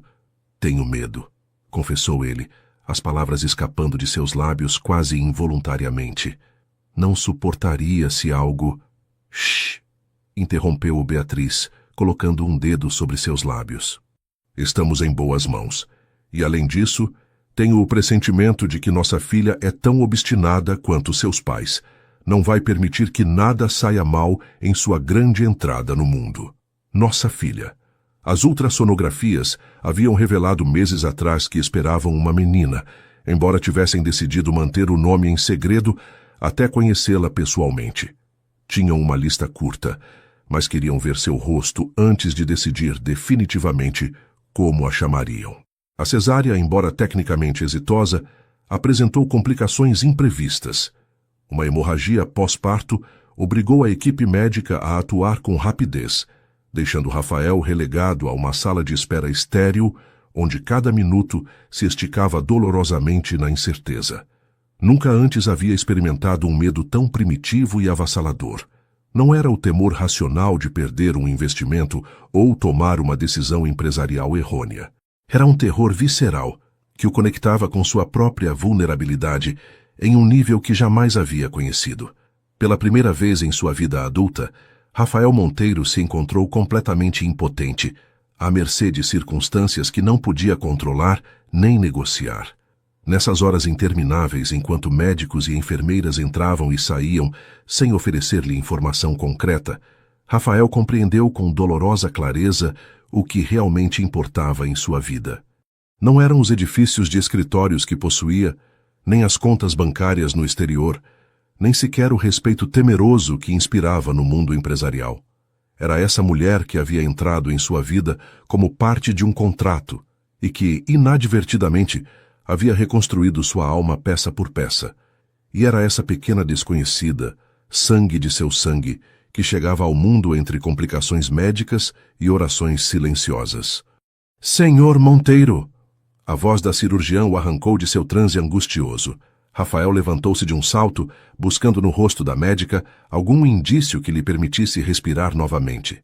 Tenho medo, confessou ele, as palavras escapando de seus lábios quase involuntariamente. Não suportaria se algo... Shhh! Interrompeu-o Beatriz, colocando um dedo sobre seus lábios. Estamos em boas mãos. E, além disso, tenho o pressentimento de que nossa filha é tão obstinada quanto seus pais. Não vai permitir que nada saia mal em sua grande entrada no mundo. Nossa filha. As ultrassonografias haviam revelado meses atrás que esperavam uma menina, embora tivessem decidido manter o nome em segredo até conhecê-la pessoalmente. Tinham uma lista curta, mas queriam ver seu rosto antes de decidir definitivamente como a chamariam. A cesárea, embora tecnicamente exitosa, apresentou complicações imprevistas. Uma hemorragia pós-parto obrigou a equipe médica a atuar com rapidez, deixando Rafael relegado a uma sala de espera estéril, onde cada minuto se esticava dolorosamente na incerteza. Nunca antes havia experimentado um medo tão primitivo e avassalador. Não era o temor racional de perder um investimento ou tomar uma decisão empresarial errônea. Era um terror visceral, que o conectava com sua própria vulnerabilidade em um nível que jamais havia conhecido. Pela primeira vez em sua vida adulta, Rafael Monteiro se encontrou completamente impotente, à mercê de circunstâncias que não podia controlar nem negociar. Nessas horas intermináveis, enquanto médicos e enfermeiras entravam e saíam sem oferecer-lhe informação concreta, Rafael compreendeu com dolorosa clareza o que realmente importava em sua vida. Não eram os edifícios de escritórios que possuía, nem as contas bancárias no exterior, nem sequer o respeito temeroso que inspirava no mundo empresarial. Era essa mulher que havia entrado em sua vida como parte de um contrato e que, inadvertidamente, havia reconstruído sua alma peça por peça. E era essa pequena desconhecida, sangue de seu sangue, que chegava ao mundo entre complicações médicas e orações silenciosas. "Senhor Monteiro!" A voz da cirurgiã o arrancou de seu transe angustioso. Rafael levantou-se de um salto, buscando no rosto da médica algum indício que lhe permitisse respirar novamente.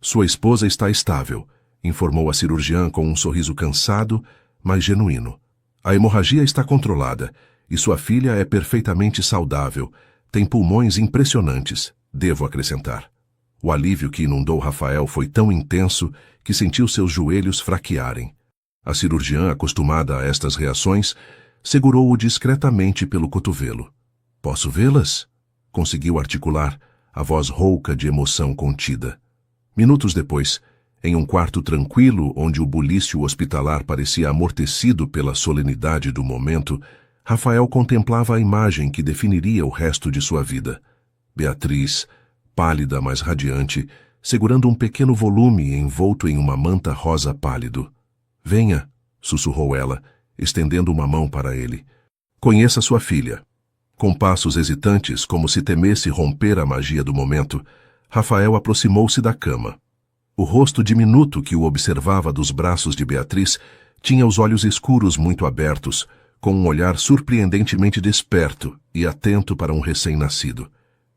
"Sua esposa está estável", informou a cirurgiã com um sorriso cansado, mas genuíno. "A hemorragia está controlada e sua filha é perfeitamente saudável. Tem pulmões impressionantes, devo acrescentar." O alívio que inundou Rafael foi tão intenso que sentiu seus joelhos fraquearem. A cirurgiã, acostumada a estas reações, segurou-o discretamente pelo cotovelo. "Posso vê-las?" conseguiu articular, a voz rouca de emoção contida. Minutos depois, em um quarto tranquilo onde o bulício hospitalar parecia amortecido pela solenidade do momento, Rafael contemplava a imagem que definiria o resto de sua vida. Beatriz, pálida, mas radiante, segurando um pequeno volume envolto em uma manta rosa pálido. "Venha", sussurrou ela, estendendo uma mão para ele. "Conheça sua filha." Com passos hesitantes, como se temesse romper a magia do momento, Rafael aproximou-se da cama. O rosto diminuto que o observava dos braços de Beatriz tinha os olhos escuros muito abertos, com um olhar surpreendentemente desperto e atento para um recém-nascido.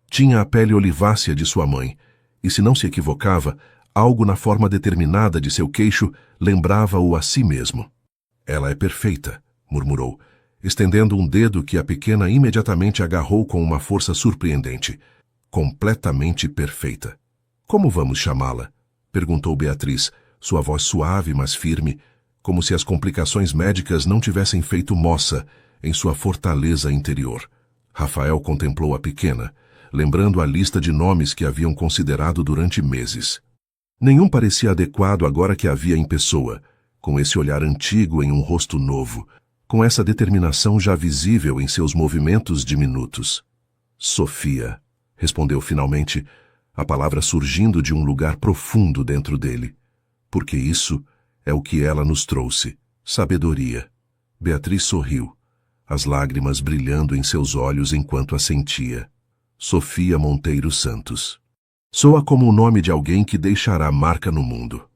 Tinha a pele olivácea de sua mãe, e se não se equivocava, algo na forma determinada de seu queixo lembrava-o a si mesmo. "Ela é perfeita", murmurou, estendendo um dedo que a pequena imediatamente agarrou com uma força surpreendente. "Completamente perfeita." "Como vamos chamá-la?" perguntou Beatriz, sua voz suave, mas firme, como se as complicações médicas não tivessem feito moça em sua fortaleza interior. Rafael contemplou a pequena, lembrando a lista de nomes que haviam considerado durante meses. Nenhum parecia adequado agora que a via em pessoa, com esse olhar antigo em um rosto novo, com essa determinação já visível em seus movimentos diminutos. "Sofia", respondeu finalmente, a palavra surgindo de um lugar profundo dentro dele. "Porque isso é o que ela nos trouxe, sabedoria." Beatriz sorriu, as lágrimas brilhando em seus olhos enquanto assentia. "Sofia Monteiro Santos." Soa como o nome de alguém que deixará marca no mundo.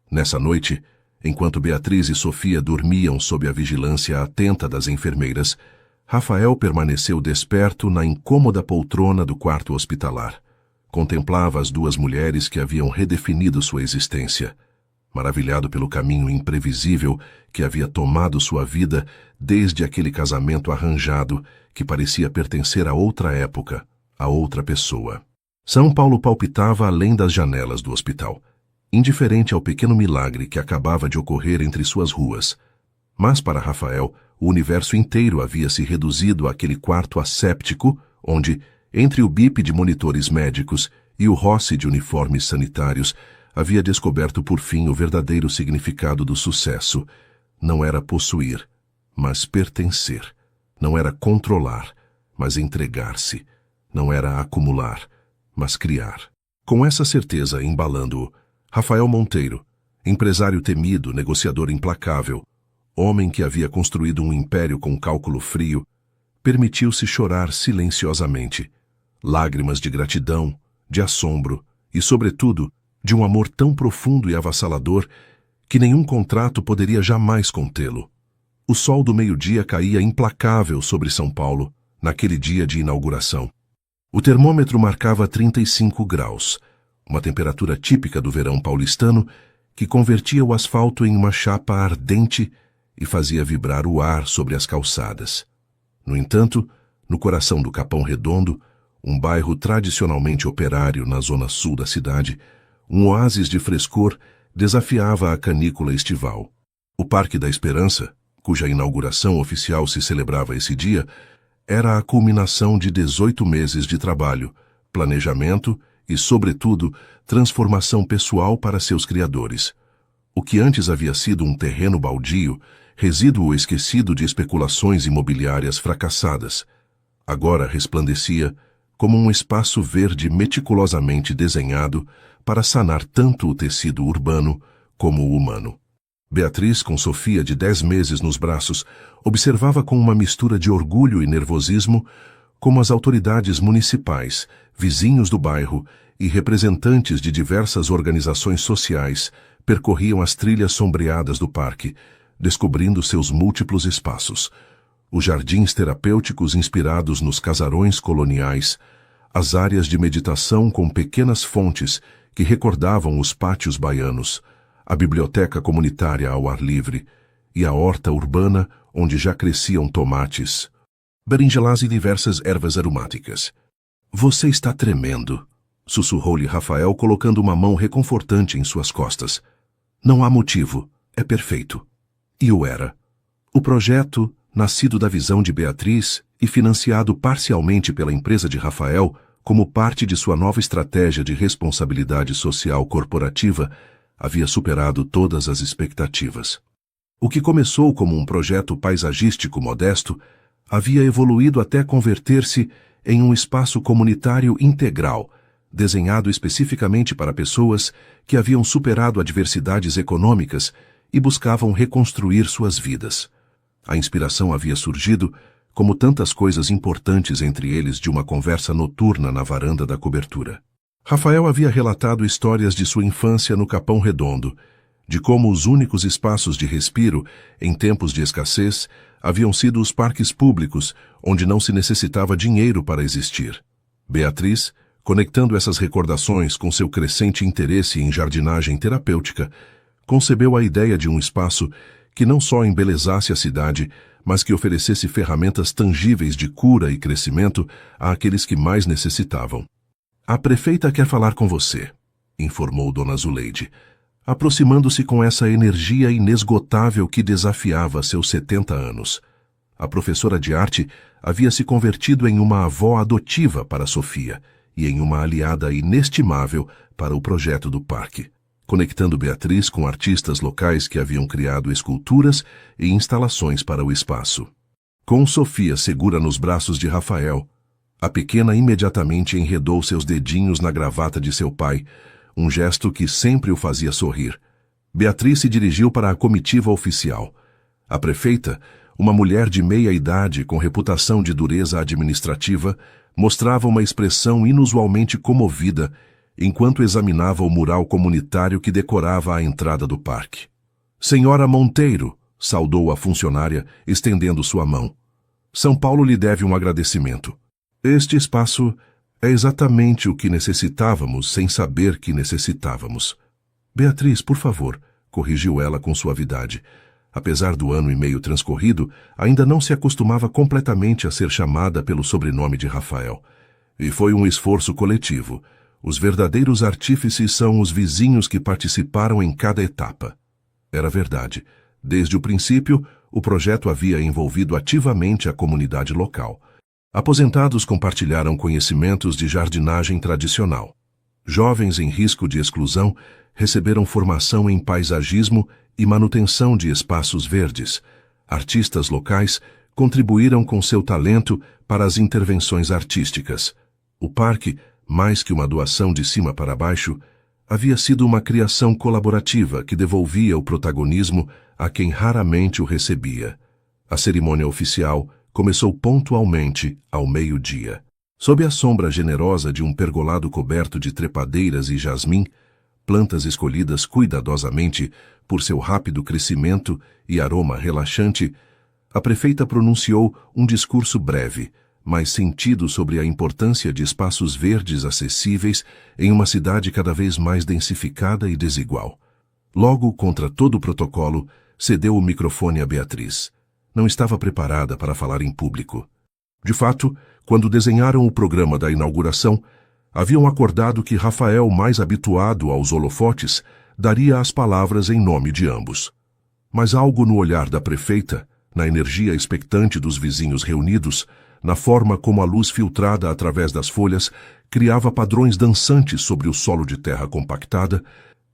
Nessa noite, enquanto Beatriz e Sofia dormiam sob a vigilância atenta das enfermeiras, Rafael permaneceu desperto na incômoda poltrona do quarto hospitalar. Contemplava as duas mulheres que haviam redefinido sua existência, maravilhado pelo caminho imprevisível que havia tomado sua vida desde aquele casamento arranjado que parecia pertencer a outra época, a outra pessoa. São Paulo palpitava além das janelas do hospital, indiferente ao pequeno milagre que acabava de ocorrer entre suas ruas. Mas para Rafael, o universo inteiro havia se reduzido àquele quarto asséptico, onde, entre o bip de monitores médicos e o roce de uniformes sanitários, havia descoberto por fim o verdadeiro significado do sucesso. Não era possuir, mas pertencer. Não era controlar, mas entregar-se. Não era acumular, mas criar. Com essa certeza embalando-o, Rafael Monteiro, empresário temido, negociador implacável, homem que havia construído um império com cálculo frio, permitiu-se chorar silenciosamente, lágrimas de gratidão, de assombro e, sobretudo, de um amor tão profundo e avassalador que nenhum contrato poderia jamais contê-lo. O sol do meio-dia caía implacável sobre São Paulo, naquele dia de inauguração. O termômetro marcava 35 graus, uma temperatura típica do verão paulistano que convertia o asfalto em uma chapa ardente e fazia vibrar o ar sobre as calçadas. No entanto, no coração do Capão Redondo, um bairro tradicionalmente operário na zona sul da cidade, um oásis de frescor desafiava a canícula estival. O Parque da Esperança, cuja inauguração oficial se celebrava esse dia, era a culminação de 18 meses de trabalho, planejamento e, sobretudo, transformação pessoal para seus criadores. O que antes havia sido um terreno baldio, resíduo esquecido de especulações imobiliárias fracassadas, agora resplandecia como um espaço verde meticulosamente desenhado para sanar tanto o tecido urbano como o humano. Beatriz, com Sofia de 10 meses nos braços, observava com uma mistura de orgulho e nervosismo como as autoridades municipais, vizinhos do bairro e representantes de diversas organizações sociais percorriam as trilhas sombreadas do parque, descobrindo seus múltiplos espaços. Os jardins terapêuticos inspirados nos casarões coloniais, as áreas de meditação com pequenas fontes que recordavam os pátios baianos, a biblioteca comunitária ao ar livre e a horta urbana onde já cresciam tomates, berinjelas e diversas ervas aromáticas. "Você está tremendo", sussurrou-lhe Rafael, colocando uma mão reconfortante em suas costas. "Não há motivo, é perfeito." E o era. O projeto, nascido da visão de Beatriz e financiado parcialmente pela empresa de Rafael como parte de sua nova estratégia de responsabilidade social corporativa, havia superado todas as expectativas. O que começou como um projeto paisagístico modesto havia evoluído até converter-se em um espaço comunitário integral, desenhado especificamente para pessoas que haviam superado adversidades econômicas e buscavam reconstruir suas vidas. A inspiração havia surgido, como tantas coisas importantes entre eles, de uma conversa noturna na varanda da cobertura. Rafael havia relatado histórias de sua infância no Capão Redondo, de como os únicos espaços de respiro, em tempos de escassez, haviam sido os parques públicos, onde não se necessitava dinheiro para existir. Beatriz, conectando essas recordações com seu crescente interesse em jardinagem terapêutica, concebeu a ideia de um espaço que não só embelezasse a cidade, mas que oferecesse ferramentas tangíveis de cura e crescimento àqueles que mais necessitavam. "A prefeita quer falar com você", informou Dona Zuleide, aproximando-se com essa energia inesgotável que desafiava seus 70 anos. A professora de arte havia se convertido em uma avó adotiva para Sofia e em uma aliada inestimável para o projeto do parque, conectando Beatriz com artistas locais que haviam criado esculturas e instalações para o espaço. Com Sofia segura nos braços de Rafael, a pequena imediatamente enredou seus dedinhos na gravata de seu pai, um gesto que sempre o fazia sorrir. Beatriz se dirigiu para a comitiva oficial. A prefeita, uma mulher de meia idade com reputação de dureza administrativa, mostrava uma expressão inusualmente comovida enquanto examinava o mural comunitário que decorava a entrada do parque. "Senhora Monteiro", saudou a funcionária, estendendo sua mão. "São Paulo lhe deve um agradecimento. Este espaço é exatamente o que necessitávamos sem saber que necessitávamos." "Beatriz, por favor", corrigiu ela com suavidade. Apesar do ano e meio transcorrido, ainda não se acostumava completamente a ser chamada pelo sobrenome de Rafael. E foi um esforço coletivo. Os verdadeiros artífices são os vizinhos que participaram em cada etapa. Era verdade. Desde o princípio, o projeto havia envolvido ativamente a comunidade local. Aposentados compartilharam conhecimentos de jardinagem tradicional. Jovens em risco de exclusão receberam formação em paisagismo e manutenção de espaços verdes. Artistas locais contribuíram com seu talento para as intervenções artísticas. O parque, mais que uma doação de cima para baixo, havia sido uma criação colaborativa que devolvia o protagonismo a quem raramente o recebia. A cerimônia oficial começou pontualmente ao meio-dia. Sob a sombra generosa de um pergolado coberto de trepadeiras e jasmim, plantas escolhidas cuidadosamente por seu rápido crescimento e aroma relaxante, a prefeita pronunciou um discurso breve, mas sentido sobre a importância de espaços verdes acessíveis em uma cidade cada vez mais densificada e desigual. Logo, contra todo o protocolo, cedeu o microfone a Beatriz. Não estava preparada para falar em público. De fato, quando desenharam o programa da inauguração, haviam acordado que Rafael, mais habituado aos holofotes, daria as palavras em nome de ambos. Mas algo no olhar da prefeita, na energia expectante dos vizinhos reunidos, na forma como a luz filtrada através das folhas criava padrões dançantes sobre o solo de terra compactada,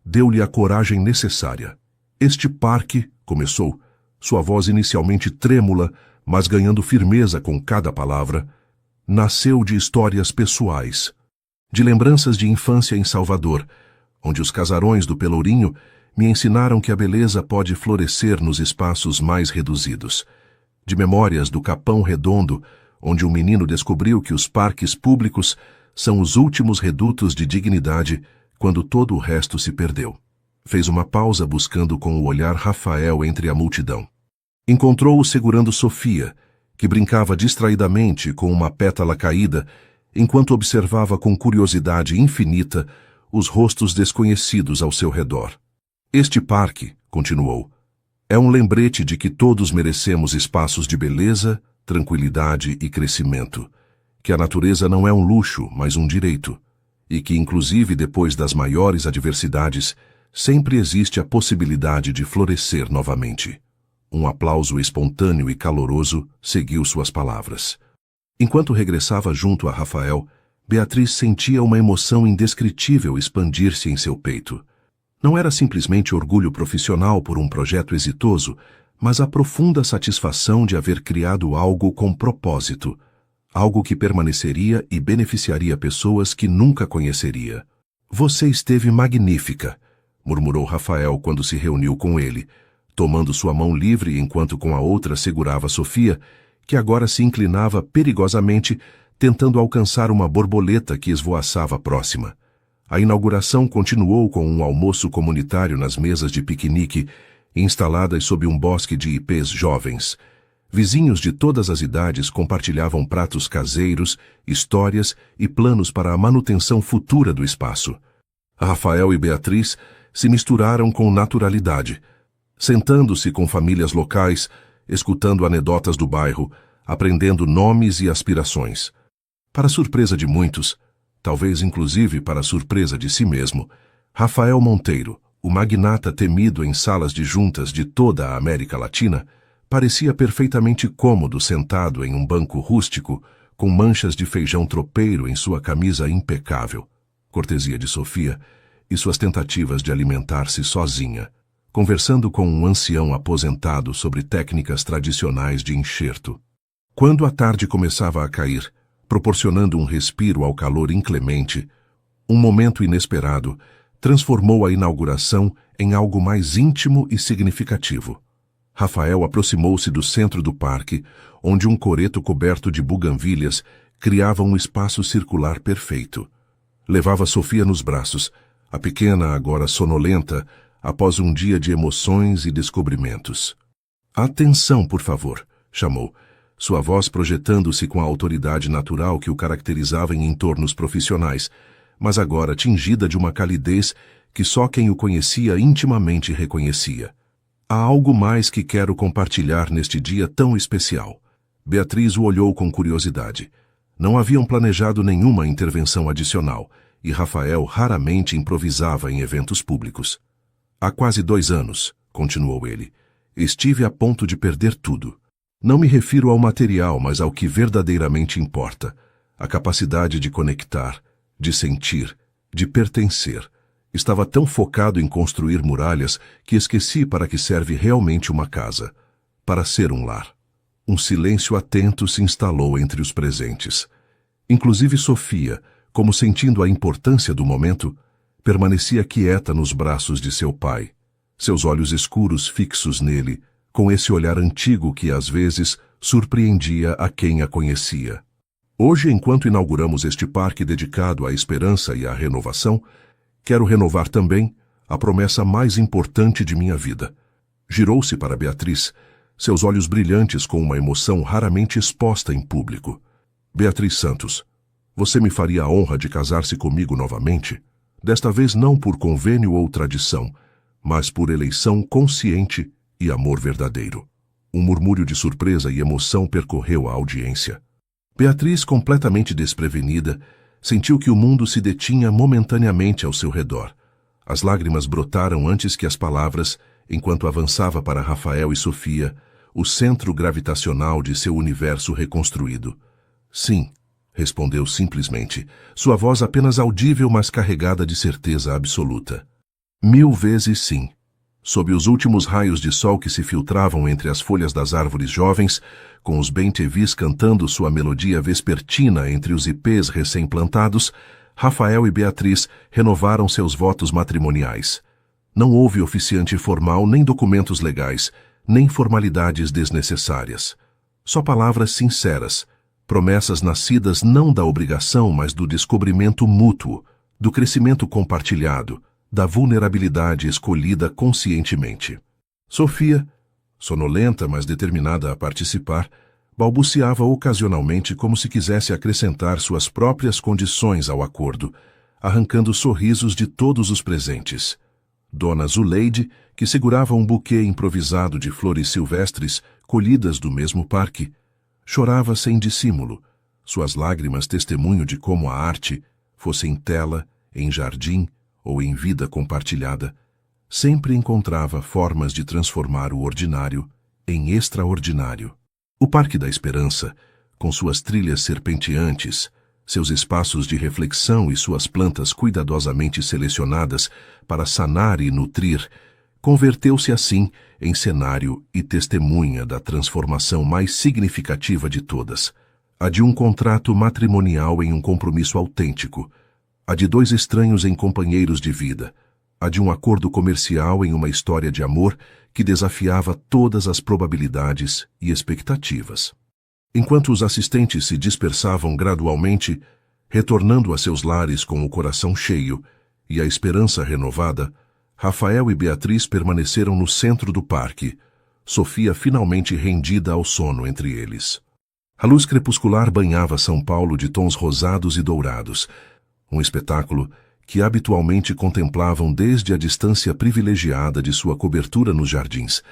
deu-lhe a coragem necessária. Este parque, começou, sua voz inicialmente trêmula, mas ganhando firmeza com cada palavra, nasceu de histórias pessoais, de lembranças de infância em Salvador, onde os casarões do Pelourinho me ensinaram que a beleza pode florescer nos espaços mais reduzidos, de memórias do Capão Redondo, onde um menino descobriu que os parques públicos são os últimos redutos de dignidade quando todo o resto se perdeu. Fez uma pausa buscando com o olhar Rafael entre a multidão. Encontrou-o segurando Sofia, que brincava distraidamente com uma pétala caída, enquanto observava com curiosidade infinita os rostos desconhecidos ao seu redor. Este parque, continuou, é um lembrete de que todos merecemos espaços de beleza, tranquilidade e crescimento, que a natureza não é um luxo, mas um direito, e que, inclusive depois das maiores adversidades, sempre existe a possibilidade de florescer novamente. Um aplauso espontâneo e caloroso seguiu suas palavras. Enquanto regressava junto a Rafael, Beatriz sentia uma emoção indescritível expandir-se em seu peito. Não era simplesmente orgulho profissional por um projeto exitoso, mas a profunda satisfação de haver criado algo com propósito, algo que permaneceria e beneficiaria pessoas que nunca conheceria. Você esteve magnífica, murmurou Rafael quando se reuniu com ele, tomando sua mão livre enquanto com a outra segurava Sofia, que agora se inclinava perigosamente, tentando alcançar uma borboleta que esvoaçava próxima. A inauguração continuou com um almoço comunitário nas mesas de piquenique, instaladas sob um bosque de ipês jovens. Vizinhos de todas as idades compartilhavam pratos caseiros, histórias e planos para a manutenção futura do espaço. Rafael e Beatriz se misturaram com naturalidade, sentando-se com famílias locais, escutando anedotas do bairro, aprendendo nomes e aspirações. Para surpresa de muitos, talvez inclusive para surpresa de si mesmo, Rafael Monteiro, o magnata temido em salas de juntas de toda a América Latina, parecia perfeitamente cômodo sentado em um banco rústico, com manchas de feijão tropeiro em sua camisa impecável, cortesia de Sofia, e suas tentativas de alimentar-se sozinha, conversando com um ancião aposentado sobre técnicas tradicionais de enxerto. Quando a tarde começava a cair, proporcionando um respiro ao calor inclemente, um momento inesperado transformou a inauguração em algo mais íntimo e significativo. Rafael aproximou-se do centro do parque, onde um coreto coberto de buganvílias criava um espaço circular perfeito. Levava Sofia nos braços, a pequena agora sonolenta, após um dia de emoções e descobrimentos. "Atenção, por favor", chamou, sua voz projetando-se com a autoridade natural que o caracterizava em entornos profissionais, mas agora tingida de uma calidez que só quem o conhecia intimamente reconhecia. "Há algo mais que quero compartilhar neste dia tão especial." Beatriz o olhou com curiosidade. Não haviam planejado nenhuma intervenção adicional, e Rafael raramente improvisava em eventos públicos. "Há quase 2 anos", continuou ele, "estive a ponto de perder tudo. Não me refiro ao material, mas ao que verdadeiramente importa, a capacidade de conectar, de sentir, de pertencer. Estava tão focado em construir muralhas que esqueci para que serve realmente uma casa, para ser um lar." Um silêncio atento se instalou entre os presentes. Inclusive Sofia, como sentindo a importância do momento, permanecia quieta nos braços de seu pai, seus olhos escuros fixos nele, com esse olhar antigo que às vezes surpreendia a quem a conhecia. "Hoje, enquanto inauguramos este parque dedicado à esperança e à renovação, quero renovar também a promessa mais importante de minha vida." Girou-se para Beatriz, seus olhos brilhantes com uma emoção raramente exposta em público. "Beatriz Santos, você me faria a honra de casar-se comigo novamente? Desta vez não por convênio ou tradição, mas por eleição consciente e amor verdadeiro." Um murmúrio de surpresa e emoção percorreu a audiência. Beatriz, completamente desprevenida, sentiu que o mundo se detinha momentaneamente ao seu redor. As lágrimas brotaram antes que as palavras, enquanto avançava para Rafael e Sofia, o centro gravitacional de seu universo reconstruído. Sim, respondeu simplesmente, sua voz apenas audível, mas carregada de certeza absoluta. 1000 vezes sim. Sob os últimos raios de sol que se filtravam entre as folhas das árvores jovens, com os bem-te-vis cantando sua melodia vespertina entre os ipês recém-plantados, Rafael e Beatriz renovaram seus votos matrimoniais. Não houve oficiante formal, nem documentos legais, nem formalidades desnecessárias. Só palavras sinceras, promessas nascidas não da obrigação, mas do descobrimento mútuo, do crescimento compartilhado, da vulnerabilidade escolhida conscientemente. Sofia, sonolenta, mas determinada a participar, balbuciava ocasionalmente como se quisesse acrescentar suas próprias condições ao acordo, arrancando sorrisos de todos os presentes. Dona Zuleide, que segurava um buquê improvisado de flores silvestres colhidas do mesmo parque, chorava sem discímulo, suas lágrimas testemunho de como a arte, fosse em tela, em jardim ou em vida compartilhada, sempre encontrava formas de transformar o ordinário em extraordinário. O Parque da Esperança, com suas trilhas serpenteantes, seus espaços de reflexão e suas plantas cuidadosamente selecionadas para sanar e nutrir, converteu-se assim em cenário e testemunha da transformação mais significativa de todas, a de um contrato matrimonial em um compromisso autêntico, a de dois estranhos em companheiros de vida, a de um acordo comercial em uma história de amor que desafiava todas as probabilidades e expectativas. Enquanto os assistentes se dispersavam gradualmente, retornando a seus lares com o coração cheio e a esperança renovada, Rafael e Beatriz permaneceram no centro do parque, Sofia finalmente rendida ao sono entre eles. A luz crepuscular banhava São Paulo de tons rosados e dourados, um espetáculo que habitualmente contemplavam desde a distância privilegiada de sua cobertura nos jardins,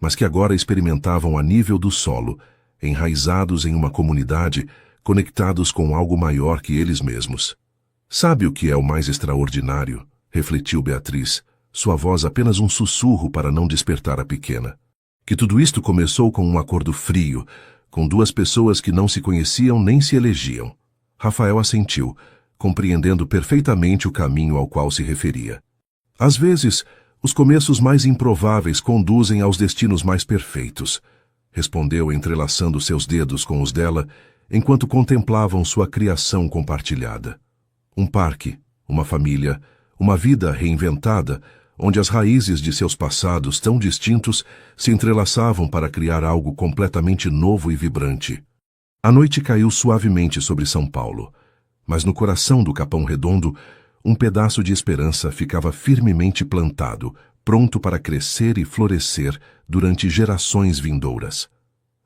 mas que agora experimentavam a nível do solo, enraizados em uma comunidade, conectados com algo maior que eles mesmos. Sabe o que é o mais extraordinário? Refletiu Beatriz, sua voz apenas um sussurro para não despertar a pequena. Que tudo isto começou com um acordo frio, com duas pessoas que não se conheciam nem se elegiam. Rafael assentiu, compreendendo perfeitamente o caminho ao qual se referia. Às vezes, os começos mais improváveis conduzem aos destinos mais perfeitos, respondeu entrelaçando seus dedos com os dela, enquanto contemplavam sua criação compartilhada. Um parque, uma família, uma vida reinventada, onde as raízes de seus passados tão distintos se entrelaçavam para criar algo completamente novo e vibrante. A noite caiu suavemente sobre São Paulo, mas no coração do Capão Redondo, um pedaço de esperança ficava firmemente plantado, pronto para crescer e florescer durante gerações vindouras.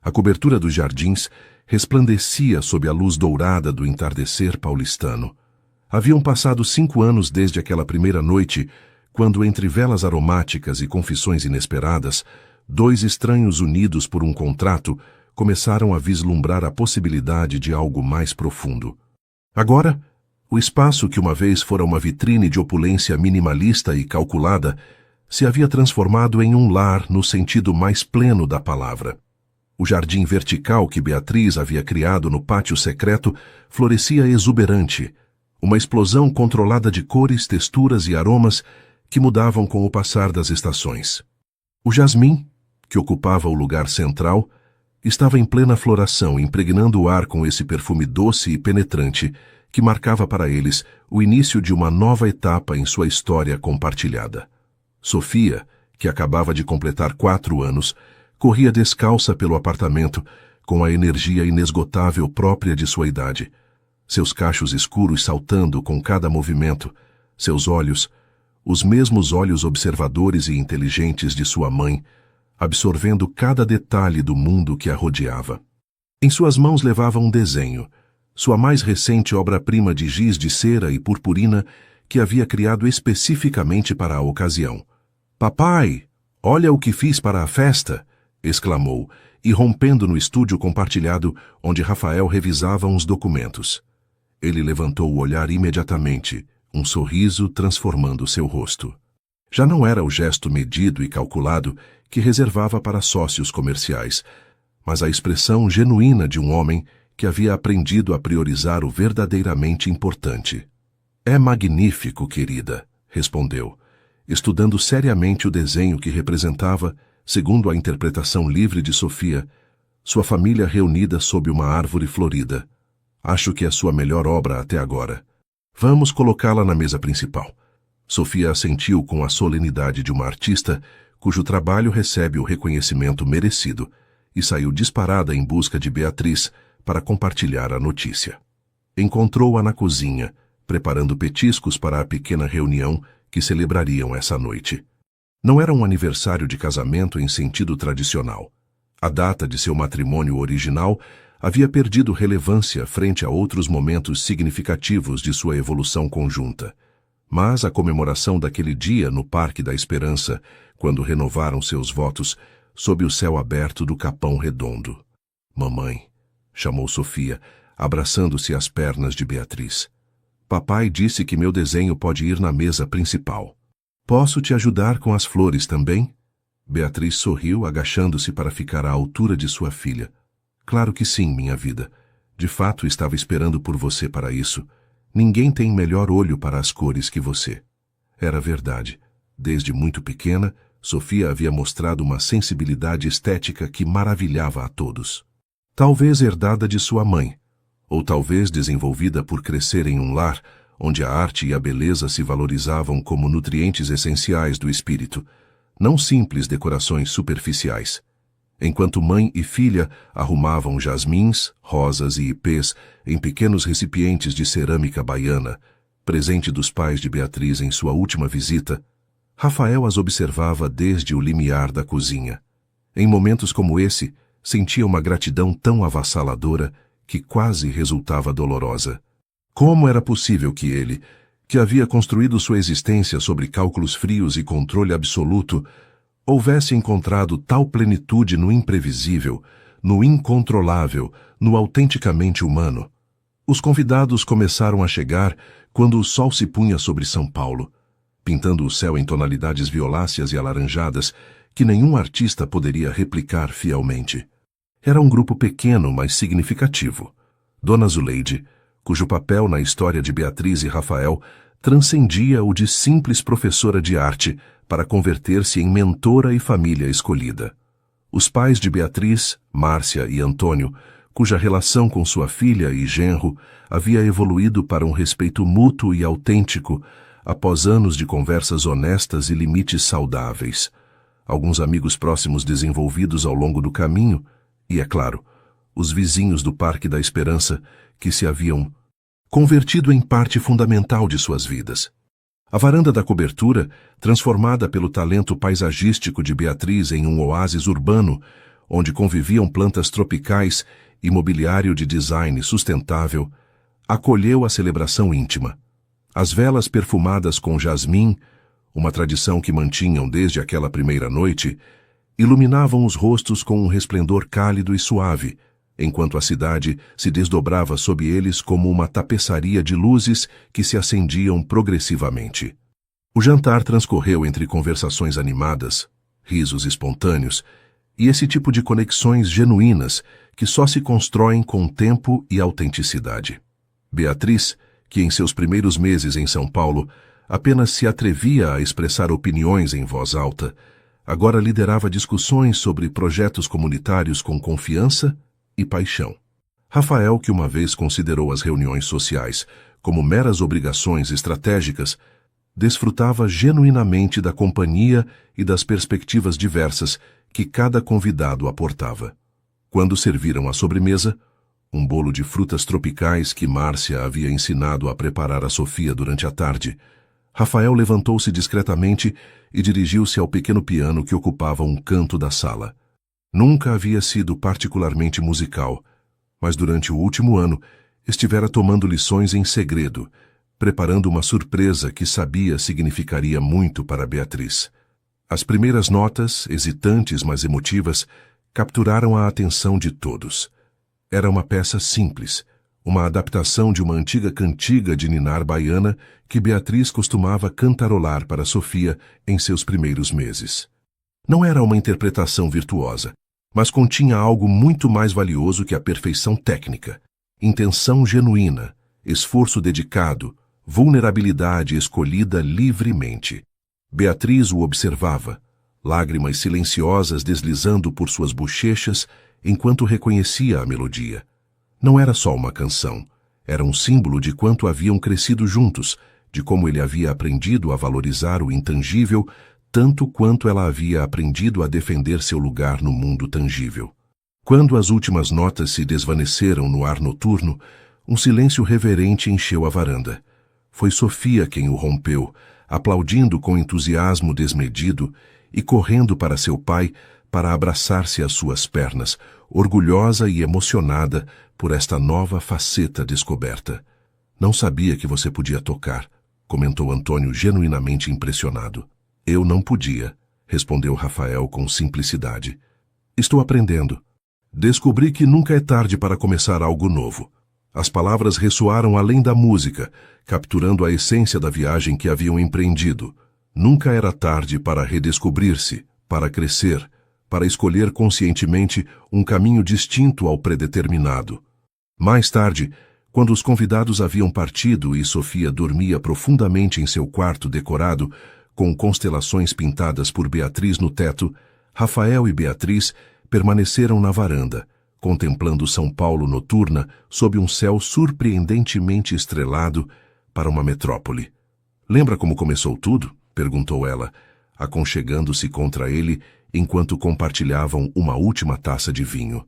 A cobertura dos jardins resplandecia sob a luz dourada do entardecer paulistano. Haviam passado 5 anos desde aquela primeira noite, quando, entre velas aromáticas e confissões inesperadas, dois estranhos unidos por um contrato começaram a vislumbrar a possibilidade de algo mais profundo. Agora, o espaço que uma vez fora uma vitrine de opulência minimalista e calculada se havia transformado em um lar no sentido mais pleno da palavra. O jardim vertical que Beatriz havia criado no pátio secreto florescia exuberante, uma explosão controlada de cores, texturas e aromas que mudavam com o passar das estações. O jasmim, que ocupava o lugar central, estava em plena floração, impregnando o ar com esse perfume doce e penetrante que marcava para eles o início de uma nova etapa em sua história compartilhada. Sofia, que acabava de completar 4 anos, corria descalça pelo apartamento com a energia inesgotável própria de sua idade, seus cachos escuros saltando com cada movimento, seus olhos, os mesmos olhos observadores e inteligentes de sua mãe, absorvendo cada detalhe do mundo que a rodeava. Em suas mãos levava um desenho, sua mais recente obra-prima de giz de cera e purpurina que havia criado especificamente para a ocasião. "Papai, olha o que fiz para a festa!" exclamou, irrompendo no estúdio compartilhado onde Rafael revisava uns documentos. Ele levantou o olhar imediatamente, um sorriso transformando seu rosto. Já não era o gesto medido e calculado que reservava para sócios comerciais, mas a expressão genuína de um homem que havia aprendido a priorizar o verdadeiramente importante. É magnífico, querida, respondeu, estudando seriamente o desenho que representava, segundo a interpretação livre de Sofia, sua família reunida sob uma árvore florida. Acho que é sua melhor obra até agora. Vamos colocá-la na mesa principal. Sofia assentiu com a solenidade de uma artista cujo trabalho recebe o reconhecimento merecido e saiu disparada em busca de Beatriz para compartilhar a notícia. Encontrou-a na cozinha, preparando petiscos para a pequena reunião que celebrariam essa noite. Não era um aniversário de casamento em sentido tradicional. A data de seu matrimônio original havia perdido relevância frente a outros momentos significativos de sua evolução conjunta. Mas a comemoração daquele dia no Parque da Esperança, quando renovaram seus votos, sob o céu aberto do Capão Redondo. Mamãe, chamou Sofia, abraçando-se às pernas de Beatriz. Papai disse que meu desenho pode ir na mesa principal. Posso te ajudar com as flores também? Beatriz sorriu, agachando-se para ficar à altura de sua filha. Claro que sim, minha vida. De fato, estava esperando por você para isso. Ninguém tem melhor olho para as cores que você. Era verdade. Desde muito pequena, Sofia havia mostrado uma sensibilidade estética que maravilhava a todos. Talvez herdada de sua mãe, ou talvez desenvolvida por crescer em um lar onde a arte e a beleza se valorizavam como nutrientes essenciais do espírito, não simples decorações superficiais. Enquanto mãe e filha arrumavam jasmins, rosas e ipês em pequenos recipientes de cerâmica baiana, presente dos pais de Beatriz em sua última visita, Rafael as observava desde o limiar da cozinha. Em momentos como esse, sentia uma gratidão tão avassaladora que quase resultava dolorosa. Como era possível que ele, que havia construído sua existência sobre cálculos frios e controle absoluto, houvesse encontrado tal plenitude no imprevisível, no incontrolável, no autenticamente humano? Os convidados começaram a chegar quando o sol se punha sobre São Paulo, pintando o céu em tonalidades violáceas e alaranjadas que nenhum artista poderia replicar fielmente. Era um grupo pequeno, mas significativo. Dona Zuleide, cujo papel na história de Beatriz e Rafael transcendia o de simples professora de arte para converter-se em mentora e família escolhida. Os pais de Beatriz, Márcia e Antônio, cuja relação com sua filha e genro havia evoluído para um respeito mútuo e autêntico após anos de conversas honestas e limites saudáveis. Alguns amigos próximos desenvolvidos ao longo do caminho e, é claro, os vizinhos do Parque da Esperança que se haviam convertido em parte fundamental de suas vidas. A varanda da cobertura, transformada pelo talento paisagístico de Beatriz em um oásis urbano, onde conviviam plantas tropicais e mobiliário de design sustentável, acolheu a celebração íntima. As velas perfumadas com jasmim, uma tradição que mantinham desde aquela primeira noite, iluminavam os rostos com um resplendor cálido e suave, enquanto a cidade se desdobrava sob eles como uma tapeçaria de luzes que se acendiam progressivamente. O jantar transcorreu entre conversações animadas, risos espontâneos, e esse tipo de conexões genuínas que só se constroem com tempo e autenticidade. Beatriz, que em seus primeiros meses em São Paulo apenas se atrevia a expressar opiniões em voz alta, agora liderava discussões sobre projetos comunitários com confiança e paixão. Rafael, que uma vez considerou as reuniões sociais como meras obrigações estratégicas, desfrutava genuinamente da companhia e das perspectivas diversas que cada convidado aportava. Quando serviram a sobremesa, um bolo de frutas tropicais que Márcia havia ensinado a preparar a Sofia durante a tarde, Rafael levantou-se discretamente e dirigiu-se ao pequeno piano que ocupava um canto da sala. Nunca havia sido particularmente musical, mas durante o último ano estivera tomando lições em segredo, preparando uma surpresa que sabia significaria muito para Beatriz. As primeiras notas, hesitantes mas emotivas, capturaram a atenção de todos. Era uma peça simples, uma adaptação de uma antiga cantiga de ninar baiana que Beatriz costumava cantarolar para Sofia em seus primeiros meses. Não era uma interpretação virtuosa, mas continha algo muito mais valioso que a perfeição técnica. intenção genuína, esforço dedicado, vulnerabilidade escolhida livremente. Beatriz o observava, lágrimas silenciosas deslizando por suas bochechas enquanto reconhecia a melodia. Não era só uma canção, era um símbolo de quanto haviam crescido juntos, de como ele havia aprendido a valorizar o intangível, tanto quanto ela havia aprendido a defender seu lugar no mundo tangível. Quando as últimas notas se desvaneceram no ar noturno, um silêncio reverente encheu a varanda. Foi Sofia quem o rompeu, aplaudindo com entusiasmo desmedido e correndo para seu pai para abraçar-se às suas pernas, orgulhosa e emocionada por esta nova faceta descoberta. Não sabia que você podia tocar, comentou Antônio genuinamente impressionado. Eu não podia, respondeu Rafael com simplicidade. Estou aprendendo. Descobri que nunca é tarde para começar algo novo. As palavras ressoaram além da música, capturando a essência da viagem que haviam empreendido. Nunca era tarde para redescobrir-se, para crescer, para escolher conscientemente um caminho distinto ao predeterminado. Mais tarde, quando os convidados haviam partido e Sofia dormia profundamente em seu quarto decorado, com constelações pintadas por Beatriz no teto, Rafael e Beatriz permaneceram na varanda, contemplando São Paulo noturna sob um céu surpreendentemente estrelado para uma metrópole. Lembra como começou tudo? Perguntou ela, aconchegando-se contra ele enquanto compartilhavam uma última taça de vinho.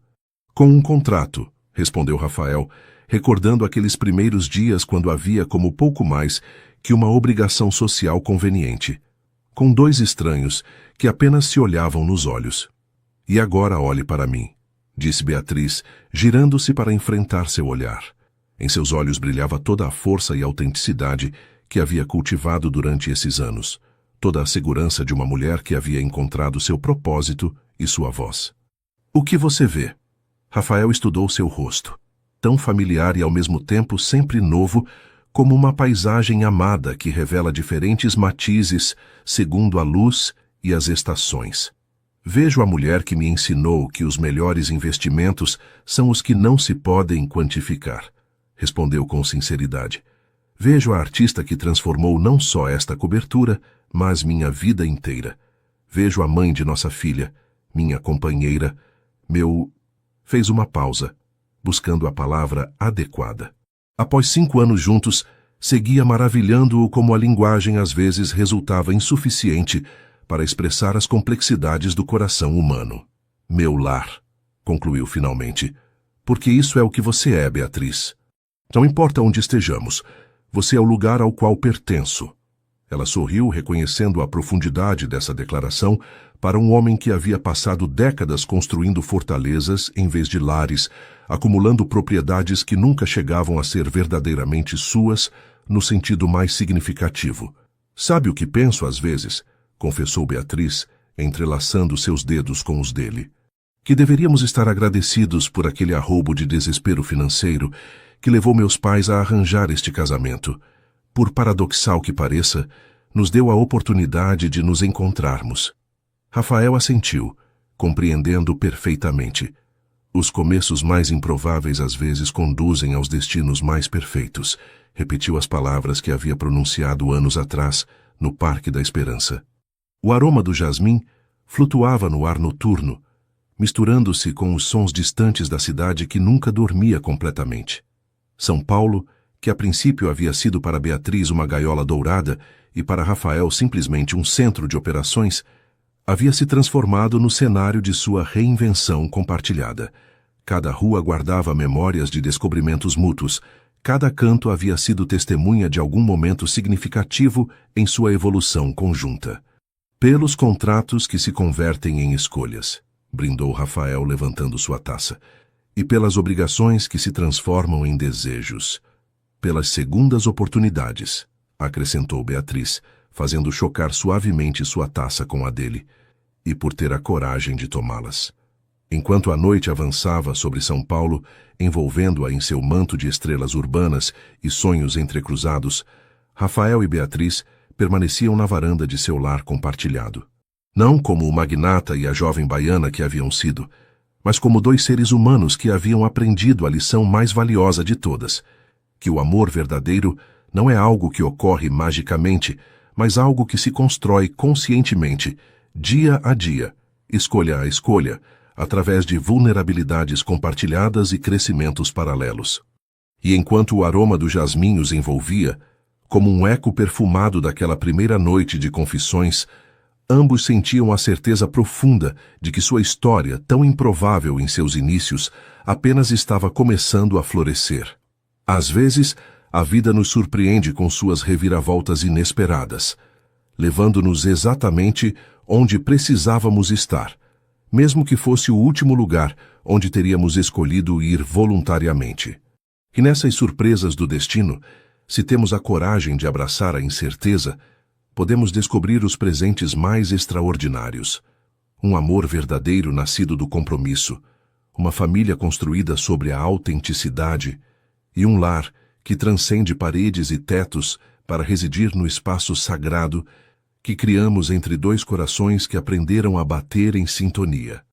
Com um contrato, respondeu Rafael, recordando aqueles primeiros dias quando havia como pouco mais que uma obrigação social conveniente. Com dois estranhos que apenas se olhavam nos olhos. E agora olhe para mim, disse Beatriz, girando-se para enfrentar seu olhar. Em seus olhos brilhava toda a força e autenticidade que havia cultivado durante esses anos, toda a segurança de uma mulher que havia encontrado seu propósito e sua voz. O que você vê? Rafael estudou seu rosto, tão familiar e ao mesmo tempo sempre novo, como uma paisagem amada que revela diferentes matizes segundo a luz e as estações. Vejo a mulher que me ensinou que os melhores investimentos são os que não se podem quantificar, respondeu com sinceridade. Vejo a artista que transformou não só esta cobertura, mas minha vida inteira. Vejo a mãe de nossa filha, minha companheira, meu... Fez uma pausa, buscando a palavra adequada. Após 5 anos juntos, seguia maravilhando-o como a linguagem às vezes resultava insuficiente para expressar as complexidades do coração humano. Meu lar, concluiu finalmente, porque isso é o que você é, Beatriz. Não importa onde estejamos, você é o lugar ao qual pertenço. Ela sorriu, reconhecendo a profundidade dessa declaração para um homem que havia passado décadas construindo fortalezas em vez de lares, acumulando propriedades que nunca chegavam a ser verdadeiramente suas no sentido mais significativo. Sabe o que penso às vezes? Confessou Beatriz, entrelaçando seus dedos com os dele. Que deveríamos estar agradecidos por aquele arroubo de desespero financeiro que levou meus pais a arranjar este casamento. Por paradoxal que pareça, nos deu a oportunidade de nos encontrarmos. Rafael assentiu, compreendendo perfeitamente. Os começos mais improváveis às vezes conduzem aos destinos mais perfeitos, repetiu as palavras que havia pronunciado anos atrás, no Parque da Esperança. O aroma do jasmim flutuava no ar noturno, misturando-se com os sons distantes da cidade que nunca dormia completamente. São Paulo, que a princípio havia sido para Beatriz uma gaiola dourada e para Rafael simplesmente um centro de operações, havia se transformado no cenário de sua reinvenção compartilhada. Cada rua guardava memórias de descobrimentos mútuos, cada canto havia sido testemunha de algum momento significativo em sua evolução conjunta. Pelos contratos que se convertem em escolhas, brindou Rafael levantando sua taça, e pelas obrigações que se transformam em desejos. Pelas segundas oportunidades, acrescentou Beatriz, fazendo chocar suavemente sua taça com a dele, e por ter a coragem de tomá-las. Enquanto a noite avançava sobre São Paulo, envolvendo-a em seu manto de estrelas urbanas e sonhos entrecruzados, Rafael e Beatriz permaneciam na varanda de seu lar compartilhado. Não como o magnata e a jovem baiana que haviam sido, mas como dois seres humanos que haviam aprendido a lição mais valiosa de todas, que o amor verdadeiro não é algo que ocorre magicamente, mas algo que se constrói conscientemente, dia a dia, escolha a escolha, através de vulnerabilidades compartilhadas e crescimentos paralelos. E enquanto o aroma do jasmim os envolvia, como um eco perfumado daquela primeira noite de confissões, ambos sentiam a certeza profunda de que sua história, tão improvável em seus inícios, apenas estava começando a florescer. Às vezes, a vida nos surpreende com suas reviravoltas inesperadas, levando-nos exatamente onde precisávamos estar, mesmo que fosse o último lugar onde teríamos escolhido ir voluntariamente. E nessas surpresas do destino, se temos a coragem de abraçar a incerteza, podemos descobrir os presentes mais extraordinários. Um amor verdadeiro nascido do compromisso, uma família construída sobre a autenticidade e um lar que transcende paredes e tetos para residir no espaço sagrado que criamos entre dois corações que aprenderam a bater em sintonia.